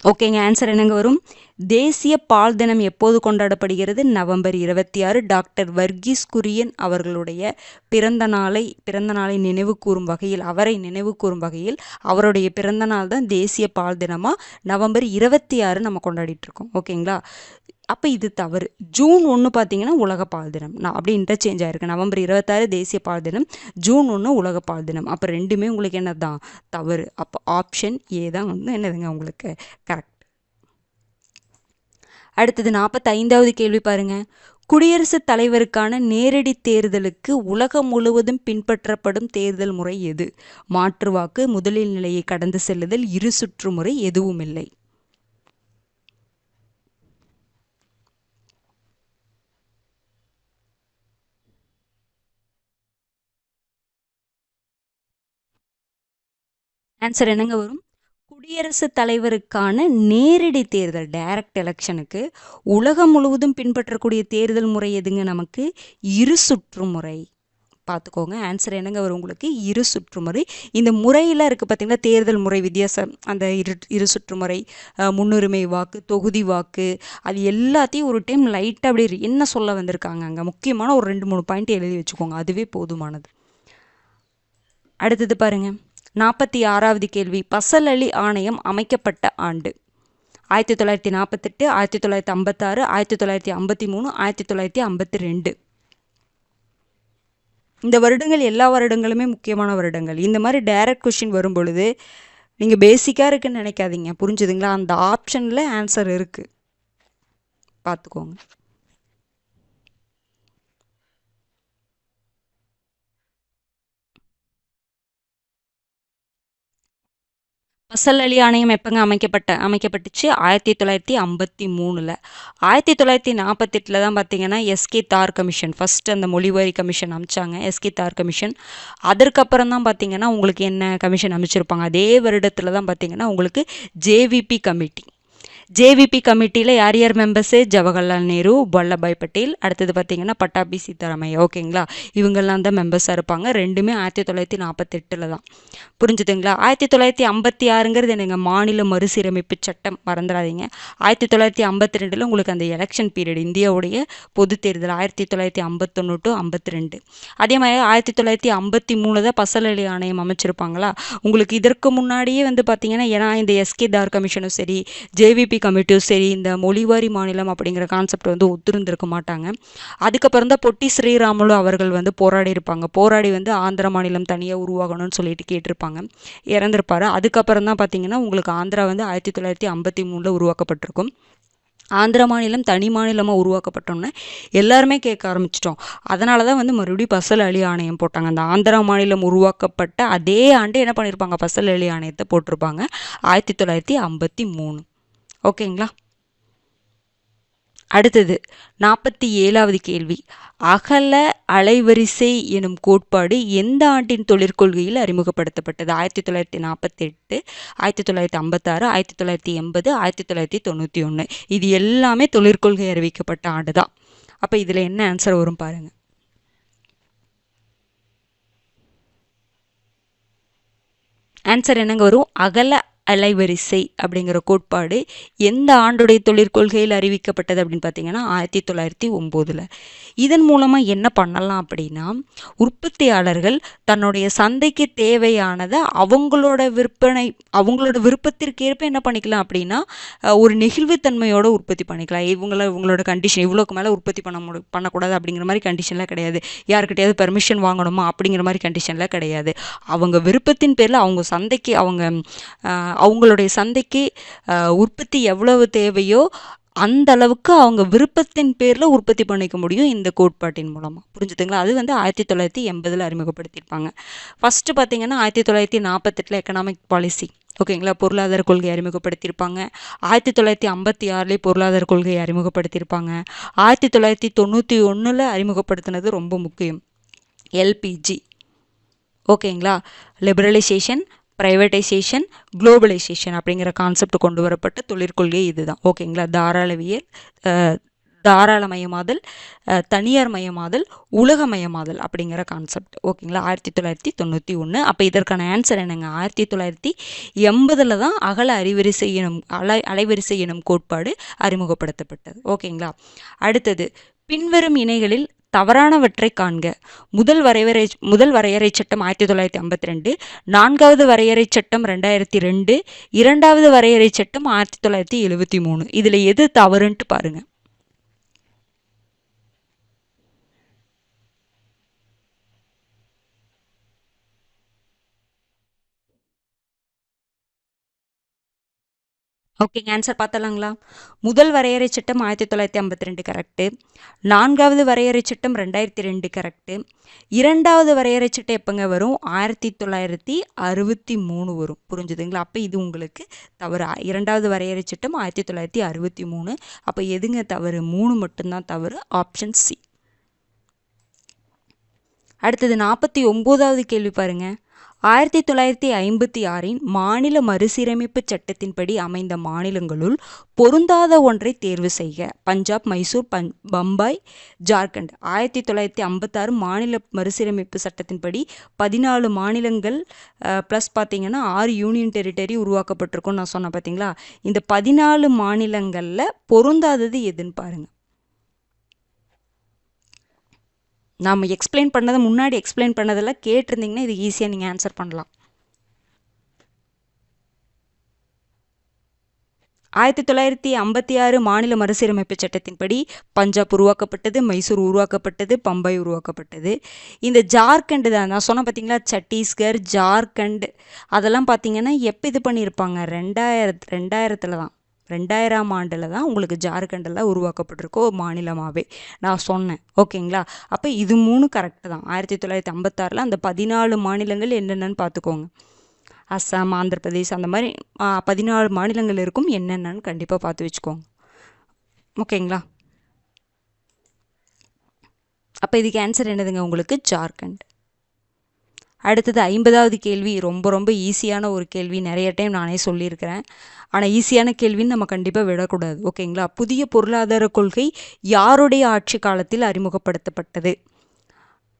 ஓகேங்க. ஆன்சர் என்னங்க வரும்? தேசிய பால் தினம் எப்போது கொண்டாடப்படுகிறது? நவம்பர் 26. டாக்டர் வர்கீஸ் குரியன் அவர்களுடைய பிறந்த நாளை நினைவு கூறும் வகையில், அவரை நினைவு கூறும் வகையில் அவருடைய பிறந்த நாள் தான் தேசிய பால் தினமாக நவம்பர் 26 நம்ம கொண்டாடிட்டு இருக்கோம். ஓகேங்களா. அப்போ இது தவறு. ஜூன் 1 பார்த்தீங்கன்னா உலக பால் தினம். நான் அப்படி இன்டர்சேஞ்ச் ஆயிருக்கு. நவம்பர் 26 தேசிய பால் தினம், ஜூன் 1 உலக பால் தினம். அப்போ ரெண்டுமே உங்களுக்கு என்ன தான் தவறு. அப்போ ஆப்ஷன் ஏ தான் வந்து என்னதுங்க உங்களுக்கு கரெக்ட். அடுத்தது 45வது கேள்வி பாருங்க. குடியரசுத் தலைவருக்கான நேரடி தேர்தலுக்கு உலகம் முழுவதும் பின்பற்றப்படும் தேர்தல் முறை எது? மாற்று வாக்கு, முதலில் நிலையை கடந்து செல்லுதல், இரு சுற்று முறை, எதுவும் இல்லை. ஆன்சர் என்னங்க வரும்? குடியரசுத் தலைவருக்கான நேரடி தேர்தல், டைரக்ட் எலெக்ஷனுக்கு உலகம் முழுவதும் பின்பற்றக்கூடிய தேர்தல் முறை எதுங்க நமக்கு? இரு சுற்று முறை. பார்த்துக்கோங்க. ஆன்சர் என்னங்க வரும் உங்களுக்கு? இரு சுற்று முறை. இந்த முறையில் இருக்குது பார்த்தீங்களா, தேர்தல் முறை வித்தியாசம், அந்த இரு சுற்று முறை, முன்னுரிமை வாக்கு, தொகுதி வாக்கு, அது எல்லாத்தையும் ஒரு டைம் லைட்டாக அப்படி என்ன சொல்ல வந்திருக்காங்க அங்கே முக்கியமான ஒரு 2-3 பாயிண்ட் எழுதி வச்சுக்கோங்க, அதுவே போதுமானது. அடுத்தது பாருங்கள். 46வது கேள்வி. பசல் அலி ஆணையம் அமைக்கப்பட்ட ஆண்டு? 1948, 1956, 1953, 1952. இந்த வருடங்கள் எல்லா வருடங்களுமே முக்கியமான வருடங்கள். இந்த மாதிரி டைரக்ட் கொஷின் வரும் பொழுது நீங்கள் பேசிக்காக இருக்குன்னு நினைக்காதீங்க, புரிஞ்சுதுங்களா? அந்த ஆப்ஷனில் ஆன்சர் இருக்குது, பார்த்துக்கோங்க. பசல் அலி ஆணையம் எப்போங்க அமைக்கப்பட்டுச்சு? 1953. 1948 தான் பார்த்தீங்கன்னா எஸ்கே தார் கமிஷன், ஃபஸ்ட்டு அந்த மொழிவாரி கமிஷன் அமைச்சாங்க, எஸ்கே தார் கமிஷன். அதற்கப்புறம் தான் பார்த்தீங்கன்னா உங்களுக்கு என்ன கமிஷன் அமைச்சிருப்பாங்க? அதே வருடத்தில் தான் பார்த்தீங்கன்னா உங்களுக்கு ஜேவிபி கமிட்டி. ஜேவிபி கமிட்டியில் யார் யார் மெம்பர்ஸு? ஜவஹர்லால் நேரு, வல்லபாய் பட்டேல், அடுத்தது பார்த்தீங்கன்னா பட்டாபி சீதாராமையா. ஓகேங்களா. இவங்கெல்லாம் தான் மெம்பர்ஸாக இருப்பாங்க. ரெண்டுமே 1948 தான். புரிஞ்சுதுங்களா? 1956ங்கிறது என்னங்க? மாநில மறுசீரமைப்பு சட்டம், மறந்துடாதீங்க. 1952 உங்களுக்கு அந்த எலெக்ஷன் பீரியட், இந்தியாவுடைய பொது தேர்தல் 1951 to 52. அதே மாதிரி 1953 தான் பசல் அலி ஆணையம் அமைச்சிருப்பாங்களா. உங்களுக்கு இதற்கு முன்னாடியே வந்து பார்த்தீங்கன்னா, ஏன்னா இந்த எஸ்கே தார் கமிஷனும் சரி, ஜேவிபி கமிட்டியும் சரி, இந்த மொழிவாரி மாநிலம் அப்படிங்கிற கான்செப்ட் வந்து ஒத்துருந்துருக்க மாட்டாங்க. அதுக்கப்புறம் தான் பொட்டி ஸ்ரீராமுலு அவர்கள் வந்து போராடி வந்து ஆந்திர மாநிலம் தனியாக உருவாகணும்னு சொல்லிட்டு கேட்டிருப்பாங்க, இறந்துருப்பாரு. அதுக்கப்புறம் தான் பார்த்தீங்கன்னா உங்களுக்கு ஆந்திரா வந்து 1953 உருவாக்கப்பட்டிருக்கும். ஆந்திர மாநிலம் தனி மாநிலமாக உருவாக்கப்பட்டோன்னே எல்லாருமே கேட்க ஆரம்பிச்சிட்டோம். அதனால தான் வந்து மறுபடியும் பசல் அலி ஆணையம் போட்டாங்க. அந்த ஆந்திரா மாநிலம் உருவாக்கப்பட்ட அதே ஆண்டு என்ன பண்ணியிருப்பாங்க? பசல் அலி ஆணையத்தை போட்டிருப்பாங்க, 1953. ஓகேங்களா. அடுத்தது 47வது கேள்வி, அகல அலைவரிசை எனும் கோட்பாடு எந்த ஆண்டின் தொழிற்கொள்கையில் அறிமுகப்படுத்தப்பட்டது? 1948, 1956, 1980, 1991. இது எல்லாமே தொழிற்கொள்கை அறிவிக்கப்பட்ட ஆண்டு தான். அப்போ இதில் என்ன ஆன்சர் வரும் பாருங்க. ஆன்சர் என்னங்க வரும்? அகல அலைவரிசை அப்படிங்கிற கோட்பாடு எந்த ஆண்டுடைய தொழிற்கொள்கையில் அறிவிக்கப்பட்டது அப்படின்னு பார்த்தீங்கன்னா 1909. இதன் மூலமாக என்ன பண்ணலாம் அப்படின்னா, உற்பத்தியாளர்கள் தன்னுடைய சந்தைக்கு தேவையானதை அவங்களோட விருப்பத்திற்கேற்ப என்ன பண்ணிக்கலாம் அப்படின்னா, ஒரு நெகிழ்வுத்தன்மையோட உற்பத்தி பண்ணிக்கலாம். இவங்களோட கண்டிஷன் இவ்வளோக்கு மேலே உற்பத்தி பண்ணக்கூடாது அப்படிங்கிற மாதிரி கண்டிஷன்லாம் கிடையாது. யாருக்கிட்டையாவது பெர்மிஷன் வாங்கணுமா அப்படிங்கிற மாதிரி கண்டிஷன்லாம் கிடையாது. அவங்க விருப்பத்தின் பேரில் அவங்க சந்தைக்கு அவங்களுடைய சந்தைக்கு உற்பத்தி எவ்வளவு தேவையோ அந்த அளவுக்கு அவங்க விருப்பத்தின் பேரில் உற்பத்தி பண்ணிக்க முடியும் இந்த கோட்பாட்டின் மூலமாக. புரிஞ்சுதுங்களா? அது 1980 அறிமுகப்படுத்தியிருப்பாங்க. ஃபஸ்ட்டு பார்த்தீங்கன்னா 1948 எக்கனாமிக் பாலிசி, ஓகேங்களா, பொருளாதார கொள்கை அறிமுகப்படுத்தியிருப்பாங்க. 1956 பொருளாதார கொள்கையை அறிமுகப்படுத்தியிருப்பாங்க. 1991 அறிமுகப்படுத்தினது ரொம்ப முக்கியம், எல்பிஜி, ஓகேங்களா, லிபரலைசேஷன், ப்ரைவேட்டைசேஷன், குளோபலைசேஷன் அப்படிங்கிற கான்செப்ட் கொண்டு வரப்பட்ட தொழிற்கொள்கை இதுதான். ஓகேங்களா, தாராளமயமாதல், தனியார் மயமாதல், உலகமயமாதல் அப்படிங்கிற கான்செப்ட். ஓகேங்களா, 1991. அப்போ இதற்கான ஆன்சர் என்னங்க? 1980 தான் அகல அலைவரிசை எனும் கோட்பாடு அறிமுகப்படுத்தப்பட்டது. ஓகேங்களா. அடுத்தது, பின்வரும் இணைகளில் தவறானவற்றை காண்க. முதல் வரையறை சட்டம் 1952, 4வது வரையறை சட்டம் 2002, 2வது வரையறை சட்டம் 1973. இதில் எது தவறுன்ட்டு பாருங்க. ஓகேங்க, ஆன்சர் பார்த்தலாங்களா? முதல் வரையறை சட்டம் 1952 கரெக்டு. 4வது வரையறை சட்டம் 2002 கரெக்டு. 2வது வரையறை சட்டம் எப்போங்க வரும்? 1963 வரும். புரிஞ்சுதுங்களா? அப்போ இது உங்களுக்கு தவறு. 2வது வரையறை சட்டம் 1963. அப்போ எதுங்க தவறு? 3 மட்டும்தான் தவறு, ஆப்ஷன் சி. அடுத்தது 49வது கேள்வி பாருங்க. 1956 மாநில மறுசீரமைப்பு சட்டத்தின்படி அமைந்த மாநிலங்களுள் பொருந்தாத ஒன்றை தேர்வு செய்க. பஞ்சாப், மைசூர், பம்பாய், ஜார்க்கண்ட். 1956 மாநில மறுசீரமைப்பு சட்டத்தின்படி 14 மாநிலங்கள் ப்ளஸ் பார்த்தீங்கன்னா 6 யூனியன் டெரிட்டரி உருவாக்கப்பட்டிருக்கும்னு நான் சொன்னேன் பார்த்தீங்களா? இந்த 14 மாநிலங்களில் பொருந்தாதது எதுன்னு பாருங்கள். நாம் முன்னாடி எக்ஸ்பிளைன் பண்ணதெல்லாம் கேட்டிருந்தீங்கன்னா இது ஈஸியாக நீங்கள் ஆன்சர் பண்ணலாம். 1956 மாநில மறுசீரமைப்பு சட்டத்தின்படி பஞ்சாப் உருவாக்கப்பட்டது, மைசூர் உருவாக்கப்பட்டது, பம்பாய் உருவாக்கப்பட்டது. இந்த ஜார்க்கண்ட் தான் நான் சொன்னேன் பார்த்தீங்களா, சத்தீஸ்கர், ஜார்க்கண்ட் அதெல்லாம் பார்த்தீங்கன்னா எப்போ இது பண்ணியிருப்பாங்க? 2000 தான். 2000ஆம் ஆண்டில் தான் உங்களுக்கு ஜார்க்கண்டெல்லாம் உருவாக்கப்பட்டிருக்கோ மாநிலமாகவே நான் சொன்னேன். ஓகேங்களா? அப்போ இது 3 கரெக்டு தான். 1956 அந்த 14 மாநிலங்கள் என்னென்னு பார்த்துக்கோங்க. அஸ்ஸாம், ஆந்திர பிரதேஷ் அந்த மாதிரி 14 மாநிலங்கள் இருக்கும். என்னென்னு கண்டிப்பாக பார்த்து வச்சுக்கோங்க. ஓகேங்களா? அப்போ இதுக்கு ஆன்சர் என்னதுங்க உங்களுக்கு? ஜார்க்கண்ட். அடுத்தது 50வது கேள்வி. ரொம்ப ஈஸியான ஒரு கேள்வி. நிறைய டைம் நானே சொல்லியிருக்கிறேன். ஆனால் ஈஸியான கேள்வின்னு நம்ம கண்டிப்பாக விடக்கூடாது. ஓகேங்களா? புதிய பொருளாதார கொள்கை யாருடைய ஆட்சி காலத்தில் அறிமுகப்படுத்தப்பட்டது?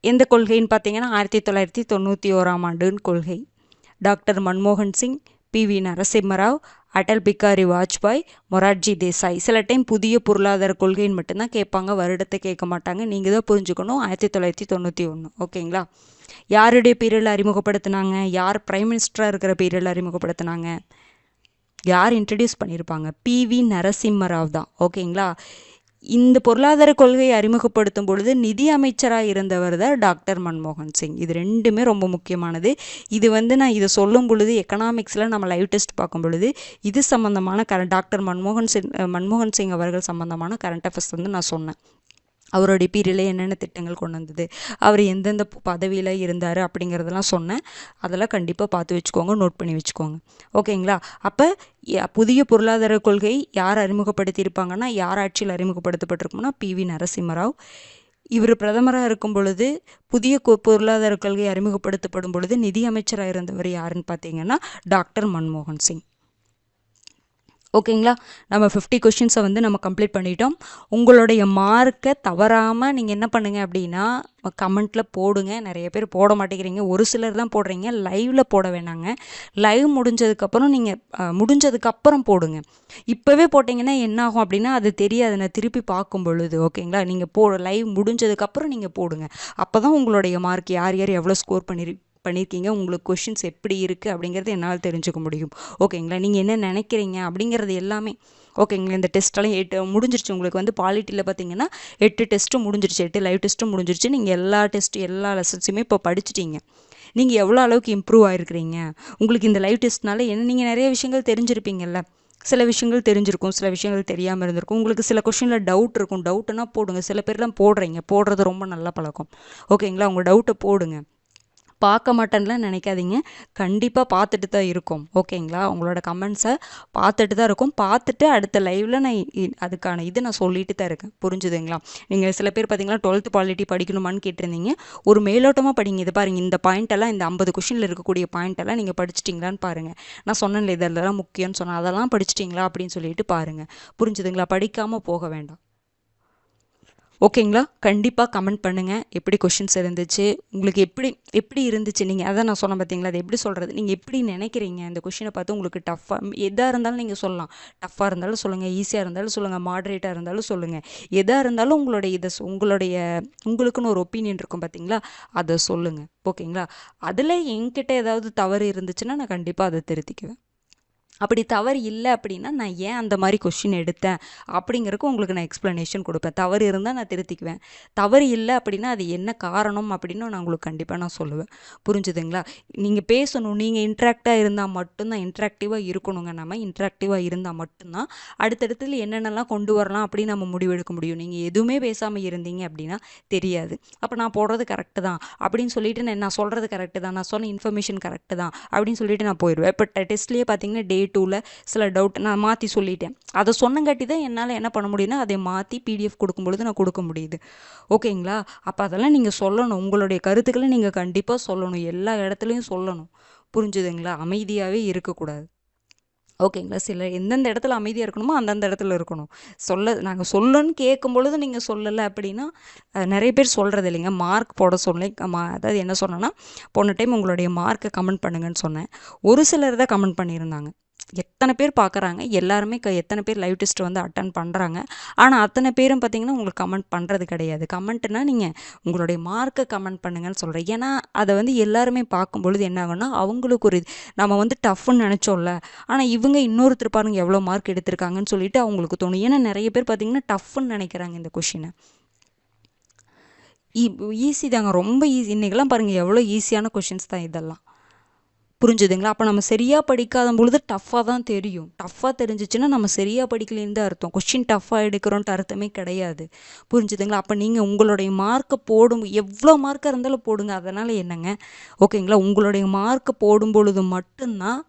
எந்த கொள்கைன்னு பார்த்தீங்கன்னா 1991ஆம் ஆண்டுன்னு கொள்கை. டாக்டர் மன்மோகன் சிங், PV நரசிம்மராவ், அடல் பிகாரி வாஜ்பாய், மொரார்ஜி தேசாய். சில டைம் புதிய பொருளாதார கொள்கைன்னு மட்டும்தான் கேட்பாங்க, வருடத்தை கேட்க மாட்டாங்க. நீங்கள் தான் புரிஞ்சுக்கணும். 1991. ஓகேங்களா? யாருடைய பீரியடில் அறிமுகப்படுத்தினாங்க? யார் பிரைம் மினிஸ்டராக இருக்கிற பீரியடில் அறிமுகப்படுத்தினாங்க? யார் இன்ட்ரடியூஸ் பண்ணியிருப்பாங்க? PV நரசிம்மராவ் தான். ஓகேங்களா? இந்த பொருளாதார கொள்கையை அறிமுகப்படுத்தும் பொழுது நிதி அமைச்சராக இருந்தவர் தான் டாக்டர் மன்மோகன் சிங். இது ரெண்டுமே ரொம்ப முக்கியமானது. இது நான் இதை சொல்லும் பொழுது எக்கனாமிக்ஸில் நம்ம லைவ் டெஸ்ட் பார்க்கும் பொழுது இது சம்மந்தமான டாக்டர் மன்மோகன் சிங் அவர்கள் சம்மந்தமான கரண்ட் அஃபேர்ஸ் நான் சொன்னேன். அவருடைய பீரியடில் என்னென்ன திட்டங்கள் கொண்டு வந்தது, அவர் எந்தெந்த பதவியில் இருந்தார் அப்படிங்கிறதெல்லாம் சொன்னேன். அதெல்லாம் கண்டிப்பாக பார்த்து வச்சுக்கோங்க, நோட் பண்ணி வச்சுக்கோங்க. ஓகேங்களா? அப்போ புதிய பொருளாதார கொள்கை யார் அறிமுகப்படுத்தியிருப்பாங்கன்னா, யார் ஆட்சியில் அறிமுகப்படுத்தப்பட்டிருக்கும்னா PV நரசிம்மராவ். இவர் பிரதமராக இருக்கும் பொழுது புதிய பொருளாதார கொள்கை அறிமுகப்படுத்தப்படும் பொழுது நிதி அமைச்சராக இருந்தவர் யாருன்னு பார்த்தீங்கன்னா டாக்டர் மன்மோகன் சிங். ஓகேங்களா? நம்ம 50 கொஷின்ஸை வந்து நம்ம கம்ப்ளீட் பண்ணிட்டோம். உங்களுடைய மார்க்கை தவறாமல் நீங்கள் என்ன பண்ணுங்கள் அப்படின்னா கமெண்ட்டில் போடுங்க. நிறைய பேர் போட மாட்டேங்கிறீங்க, ஒரு சிலர் தான் போடுறீங்க. லைவில் போட வேணாங்க. லைவ் முடிஞ்சதுக்கப்புறம் நீங்கள் முடிஞ்சதுக்கப்புறம் போடுங்க. இப்போவே போட்டிங்கன்னா என்ன ஆகும் அப்படின்னா அது தெரியாது நான் திருப்பி பார்க்கும் பொழுது. ஓகேங்களா? நீங்கள் லைவ் முடிஞ்சதுக்கப்புறம் நீங்கள் போடுங்க. அப்போ தான் உங்களுடைய மார்க் யார் யார் எவ்வளோ ஸ்கோர் பண்ணியிருக்கீங்க, உங்களுக்கு கொஷின்ஸ் எப்படி இருக்குது அப்படிங்கிறது என்னால் தெரிஞ்சுக்க முடியும். ஓகேங்களா? நீங்கள் என்ன நினைக்கிறீங்க அப்படிங்கிறது எல்லாமே. ஓகேங்களா? இந்த டெஸ்ட்டெல்லாம் 8 முடிஞ்சிருச்சு. உங்களுக்கு வந்து பாலிட்டியில் பார்த்தீங்கன்னா 8 டெஸ்ட்டும் முடிஞ்சிருச்சு, 8 லைவ் டெஸ்ட்டும் முடிஞ்சிருச்சு. நீங்கள் எல்லா லெசன்ஸுமே இப்போ படிச்சிட்டிங்க. நீங்கள் எவ்வளோ அளவுக்கு இம்ப்ரூவ் ஆகிருக்கிறீங்க, உங்களுக்கு இந்த லைவ் டெஸ்ட்னால என்ன நீங்கள் நிறைய விஷயங்கள் தெரிஞ்சிருப்பீங்கல்ல. சில விஷயங்கள் தெரிஞ்சிருக்கும், சில விஷயங்கள் தெரியாமல் இருந்திருக்கும். உங்களுக்கு சில கொஷினில் டவுட் இருக்கும். டவுட்டுன்னா போடுங்க. சில பேர்லாம் போடுறது ரொம்ப நல்ல பழக்கம். ஓகேங்களா? உங்கள் டவுட்டை போடுங்க. பார்க்க மாட்டேன்லாம் நினைக்காதீங்க, கண்டிப்பாக பார்த்துட்டு தான் இருக்கோம். ஓகேங்களா? உங்களோட கமெண்ட்ஸை பார்த்துட்டு தான் இருக்கும். பார்த்துட்டு அடுத்த லைவில் நான் அதுக்கான நான் சொல்லிட்டு தான் இருக்கேன். புரிஞ்சுதுங்களா? நீங்கள் சில பேர் பார்த்தீங்கன்னா 12th பாலிட்டி படிக்கணுமான்னு கேட்டிருந்தீங்க. ஒரு மேலோட்டமாக படிங்க. இது பாருங்கள், இந்த பாயிண்டெல்லாம், இந்த 50 கொஷினில் இருக்கக்கூடிய பாயிண்டெல்லாம் நீங்கள் படிச்சிட்டிங்களான்னு பாருங்கள். நான் சொன்னேன்ல இதெல்லாம் முக்கியம்னு சொன்னேன், அதெல்லாம் படிச்சிட்டிங்களா அப்படின்னு சொல்லிட்டு பாருங்கள். புரிஞ்சுதுங்களா? படிக்காமல் போக வேண்டாம். ஓகேங்களா? கண்டிப்பாக கமெண்ட் பண்ணுங்கள். எப்படி கொஷின்ஸ் இருந்துச்சு, உங்களுக்கு எப்படி இருந்துச்சு, நீங்கள் அதான் நான் சொன்னேன் பார்த்தீங்களா, அது எப்படி சொல்கிறது, நீங்கள் எப்படி நினைக்கிறீங்க இந்த கொஷினை பார்த்து. உங்களுக்கு டஃப்பாக எதாக இருந்தாலும் நீங்கள் சொல்லலாம். டஃப்பாக இருந்தாலும் சொல்லுங்கள், ஈஸியாக இருந்தாலும் சொல்லுங்கள், மாடரேட்டாக இருந்தாலும் சொல்லுங்கள். எதாக இருந்தாலும் உங்களுக்குன்னு ஒரு ஒப்பீனியன் இருக்கும் பார்த்தீங்களா, அதை சொல்லுங்கள். ஓகேங்களா? அதில் என்கிட்ட ஏதாவது தவறு இருந்துச்சுன்னா நான் கண்டிப்பாக அதை திருத்திக்குவேன். அப்படி தவறு இல்லை அப்படின்னா நான் ஏன் அந்த மாதிரி கொஷின் எடுத்தேன் அப்படிங்கிறதுக்கு உங்களுக்கு நான் எக்ஸ்ப்ளனேஷன் கொடுப்பேன். தவறு இருந்தால் நான் திருத்திக்குவேன். தவறு இல்லை அப்படின்னா அது என்ன காரணம் அப்படின்னு நான் உங்களுக்கு கண்டிப்பாக நான் சொல்லுவேன். புரிஞ்சுதுங்களா? நீங்கள் பேசணும், நீங்கள் இன்ட்ராக்டாக இருந்தால் மட்டும்தான், இன்ட்ராக்டிவாக இருக்கணுங்க. நம்ம இன்ட்ராக்டிவாக இருந்தால் மட்டும்தான் அடுத்தடுத்துல என்னென்னலாம் கொண்டு வரலாம் அப்படின்னு நம்ம முடிவெடுக்க முடியும். நீங்கள் எதுவுமே பேசாமல் இருந்தீங்க அப்படின்னா தெரியாது. அப்போ நான் போடுறது கரெக்டு தான் அப்படின்னு சொல்லிட்டு நான் சொல்கிறது கரெக்டு தான், நான் சொன்ன இன்ஃபர்மேஷன் கரெக்டு தான் அப்படின்னு சொல்லிட்டு நான் போயிடுவேன். இப்போ டெஸ்ட்லேயே பார்த்தீங்கன்னா Day 2ல் சில டவுட் நான் மாற்றி சொல்லிட்டேன். அதை சொன்னங்காட்டி தான் என்னால் என்ன பண்ண முடியும்னா அதை மாற்றி PDF கொடுக்கும்பொழுது நான் கொடுக்க முடியுது. ஓகேங்களா? அப்போ அதெல்லாம் நீங்கள் சொல்லணும். உங்களுடைய கருத்துக்களை நீங்கள் கண்டிப்பாக சொல்லணும், எல்லா இடத்துலையும் சொல்லணும். புரிஞ்சுதுங்களா? அமைதியாகவே இருக்கக்கூடாது. ஓகேங்களா? எந்தெந்த இடத்துல அமைதியாக இருக்கணுமோ அந்தந்த இடத்துல இருக்கணும். நாங்கள் சொல்லணும்னு கேட்கும் பொழுது நீங்கள் சொல்லலை அப்படின்னா நிறைய பேர் சொல்கிறது இல்லைங்க. மார்க் போட அதாவது என்ன சொன்னேன்னா, போன டைம் உங்களுடைய மார்க்கை கமெண்ட் பண்ணுங்கன்னு சொன்னேன். ஒரு சிலர் தான் கமெண்ட் பண்ணியிருந்தாங்க. எத்தனை பேர் பார்க்குறாங்க, எல்லாருமே எத்தனை பேர் லைவ் டெஸ்ட் வந்து அட்டன் பண்ணுறாங்க. ஆனால் அத்தனை பேரும் பார்த்தீங்கன்னா உங்களுக்கு கமெண்ட் பண்ணுறது கிடையாது. கமெண்ட்னா நீங்கள் உங்களுடைய மார்க்கை கமெண்ட் பண்ணுங்கன்னு சொல்கிறேன். ஏன்னா அதை வந்து எல்லாருமே பார்க்கும்பொழுது என்ன ஆகும்னா அவங்களுக்கு ஒரு நம்ம வந்து டஃப்னு நினச்சோம்ல, ஆனால் இவங்க இன்னொருத்தர் பாருங்க எவ்வளோ மார்க் எடுத்திருக்காங்கன்னு சொல்லிட்டு அவங்களுக்கு தோணும். ஏன்னா நிறைய பேர் பார்த்தீங்கன்னா டஃப்னு நினைக்கிறாங்க இந்த கொஷினை. ஈஸி தாங்க, ரொம்ப ஈஸி. இன்றைக்கெல்லாம் பாருங்கள் எவ்வளோ ஈஸியான கொஷின்ஸ் தான் இதெல்லாம். புரிஞ்சுதுங்களா? அப்போ நம்ம சரியாக படிக்காத பொழுது டஃப்பாக தான் தெரியும். டஃப்பாக தெரிஞ்சிச்சுன்னா நம்ம சரியாக படிக்கலேன்னு தான் அர்த்தம். கொஷின் டஃப்பாக எடுக்கிறோன்ட்டு அர்த்தமே கிடையாது. புரிஞ்சுதுங்களா? அப்போ நீங்கள் உங்களுடைய மார்க்கை எவ்வளோ மார்க்காக இருந்தாலும் போடுங்க, அதனால் என்னங்க? ஓகேங்களா? உங்களுடைய மார்க்கை போடும் பொழுது மட்டும்தான்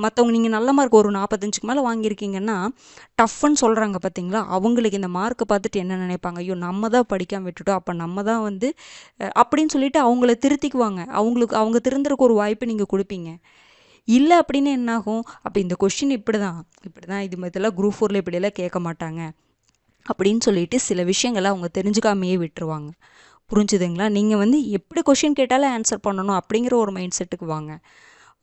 மற்றவங்க நீங்கள் நல்ல மார்க் ஒரு 45க்கு மேலே வாங்கியிருக்கீங்கன்னா டஃப்னு சொல்கிறாங்க பார்த்தீங்களா, அவங்களுக்கு இந்த மார்க்கை பார்த்துட்டு என்ன நினைப்பாங்க, ஐயோ நம்ம தான் படிக்காமல் விட்டுட்டோம், அப்போ நம்ம தான் வந்து அப்படின்னு சொல்லிட்டு அவங்கள திருத்திக்குவாங்க. அவங்க திருந்துறதுக்கு ஒரு வாய்ப்பு நீங்கள் கொடுப்பீங்க. இல்லை அப்படின்னு என்னாகும், அப்போ இந்த கொஷின் இப்படி தான் இதெல்லாம் குரூப் 4ல் இப்படியெல்லாம் கேட்க மாட்டாங்க அப்படின்னு சொல்லிட்டு சில விஷயங்களை அவங்க தெரிஞ்சுக்காமையே விட்டுருவாங்க. புரிஞ்சுதுங்களா? நீங்கள் வந்து எப்படி கொஷின் கேட்டாலும் ஆன்சர் பண்ணணும் அப்படிங்கிற ஒரு மைண்ட் செட்டுக்கு வாங்க.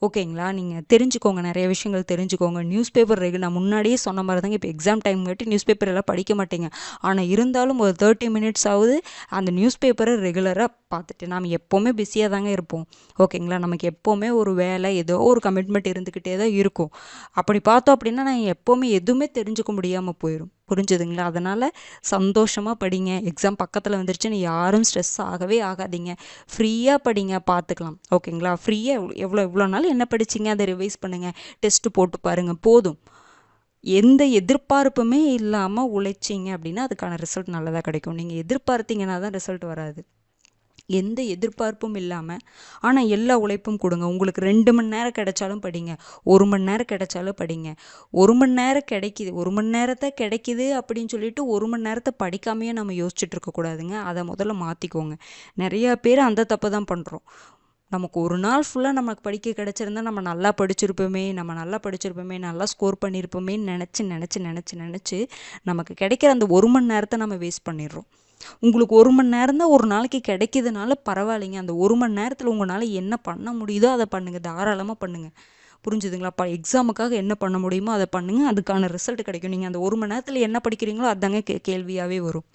ஓகேங்களா? நீங்கள் தெரிஞ்சுக்கோங்க, நிறைய விஷயங்கள் தெரிஞ்சுக்கோங்க. நியூஸ் பேப்பர் நான் முன்னாடியே சொன்ன மாதிரி தாங்க. இப்போ எக்ஸாம் டைம் கட்டி நியூஸ் பேப்பர் எல்லாம் படிக்க மாட்டேங்க. ஆனால் இருந்தாலும் ஒரு 30 மினிட்ஸ் ஆகுது அந்த நியூஸ் பேப்பரை ரெகுலராக பார்த்துட்டு நாம் எப்போவுமே பிஸியாக தாங்க இருப்போம். ஓகேங்களா? நமக்கு எப்போவுமே ஒரு வேலை, ஏதோ ஒரு கமிட்மெண்ட் இருந்துக்கிட்டே தான் இருக்கும். அப்படி பார்த்தோம் அப்படின்னா நான் எப்போவுமே எதுவுமே தெரிஞ்சுக்க முடியாமல் போயிடும். புரிஞ்சுதுங்களா? அதனால் சந்தோஷமாக படிங்க. எக்ஸாம் பக்கத்தில் வந்துருச்சுன்னு யாரும் ஸ்ட்ரெஸ் ஆகவே ஆகாதீங்க. ஃப்ரீயாக படிங்க, பார்த்துக்கலாம். ஓகேங்களா? ஃப்ரீயாக எவ்வளோ நாள் என்ன படிச்சிங்க அதை ரிவைஸ் பண்ணுங்கள், டெஸ்ட்டு போட்டு பாருங்கள், போதும். எந்த எதிர்பார்ப்புமே இல்லாமல் உழைச்சிங்க அப்படின்னா அதுக்கான ரிசல்ட் நல்லதாக கிடைக்கும். நீங்கள் எதிர்பார்த்தீங்கன்னா தான் ரிசல்ட் வராது. எந்த எதிர்பார்ப்பும் இல்லாமல் ஆனால் எல்லா உழைப்பும் கொடுங்க. உங்களுக்கு 2 மணி நேரம் கிடைச்சாலும் படிங்க, 1 மணி நேரம் கிடைச்சாலும் படிங்க. 1 மணி நேரம் கிடைக்கிது, 1 மணி நேரத்தை கிடைக்கிது அப்படின்னு சொல்லிட்டு 1 மணி நேரத்தை படிக்காமையே நம்ம யோசிச்சுட்டு இருக்கக்கூடாதுங்க. அதை முதல்ல மாற்றிக்கோங்க. நிறையா பேர் அந்த தப்பு தான் பண்ணுறோம். நமக்கு ஒரு நாள் ஃபுல்லாக நமக்கு படிக்க கிடச்சிருந்தா நம்ம நல்லா படிச்சிருப்போமே, நல்லா ஸ்கோர் பண்ணியிருப்போமேன்னு நினச்சி நமக்கு கிடைக்கிற அந்த 1 மணி நேரத்தை நம்ம வேஸ்ட் பண்ணிடுறோம். உங்களுக்கு 1 மணி நேரம் தான் ஒரு நாளைக்கு கிடைக்கிதுனால பரவாயில்லைங்க. அந்த 1 மணி நேரத்தில் உங்களால் என்ன பண்ண முடியுதோ அதை பண்ணுங்கள், தாராளமாக பண்ணுங்கள். புரிஞ்சுதுங்களா? எக்ஸாமுக்காக என்ன பண்ண முடியுமோ அதை பண்ணுங்கள், அதுக்கான ரிசல்ட் கிடைக்கும். நீங்கள் அந்த 1 மணி நேரத்தில் என்ன படிக்கிறீங்களோ அதுதாங்க கேள்வியாகவே வரும்.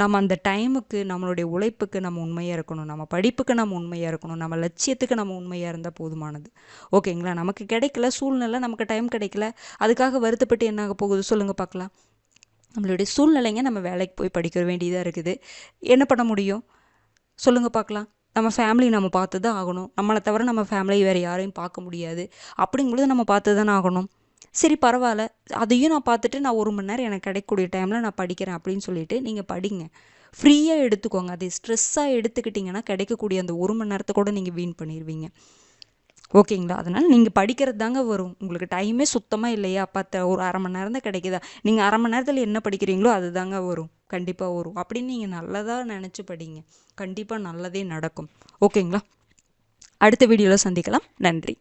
நம்ம அந்த டைமுக்கு, நம்மளுடைய உழைப்புக்கு நம்ம உண்மையாக இருக்கணும், நம்ம படிப்புக்கு நம்ம உண்மையாக இருக்கணும், நம்ம லட்சியத்துக்கு நம்ம உண்மையாக இருந்தால் போதுமானது. ஓகேங்களா? நமக்கு கிடைக்கல, சூழ்நிலை நமக்கு டைம் கிடைக்கல, அதுக்காக வருத்தப்பட்டு என்ன ஆக போகுது சொல்லுங்கள் பார்க்கலாம். நம்மளுடைய சூழ்நிலைங்க, நம்ம வேலைக்கு போய் படிக்க வேண்டியதாக இருக்குது. என்ன பண்ண முடியும் சொல்லுங்கள் பார்க்கலாம்? நம்ம ஃபேமிலி நம்ம பார்த்து தான் ஆகணும். நம்மளை தவிர நம்ம ஃபேமிலி வேறு யாரையும் பார்க்க முடியாது. அப்படிங்கும்போது நம்ம பார்த்து தானே ஆகணும். சரி பரவாயில்ல, அதையும் நான் பார்த்துட்டு நான் 1 மணி நேரம் எனக்கு கிடைக்கக்கூடிய டைமில் நான் படிக்கிறேன் அப்படின்னு சொல்லிட்டு நீங்கள் படிங்க. ஃப்ரீயாக எடுத்துக்கோங்க. அதை ஸ்ட்ரெஸ்ஸாக எடுத்துக்கிட்டிங்கன்னா கிடைக்கக்கூடிய அந்த 1 மணி நேரத்தை கூட நீங்கள் வீண் பண்ணிடுவீங்க. ஓகேங்களா? அதனால் நீங்கள் படிக்கிறது தாங்க வரும். உங்களுக்கு டைமே சுத்தமாக இல்லையா, ஒரு அரை மணி நேரம் தான் கிடைக்குதா, நீங்கள் அரை மணி நேரத்தில் என்ன படிக்கிறீங்களோ அது தாங்க வரும், கண்டிப்பாக வரும். அப்படின்னு நீங்கள் நல்லதாக நினச்சி படிங்க, கண்டிப்பாக நல்லதே நடக்கும். ஓகேங்களா? அடுத்த வீடியோவில் சந்திக்கலாம். நன்றி.